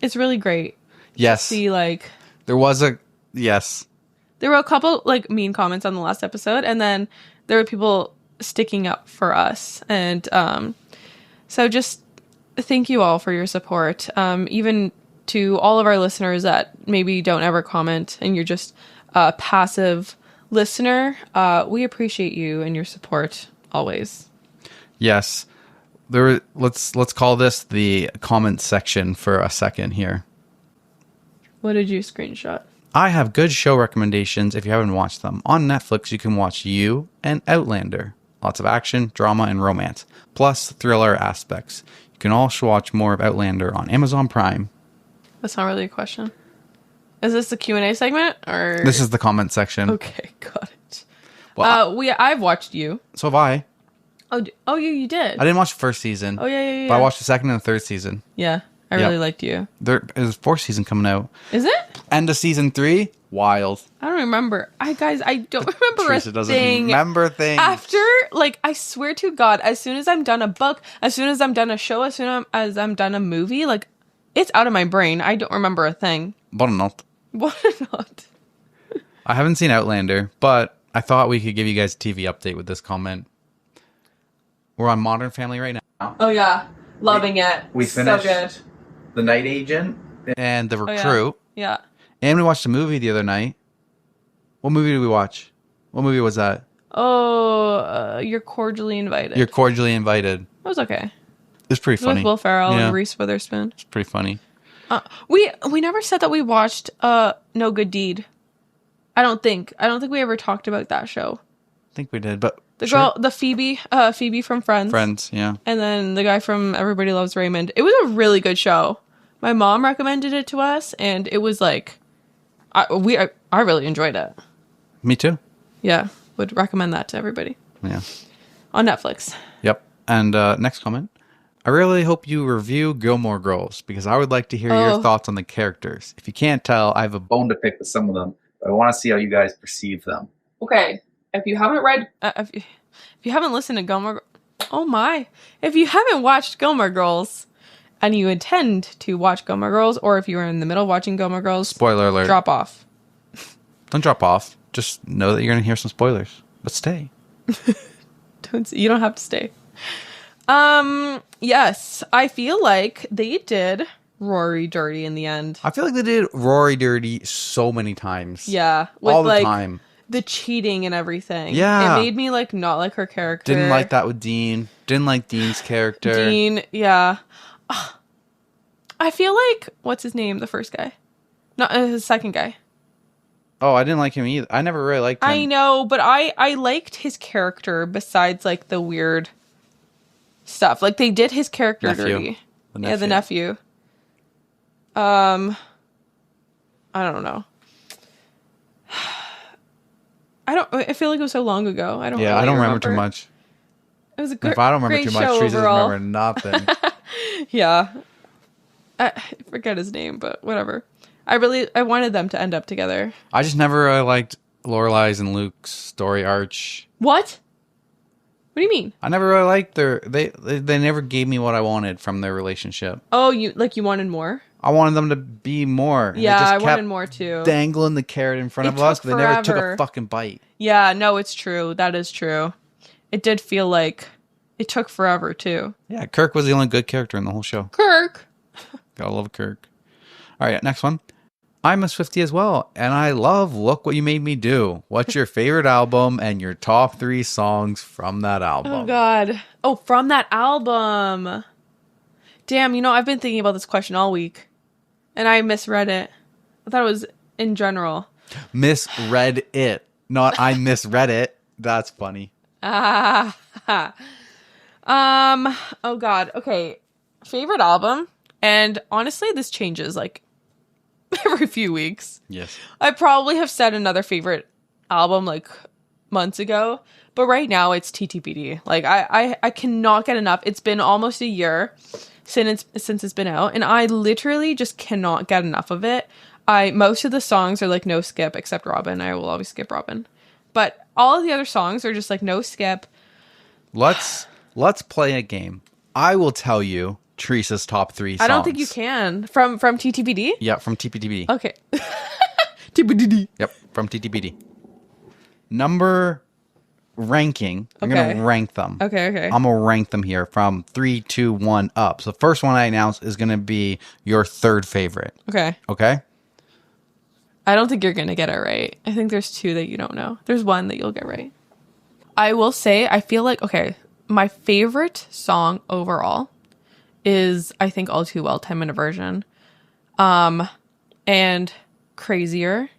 it's really great. Yes. To see like There was a... Yes. there were a couple like mean comments on the last episode, and then there were people sticking up for us, and so just thank you all for your support. Even to all of our listeners that maybe don't ever comment and you're just a passive listener, we appreciate you and your support always. Yes. Let's call this the comment section for a second here. What did you screenshot? I have good show recommendations if you haven't watched them. On Netflix, you can watch You and Outlander. Lots of action, drama, and romance, plus thriller aspects. You can also watch more of Outlander on Amazon Prime. That's not really a question. Is this the Q&A segment or? This is the comment section. Okay, got it. Well, I've watched You. So have I. Oh, you did. I didn't watch the first season. Oh yeah. But I watched the second and the third season. Yeah, I really liked You. There is a 4th season coming out. Is it? End of season 3. Wild. I don't remember. I don't remember Teresa a doesn't thing. remember things. After, like, I swear to God, as soon as I'm done a book, as soon as I'm done a show, as soon as I'm done a movie, like, it's out of my brain. I don't remember a thing. But not. What not? I haven't seen Outlander, but I thought we could give you guys a TV update with this comment. We're on Modern Family right now. Oh yeah, loving it. We finished so good. The Night Agent and The Oh, Recruit. Yeah. And we watched a movie the other night. What movie did we watch? What movie was that? Oh, You're Cordially Invited. You're Cordially Invited. It was okay. It was pretty funny. With Will Ferrell Yeah. and Reese Witherspoon. It's pretty funny. We never said that we watched No Good Deed. I don't think we ever talked about that show. I think we did, but The sure. girl, the Phoebe from Friends. Friends, yeah. And then the guy from Everybody Loves Raymond. It was a really good show. My mom recommended it to us, and it was like, I really enjoyed it. Me too. Yeah, would recommend that to everybody. Yeah. On Netflix. Yep. And next comment. I really hope you review Gilmore Girls because I would like to hear your thoughts on the characters. If you can't tell, I have a bone to pick with some of them, but I want to see how you guys perceive them. Okay, if you haven't read, if you haven't listened to Gilmore, if you haven't watched Gilmore Girls, and you intend to watch Gilmore Girls, or if you are in the middle of watching Gilmore Girls, Spoiler alert. drop off. Don't drop off. Just know that you're going to hear some spoilers. But stay. You don't have to stay. Yes, I feel like they did Rory dirty in the end. I feel like they did Rory dirty so many times. Yeah, with all the like time. the cheating and everything. Yeah. It made me like not like her character. Didn't like that with Dean. Didn't like Dean's character. Dean, yeah. I feel like what's his name? The first guy, not his second guy. Oh, I didn't like him either. I never really liked him. I know, but I liked his character besides like the weird stuff. Like they did his character dirty. Yeah, the nephew. I don't know. I feel like it was so long ago. I don't remember too much. It was a great. If I don't remember too much, Teresa doesn't remember nothing. Yeah. I forget his name, but whatever. I wanted them to end up together. I just never really liked Lorelai's and Luke's story arch. What? What do you mean? I never really liked they never gave me what I wanted from their relationship. Oh, you wanted more? I wanted them to be more. Yeah, I wanted more too. Dangling the carrot in front of us, but they never took a fucking bite. Yeah, no, it's true. That is true. It did feel like it took forever too. Yeah, Kirk was the only good character in the whole show. Kirk. Gotta love Kirk. All right, next one. I'm a Swiftie as well, and I love Look What You Made Me Do. What's your favorite album and your top 3 songs from that album? Oh, God. Oh, from that album. Damn, I've been thinking about this question all week, and I misread it. I thought it was in general. Misread it. Not I misread it. That's funny. Oh, God. Okay. Favorite album, and honestly, this changes, like, every few weeks. Yes. I probably have said another favorite album like months ago, but right now it's TTPD. Like I cannot get enough. It's been almost a year since it's been out, and I literally just cannot get enough of it. Most of the songs are like no skip except Robin. I will always skip Robin. But all of the other songs are just like no skip. Let's play a game. I will tell you Teresa's top 3 songs. I don't think you can. From TTPD? Yeah, from TPTPD. Okay. TPTPD. Yep, from TTPD. Number ranking. I'm going to rank them. Okay. I'm going to rank them here from 3, 2, 1 up. So the first one I announced is going to be your third favorite. Okay. Okay? I don't think you're going to get it right. I think there's 2 that you don't know. There's 1 that you'll get right. I will say, I feel like, my favorite song overall is, I think, All Too Well, 10-minute version. And Crazier.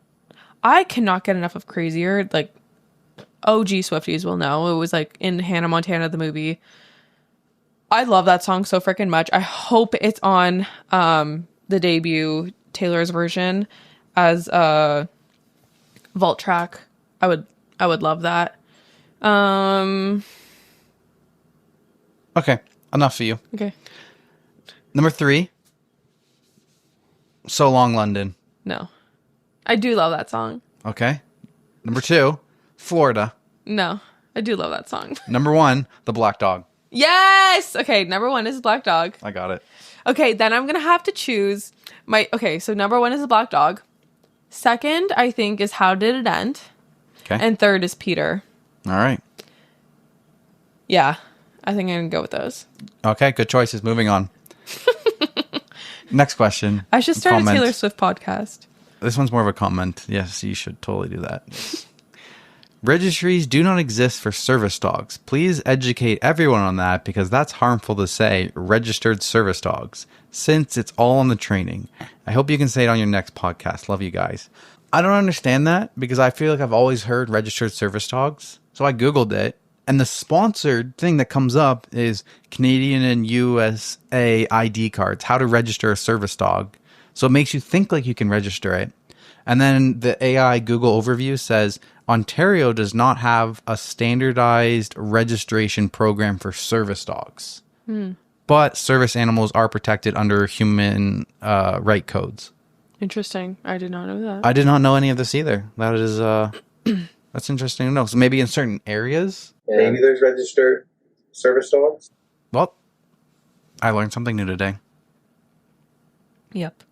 I cannot get enough of Crazier. Like, OG Swifties will know. It was, like, in Hannah Montana, the movie. I love that song so freaking much. I hope it's on the debut Taylor's version as a vault track. I would love that. Okay, enough for you. Okay. Number 3, So Long London. No. I do love that song. Okay. Number 2, Florida. No. I do love that song. Number 1, The Black Dog. Yes! Okay, number 1 is Black Dog. I got it. Okay, then I'm going to have to choose so number 1 is The Black Dog. Second, I think, is How Did It End? Okay. And third is Peter. All right. Yeah, I think I'm going to go with those. Okay, good choices. Moving on. Next question. I should start a Taylor Swift podcast. This one's more of a comment. Yes, you should totally do that. Registries do not exist for service dogs. Please educate everyone on that because that's harmful to say registered service dogs since it's all on the training. I hope you can say it on your next podcast. Love you guys. I don't understand that because I feel like I've always heard registered service dogs. So I Googled it. And the sponsored thing that comes up is Canadian and USA ID cards, how to register a service dog. So it makes you think like you can register it. And then the AI Google overview says Ontario does not have a standardized registration program for service dogs. But service animals are protected under human right codes. Interesting. I did not know that. I did not know any of this either. That is that's interesting to know. So maybe in certain areas. Yeah. Maybe there's registered service dogs. Well, I learned something new today. Yep.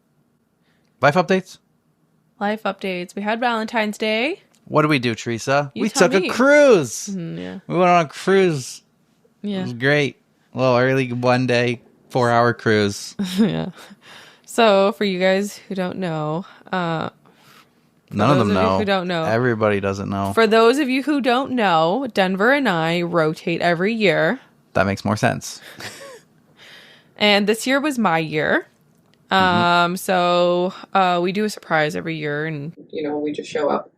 Life updates? Life updates. We had Valentine's Day. What did we do, Teresa? You we tell took me. a cruise. Yeah. We went on a cruise. It Yeah. was great. A little early one day, 4-hour cruise. Yeah. So for you guys who don't know, None of them those of you know. who don't know. Everybody doesn't know. For those of you who don't know, Denver and I rotate every year. That makes more sense. And this year was my year. So we do a surprise every year, and we just show up,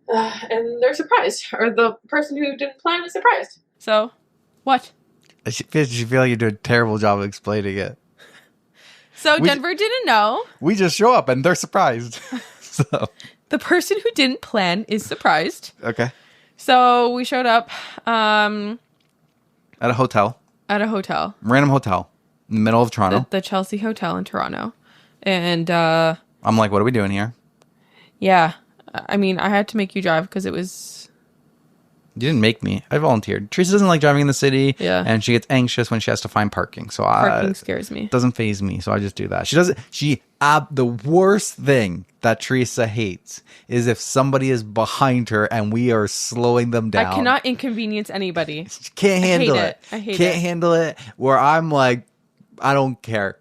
and they're surprised, or the person who didn't plan is surprised. So, what? I feel like you do a terrible job of explaining it. So Denver didn't know. We just show up and they're surprised. So the person who didn't plan is surprised. Okay. So we showed up at a hotel. Random hotel in the middle of Toronto. The Chelsea Hotel in Toronto. And I'm like, what are we doing here? Yeah. I mean, I had to make you drive because it was... You didn't make me. I volunteered. Teresa doesn't like driving in the city. Yeah. And she gets anxious when she has to find parking. So parking scares me. It doesn't faze me. So I just do that. The worst thing that Teresa hates is if somebody is behind her and we are slowing them down. I cannot inconvenience anybody. She can't handle it. I hate it. Can't handle it. Where I'm like, I don't care.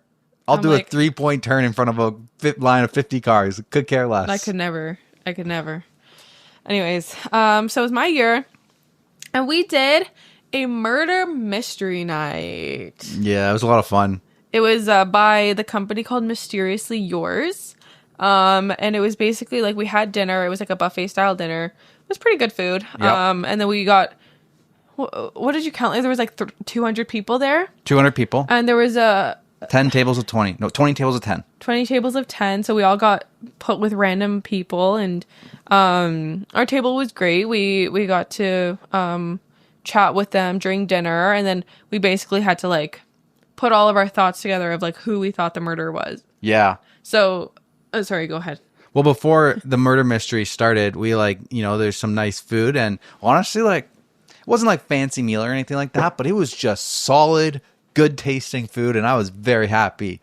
I'll do a 3-point turn in front of a line of 50 cars. Could care less. I could never. Anyways, so it was my year. And we did a murder mystery night. Yeah, it was a lot of fun. It was by the company called Mysteriously Yours. And it was basically like we had dinner. It was like a buffet style dinner. It was pretty good food. Yep. And then we got, what did you count? There was like 200 people there. 200 people. And there was 10 tables of 20. No, 20 tables of 10. 20 tables of 10. So we all got put with random people, and our table was great. We got to chat with them during dinner, and then we basically had to like put all of our thoughts together of like who we thought the murderer was. Yeah. So, sorry, go ahead. Well, before the murder mystery started, we there's some nice food, and honestly, like, it wasn't like fancy meal or anything like that, but it was just solid, good tasting food, and I was very happy.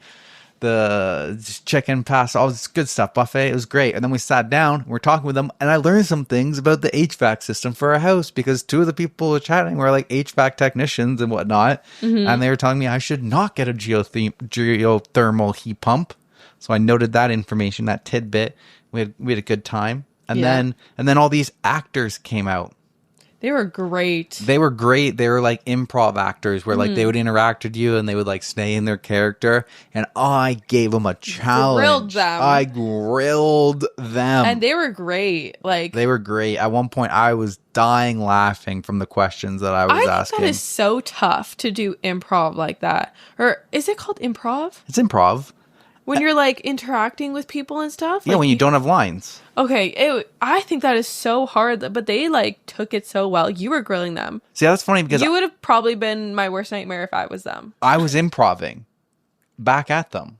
The chicken pasta, all this good stuff, buffet, it was great. And then we sat down, we're talking with them, and I learned some things about the HVAC system for our house, because two of the people were chatting were like HVAC technicians and whatnot, and they were telling me I should not get a geothermal heat pump. So I noted that information, that tidbit. We had a good time, and then all these actors came out. They were great. They were like improv actors where like they would interact with you and they would like stay in their character. And I gave them a challenge. I grilled them. And they were great. They were great. At one point I was dying laughing from the questions that I was asking. That is so tough to do improv like that. Or is it called improv? It's improv. When you're like interacting with people and stuff? Yeah, when you don't have lines. Okay, I think that is so hard, but they like took it so well. You were grilling them. See, that's funny because you would have probably been my worst nightmare if I was them. I was improving back at them.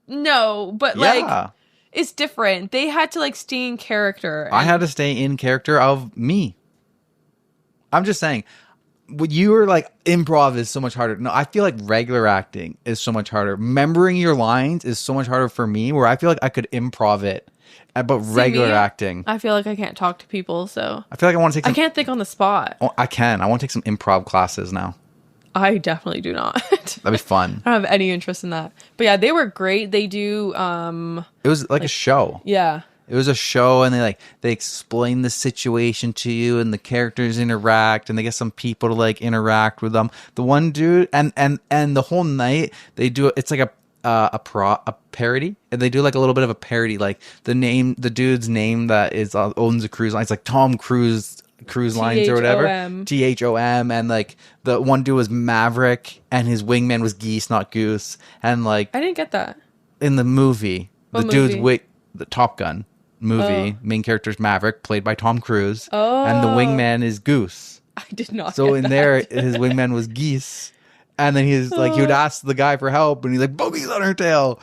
No, but like it's different. They had to like stay in character. I had to stay in character of me. I'm just saying. What you were like, improv is so much harder. No, I feel like regular acting is so much harder. Remembering your lines is so much harder for me, where I feel like I could improv it. But regular acting, I feel like I can't talk to people, so I feel like I want to take. I can't think on the spot. Oh, I can. I want to take some improv classes now. I definitely do not. That'd be fun. I don't have any interest in that. But yeah, they were great. They do. It was like a show. Yeah. It was a show, and they explain the situation to you, and the characters interact, and they get some people to like interact with them. The one dude, and the whole night they do it's like a parody, and they do like a little bit of a parody, like the dude's name that is owns a cruise line. It's like Tom Cruise Lines or whatever. THOM, and like the one dude was Maverick, and his wingman was Geese, not Goose, and like I didn't get that in the movie. What the movie? dude's the Top Gun movie, main character's Maverick, played by Tom Cruise, and the wingman is Goose. I did not. So in there, his wingman was Geese, and then he's like, he would ask the guy for help, and he's like, "Bogies on her tail,"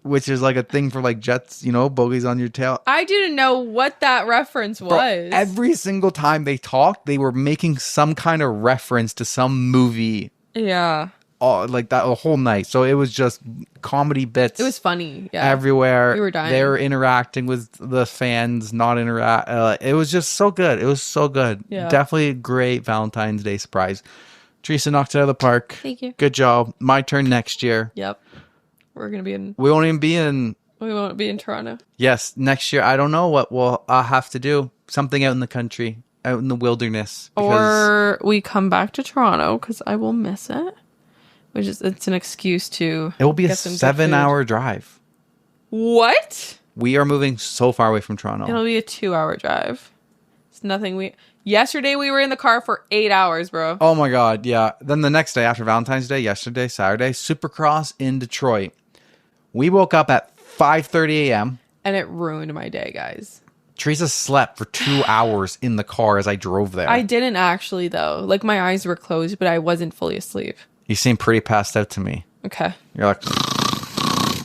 which is like a thing for like jets, bogies on your tail. I didn't know what that reference was. Bro, every single time they talked, they were making some kind of reference to some movie. Yeah. Like that the whole night. So it was just comedy bits. It was funny. Yeah. Everywhere. We were dying. They were interacting with the fans, not interact. It was just so good. It was so good. Yeah. Definitely a great Valentine's Day surprise. Teresa knocked it out of the park. Thank you. Good job. My turn next year. Yep. We're going to be in... We won't even be in... We won't be in Toronto. Yes. Next year. I don't know what we'll have to do. Something out in the country. Out in the wilderness. Or we come back to Toronto because I will miss it. it's an excuse to. It will be a get some good 7-hour drive. What? We are moving so far away from Toronto. It'll be a 2-hour drive. It's nothing. Yesterday we were in the car for 8 hours, bro. Oh my God, yeah. Then the next day after Valentine's Day, yesterday, Saturday, Supercross in Detroit. We woke up at 5:30 a.m. And it ruined my day, guys. Teresa slept for 2 hours in the car as I drove there. I didn't actually, though. Like, my eyes were closed, but I wasn't fully asleep. You seem pretty passed out to me. Okay. You're like...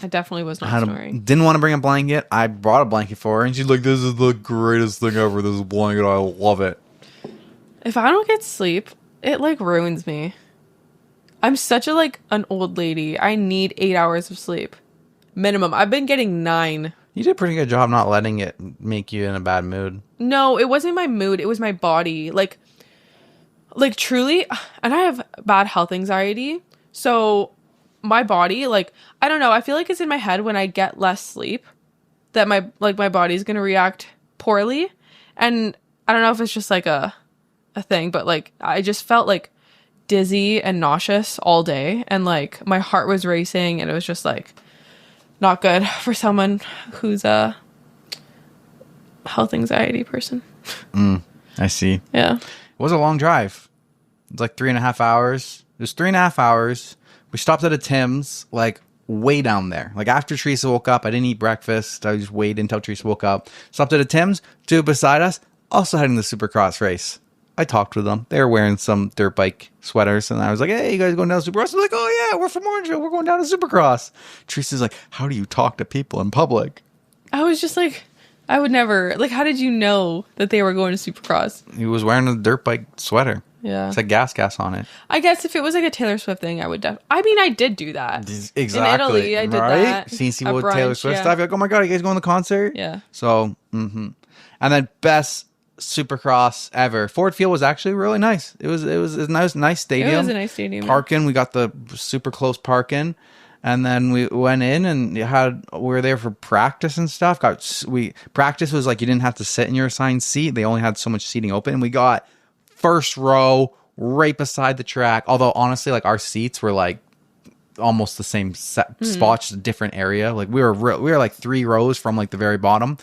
I definitely was not snoring. Didn't want to bring a blanket. I brought a blanket for her, and she's like, "This is the greatest thing ever. This blanket, I love it." If I don't get sleep, it like ruins me. I'm such a an old lady. I need 8 hours of sleep. Minimum. I've been getting 9. You did a pretty good job not letting it make you in a bad mood. No, it wasn't my mood. It was my body. Like truly, and I have bad health anxiety. So my body, I don't know. I feel like it's in my head when I get less sleep that my body's going to react poorly. And I don't know if it's just a thing, but I just felt dizzy and nauseous all day. And my heart was racing, and it was just not good for someone who's a health anxiety person. I see. Yeah. It was a long drive. It was 3.5 hours. It was 3.5 hours. We stopped at a Tim's, way down there. After Teresa woke up, I didn't eat breakfast. I just waited until Teresa woke up. Stopped at a Tim's. Two beside us, also heading the Supercross race. I talked with them. They were wearing some dirt bike sweaters, and I was like, "Hey, you guys going down to Supercross?" They're like, "Oh yeah, we're from Orangeville. We're going down to Supercross." Teresa's like, "How do you talk to people in public?" I was just I would never. How did you know that they were going to Supercross? He was wearing a dirt bike sweater. Yeah. It's gas on it. I guess if it was a Taylor Swift thing, I would I mean, I did do that. Exactly. In Italy, I did that. Seeing At with brunch, Taylor Swift yeah. stuff. You're like, "Oh my God, you guys going to the concert?" Yeah. So, And then best Supercross ever. Ford Field was actually really nice. It was a nice stadium. It was a nice stadium. Parking, we got the super close parking. And then we went in and we were there for practice and stuff. Practice was you didn't have to sit in your assigned seat. They only had so much seating open. And we got first row right beside the track. Although honestly, our seats were almost the same spot, just a different area. We were 3 rows from the very bottom.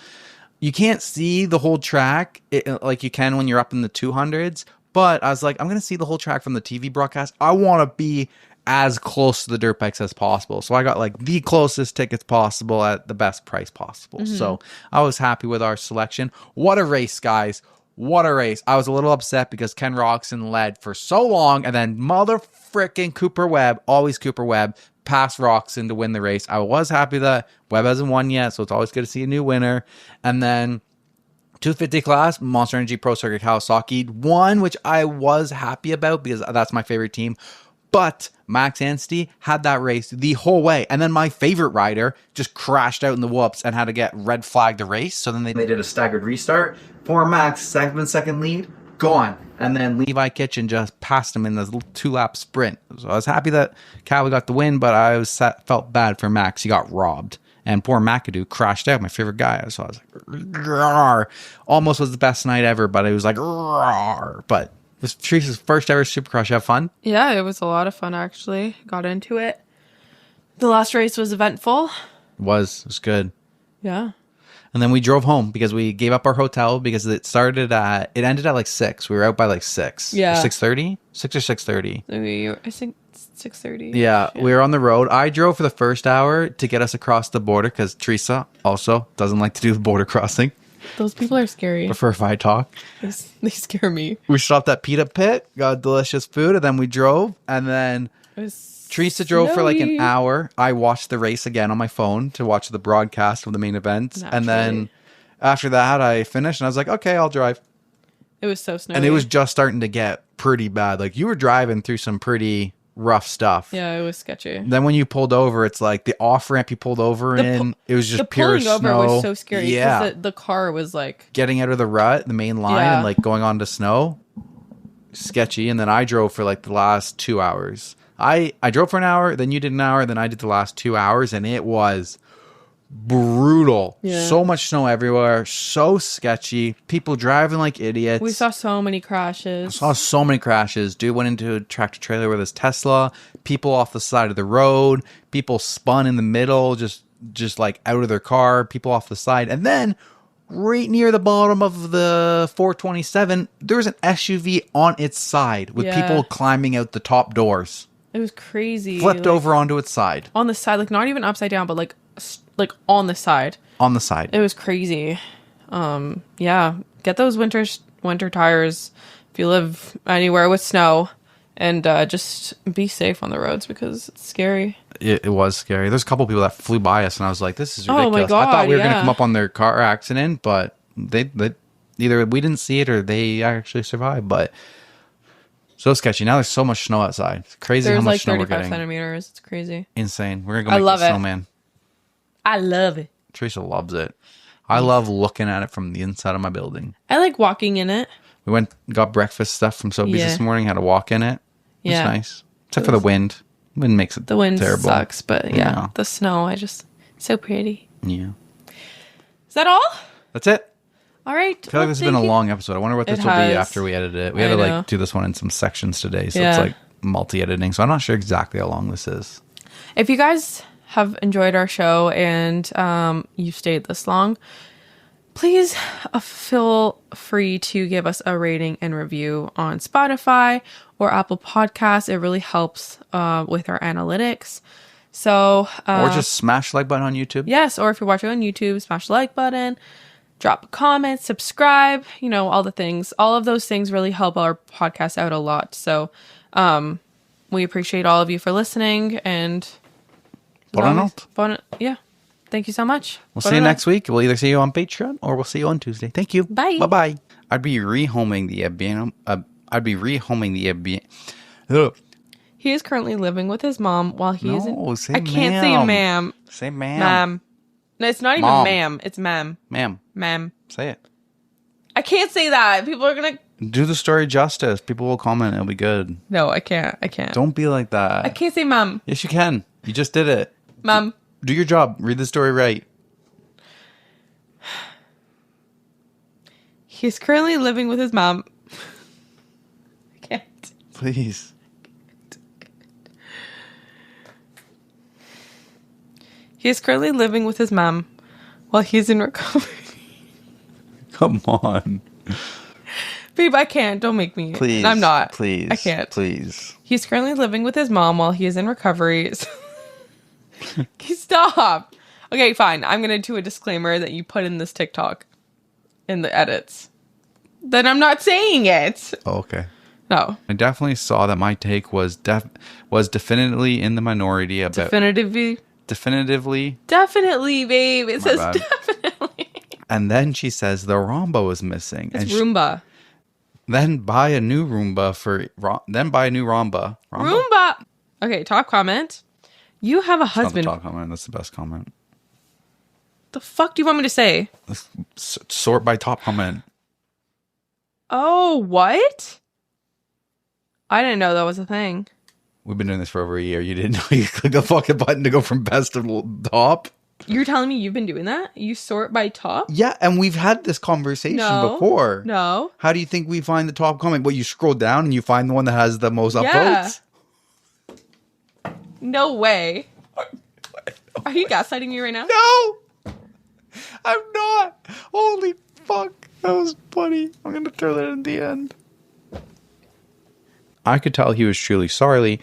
You can't see the whole track like you can when you're up in the 200s. But I was like, I'm going to see the whole track from the TV broadcast. I want to be as close to the dirt bikes as possible. So I got the closest tickets possible at the best price possible. So I was happy with our selection. What a race, guys. What a race. I was a little upset because Ken Roxon led for so long, and then mother frickin' Cooper Webb, always Cooper Webb, passed Roxon to win the race. I was happy that Webb hasn't won yet, so it's always good to see a new winner. And then 250 class, Monster Energy Pro Circuit Kawasaki won, which I was happy about because that's my favorite team. But Max Anstey had that race the whole way. And then my favorite rider just crashed out in the whoops and had to get red flagged the race. So then they did a staggered restart. Poor Max, 7-second lead, gone. And then Levi Kitchen just passed him in this 2-lap sprint. So I was happy that Callie got the win, but I felt bad for Max. He got robbed. And poor McAdoo crashed out, my favorite guy. So I was like, "Rawr." Almost was the best night ever, but it was "Rawr." But it was Teresa's first ever Supercross. You have fun? Yeah, it was a lot of fun, actually. Got into it. The last race was eventful. It was good. Yeah. And then we drove home because we gave up our hotel because it ended at 6. We were out by 6. Yeah. 6:30? 6 or 6:30. I think 6:30. Yeah, we were on the road. I drove for the first hour to get us across the border because Teresa also doesn't like to do the border crossing. Those people are scary. Prefer if I talk. They scare me. We stopped at Pita Pit, got delicious food, and then we drove. And then Teresa drove for an hour. I watched the race again on my phone to watch the broadcast of the main event. Naturally. And then after that, I finished and I was like, okay, I'll drive. It was so snowy. And it was just starting to get pretty bad. You were driving through some pretty rough stuff. Yeah, it was sketchy. Then when you pulled over, it's the off ramp you pulled over in. It was just pure snow. The pulling over was so scary. Yeah, because the car was getting out of the rut, the main line, and going on to snow. Sketchy. And then I drove for the last 2 hours. I drove for an hour, then you did an hour, then I did the last 2 hours, and it was brutal. Yeah. So much snow everywhere. So sketchy. People driving like idiots. We saw so many crashes. Saw so many crashes. Dude went into a tractor trailer with his Tesla. People off the side of the road. People spun in the middle, just like out of their car. People off the side. And then right near the bottom of the 427, there was an SUV on its side with people climbing out the top doors. It was crazy. Flipped over onto its side. On the side, like not even upside down, but like on the side. On the side. It was crazy. Yeah. Get those winter tires if you live anywhere with snow, and just be safe on the roads because it's scary. It was scary. There's a couple people that flew by us, and I was like, "This is ridiculous." Oh my God, I thought we were going to come up on their car accident, but they either we didn't see it or they actually survived. But so sketchy. Now there's so much snow outside. It's crazy how much like snow we're 35 getting. centimeters. It's crazy. Insane. We're gonna go make love the it. snowman. I love it. Teresa loves it. I love looking at it from the inside of my building. I like walking in it. We got breakfast stuff from Sobeys this morning. Had to walk in it. It was nice, except for the wind. Wind makes it terrible. Sucks, but yeah, the snow. So pretty. Yeah. Is that all? That's it. All right. I feel like this has been a long episode. I wonder what this will be after we edit it. We had to like do this one in some sections today, so it's like multi-editing. So I'm not sure exactly how long this is. If you guys have enjoyed our show and you stayed this long, please feel free to give us a rating and review on Spotify or Apple Podcasts. It really helps with our analytics. So, or just smash the like button on YouTube. Yes, or if you're watching on YouTube, smash the like button, drop a comment, subscribe, all the things. All of those things really help our podcast out a lot. So, we appreciate all of you for listening, and yeah. Thank you so much. We'll see you next week. We'll either see you on Patreon or we'll see you on Tuesday. Thank you. Bye. Bye-bye. I'd be rehoming the He is currently living with his mom while he is say I can't say ma'am. Say ma'am. Ma'am. No, it's not even ma'am. It's ma'am. Ma'am. Ma'am. Say it. I can't say that. People are going to... Do the story justice. People will comment. It'll be good. No, I can't. Don't be like that. I can't say ma'am. Yes, you can. You just did it. Ma'am. Do your job. Read the story right. He's currently living with his mom. I can't. Please. He is currently living with his mom while he's in recovery. Come on. Babe, I can't. Don't make me. Please. I'm not. Please. I can't. Please. He's currently living with his mom while he is in recovery. Stop. Okay, fine. I'm going to do a disclaimer that you put in this TikTok in the edits. Then I'm not saying it. Oh, okay. No. I definitely saw that my take was definitively in the minority about... Definitively. Definitely, babe. It says bad. definitely. And then she says the Roomba was missing. It's and Roomba. Then buy a new Roomba Roomba. Roomba. Okay, top comment. You have a It's not husband. the top comment. That's the best comment. The fuck do you want me to say? Sort by top comment. Oh, what? I didn't know that was a thing. We've been doing this for over a year. You didn't know you click the fucking button to go from best to top? You're telling me you've been doing that? You sort by top? Yeah, and we've had this conversation before. No. How do you think we find the top comment? Well, you scroll down and you find the one that has the most upvotes? No way. Are you gaslighting me right now? No! I'm not. Holy fuck. That was funny. I'm going to throw that in the end. I could tell he was truly sorry.